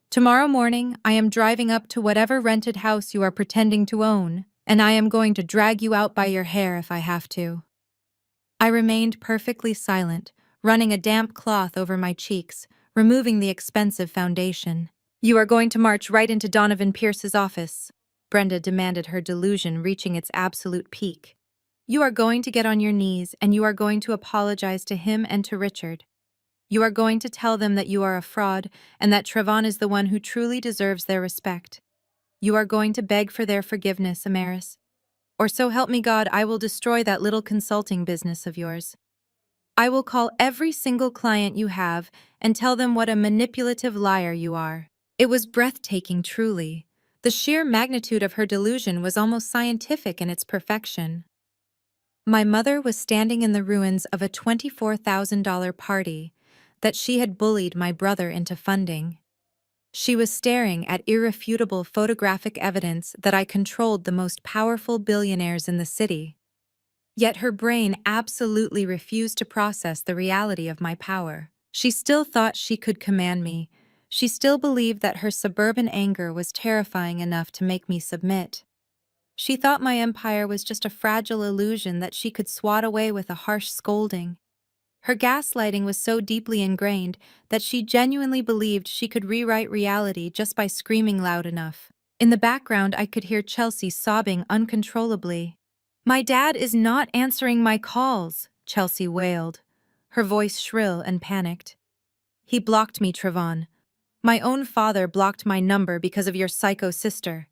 A: Tomorrow morning, I am driving up to whatever rented house you are pretending to own, and I am going to drag you out by your hair if I have to." I remained perfectly silent, running a damp cloth over my cheeks, removing the expensive foundation. "You are going to march right into Donovan Pierce's office," Brenda demanded, her delusion reaching its absolute peak. "You are going to get on your knees and you are going to apologize to him and to Richard. You are going to tell them that you are a fraud and that Trevon is the one who truly deserves their respect. You are going to beg for their forgiveness, Amaris. Or so help me God, I will destroy that little consulting business of yours. I will call every single client you have and tell them what a manipulative liar you are." It was breathtaking, truly. The sheer magnitude of her delusion was almost scientific in its perfection. My mother was standing in the ruins of a $24,000 party that she had bullied my brother into funding. She was staring at irrefutable photographic evidence that I controlled the most powerful billionaires in the city. Yet her brain absolutely refused to process the reality of my power. She still thought she could command me. She still believed that her suburban anger was terrifying enough to make me submit. She thought my empire was just a fragile illusion that she could swat away with a harsh scolding. Her gaslighting was so deeply ingrained that she genuinely believed she could rewrite reality just by screaming loud enough. In the background, I could hear Chelsea sobbing uncontrollably. "My dad is not answering my calls," Chelsea wailed, her voice shrill and panicked. "He blocked me, Trevon. My own father blocked my number because of your psycho sister.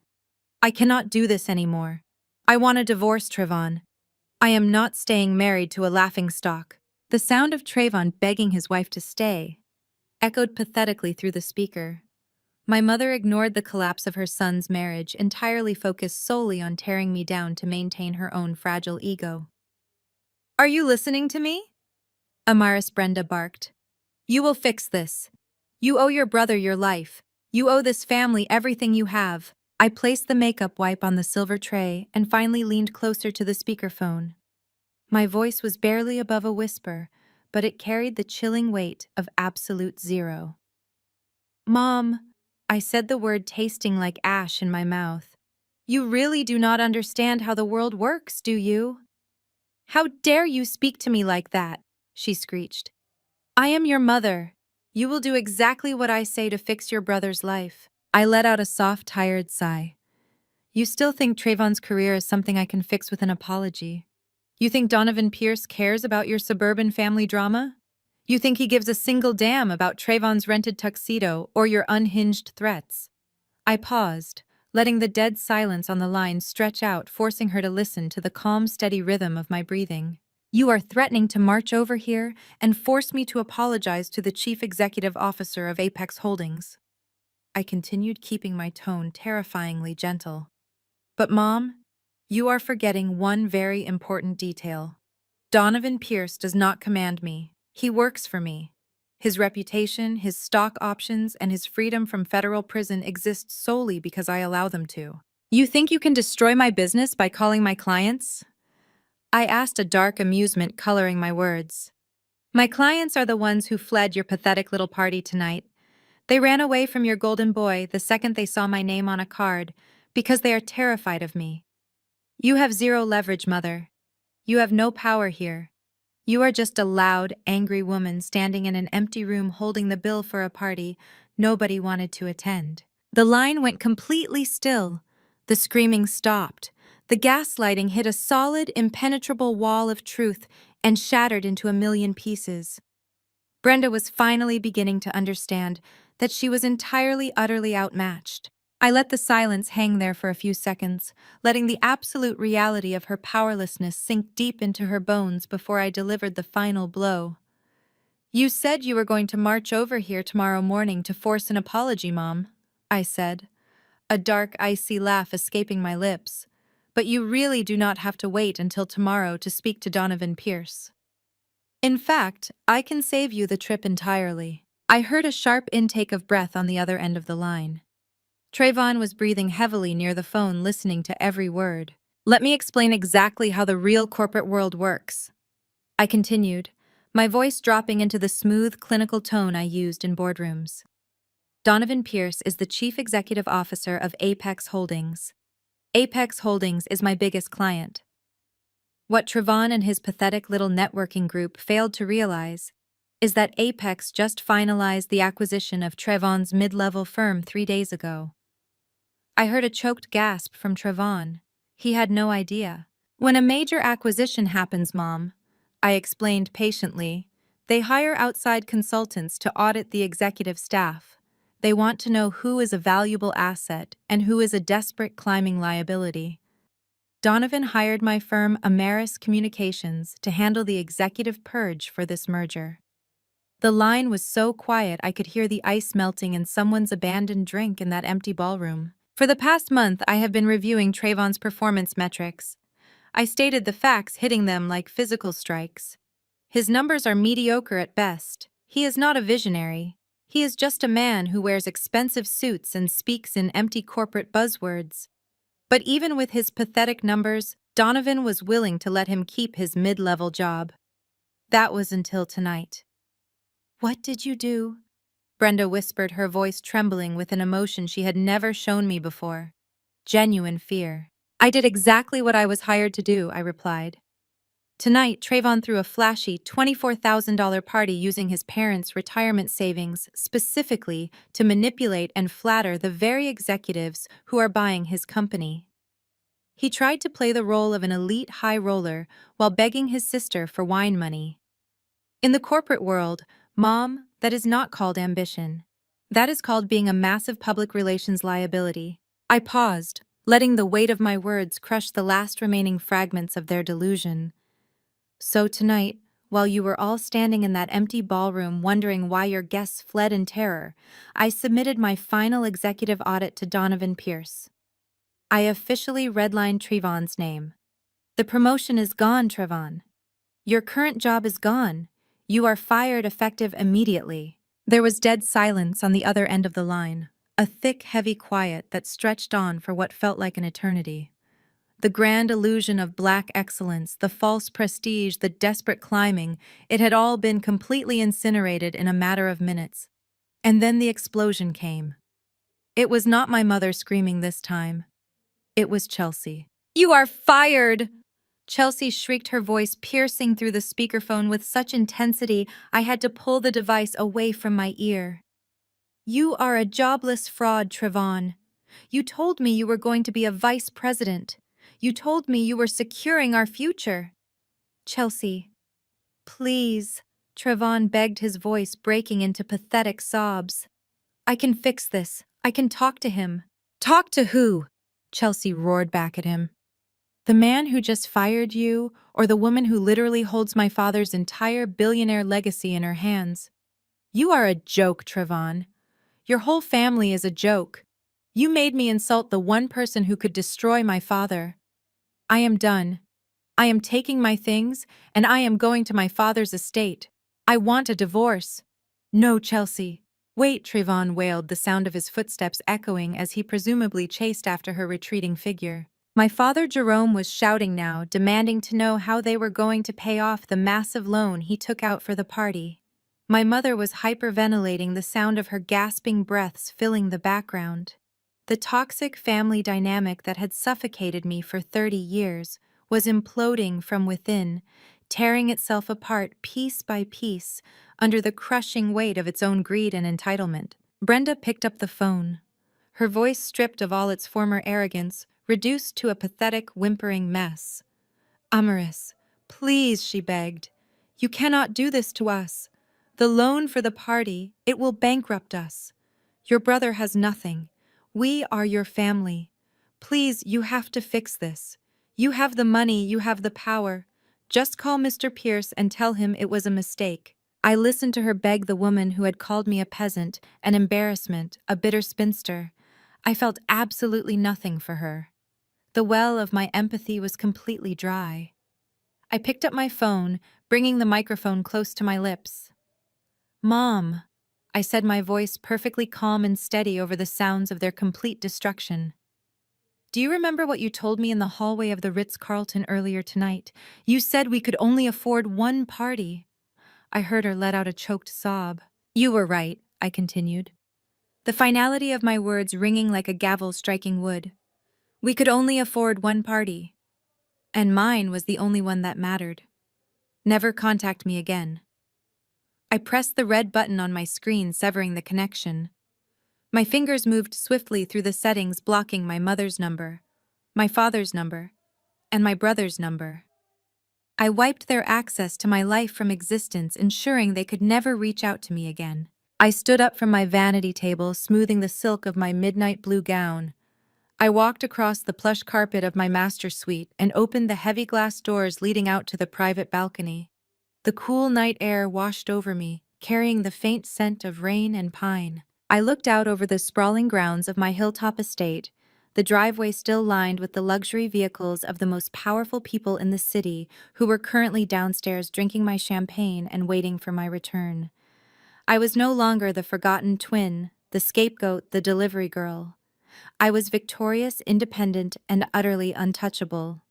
A: I cannot do this anymore. I want a divorce, Trevon. I am not staying married to a laughingstock." The sound of Trevon begging his wife to stay echoed pathetically through the speaker. My mother ignored the collapse of her son's marriage, entirely focused solely on tearing me down to maintain her own fragile ego. "Are you listening to me?" Amaris Brenda barked. "You will fix this. You owe your brother your life. You owe this family everything you have." I placed the makeup wipe on the silver tray and finally leaned closer to the speakerphone. My voice was barely above a whisper, but it carried the chilling weight of absolute zero. "Mom," I said, the word tasting like ash in my mouth. "You really do not understand how the world works, do you?" "How dare you speak to me like that?" she screeched. "I am your mother. You will do exactly what I say to fix your brother's life." I let out a soft, tired sigh. "You still think Trevon's career is something I can fix with an apology? You think Donovan Pierce cares about your suburban family drama? You think he gives a single damn about Trevon's rented tuxedo or your unhinged threats?" I paused, letting the dead silence on the line stretch out, forcing her to listen to the calm, steady rhythm of my breathing. You are threatening to march over here and force me to apologize to the chief executive officer of Apex Holdings. I continued, keeping my tone terrifyingly gentle. But Mom, you are forgetting one very important detail. Donovan Pierce does not command me. He works for me. His reputation, his stock options, and his freedom from federal prison exist solely because I allow them to. You think you can destroy my business by calling my clients? I asked, a dark amusement coloring my words. My clients are the ones who fled your pathetic little party tonight. They ran away from your golden boy the second they saw my name on a card because they are terrified of me. You have zero leverage, Mother. You have no power here. You are just a loud, angry woman standing in an empty room holding the bill for a party nobody wanted to attend. The line went completely still. The screaming stopped. The gaslighting hit a solid, impenetrable wall of truth and shattered into a million pieces. Brenda was finally beginning to understand that she was entirely, utterly outmatched. I let the silence hang there for a few seconds, letting the absolute reality of her powerlessness sink deep into her bones before I delivered the final blow. You said you were going to march over here tomorrow morning to force an apology, Mom, I said, a dark, icy laugh escaping my lips. But you really do not have to wait until tomorrow to speak to Donovan Pierce. In fact, I can save you the trip entirely. I heard a sharp intake of breath on the other end of the line. Trayvon was breathing heavily near the phone, listening to every word. Let me explain exactly how the real corporate world works, I continued, my voice dropping into the smooth, clinical tone I used in boardrooms. Donovan Pierce is the chief executive officer of Apex Holdings. Apex Holdings is my biggest client. What Trayvon and his pathetic little networking group failed to realize is that Apex just finalized the acquisition of Trayvon's mid-level firm 3 days ago. I heard a choked gasp from Trayvon. He had no idea. When a major acquisition happens, Mom, I explained patiently, they hire outside consultants to audit the executive staff. They want to know who is a valuable asset and who is a desperate climbing liability. Donovan hired my firm Ameris Communications to handle the executive purge for this merger. The line was so quiet I could hear the ice melting in someone's abandoned drink in that empty ballroom. For the past month, I have been reviewing Trayvon's performance metrics. I stated the facts, hitting them like physical strikes. His numbers are mediocre at best. He is not a visionary. He is just a man who wears expensive suits and speaks in empty corporate buzzwords. But even with his pathetic numbers, Donovan was willing to let him keep his mid-level job. That was until tonight. What did you do? Brenda whispered, her voice trembling with an emotion she had never shown me before. Genuine fear. I did exactly what I was hired to do, I replied. Tonight, Trayvon threw a flashy $24,000 party using his parents' retirement savings specifically to manipulate and flatter the very executives who are buying his company. He tried to play the role of an elite high roller while begging his sister for wine money. In the corporate world, Mom, that is not called ambition. That is called being a massive public relations liability. I paused, letting the weight of my words crush the last remaining fragments of their delusion. So tonight, while you were all standing in that empty ballroom wondering why your guests fled in terror, I submitted my final executive audit to Donovan Pierce. I officially redlined Trayvon's name. The promotion is gone, Trayvon. Your current job is gone. You are fired effective immediately. There was dead silence on the other end of the line, a thick, heavy quiet that stretched on for what felt like an eternity. The grand illusion of black excellence, the false prestige, the desperate climbing, it had all been completely incinerated in a matter of minutes. And then the explosion came. It was not my mother screaming this time. It was Chelsea. You are fired! Chelsea shrieked, her voice piercing through the speakerphone with such intensity I had to pull the device away from my ear. You are a jobless fraud, Trayvon. You told me you were going to be a vice president. You told me you were securing our future. Chelsea, please, Trayvon begged, his voice breaking into pathetic sobs. I can fix this. I can talk to him. Talk to who? Chelsea roared back at him. The man who just fired you, or the woman who literally holds my father's entire billionaire legacy in her hands? You are a joke, Trevon. Your whole family is a joke. You made me insult the one person who could destroy my father. I am done. I am taking my things, and I am going to my father's estate. I want a divorce. No, Chelsea. Wait, Trevon wailed, the sound of his footsteps echoing as he presumably chased after her retreating figure. My father Jerome was shouting now, demanding to know how they were going to pay off the massive loan he took out for the party. My mother was hyperventilating, the sound of her gasping breaths filling the background. The toxic family dynamic that had suffocated me for 30 years was imploding from within, tearing itself apart piece by piece under the crushing weight of its own greed and entitlement. Brenda picked up the phone, her voice stripped of all its former arrogance, reduced to a pathetic, whimpering mess. Amaris, please, she begged. You cannot do this to us. The loan for the party, it will bankrupt us. Your brother has nothing. We are your family. Please, you have to fix this. You have the money, you have the power. Just call Mr. Pierce and tell him it was a mistake. I listened to her beg the woman who had called me a peasant, an embarrassment, a bitter spinster. I felt absolutely nothing for her. The well of my empathy was completely dry. I picked up my phone, bringing the microphone close to my lips. Mom, I said, my voice perfectly calm and steady over the sounds of their complete destruction. Do you remember what you told me in the hallway of the Ritz-Carlton earlier tonight? You said we could only afford one party. I heard her let out a choked sob. You were right, I continued, the finality of my words ringing like a gavel striking wood. We could only afford one party. And mine was the only one that mattered. Never contact me again. I pressed the red button on my screen, severing the connection. My fingers moved swiftly through the settings, blocking my mother's number, my father's number, and my brother's number. I wiped their access to my life from existence, ensuring they could never reach out to me again. I stood up from my vanity table, smoothing the silk of my midnight blue gown. I walked across the plush carpet of my master suite and opened the heavy glass doors leading out to the private balcony. The cool night air washed over me, carrying the faint scent of rain and pine. I looked out over the sprawling grounds of my hilltop estate, the driveway still lined with the luxury vehicles of the most powerful people in the city who were currently downstairs drinking my champagne and waiting for my return. I was no longer the forgotten twin, the scapegoat, the delivery girl. I was victorious, independent, and utterly untouchable.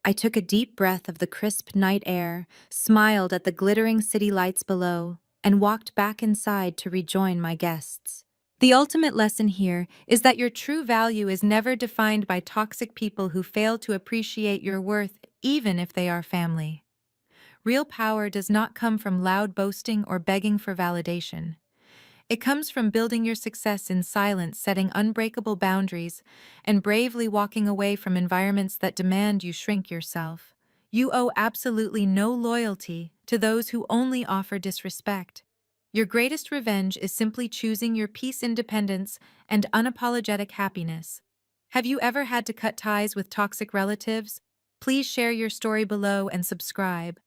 A: I took a deep breath of the crisp night air, smiled at the glittering city lights below, and walked back inside to rejoin my guests. The ultimate lesson here is that your true value is never defined by toxic people who fail to appreciate your worth, even if they are family. Real power does not come from loud boasting or begging for validation. It comes from building your success in silence, setting unbreakable boundaries, and bravely walking away from environments that demand you shrink yourself. You owe absolutely no loyalty to those who only offer disrespect. Your greatest revenge is simply choosing your peace, independence, and unapologetic happiness. Have you ever had to cut ties with toxic relatives? Please share your story below and subscribe.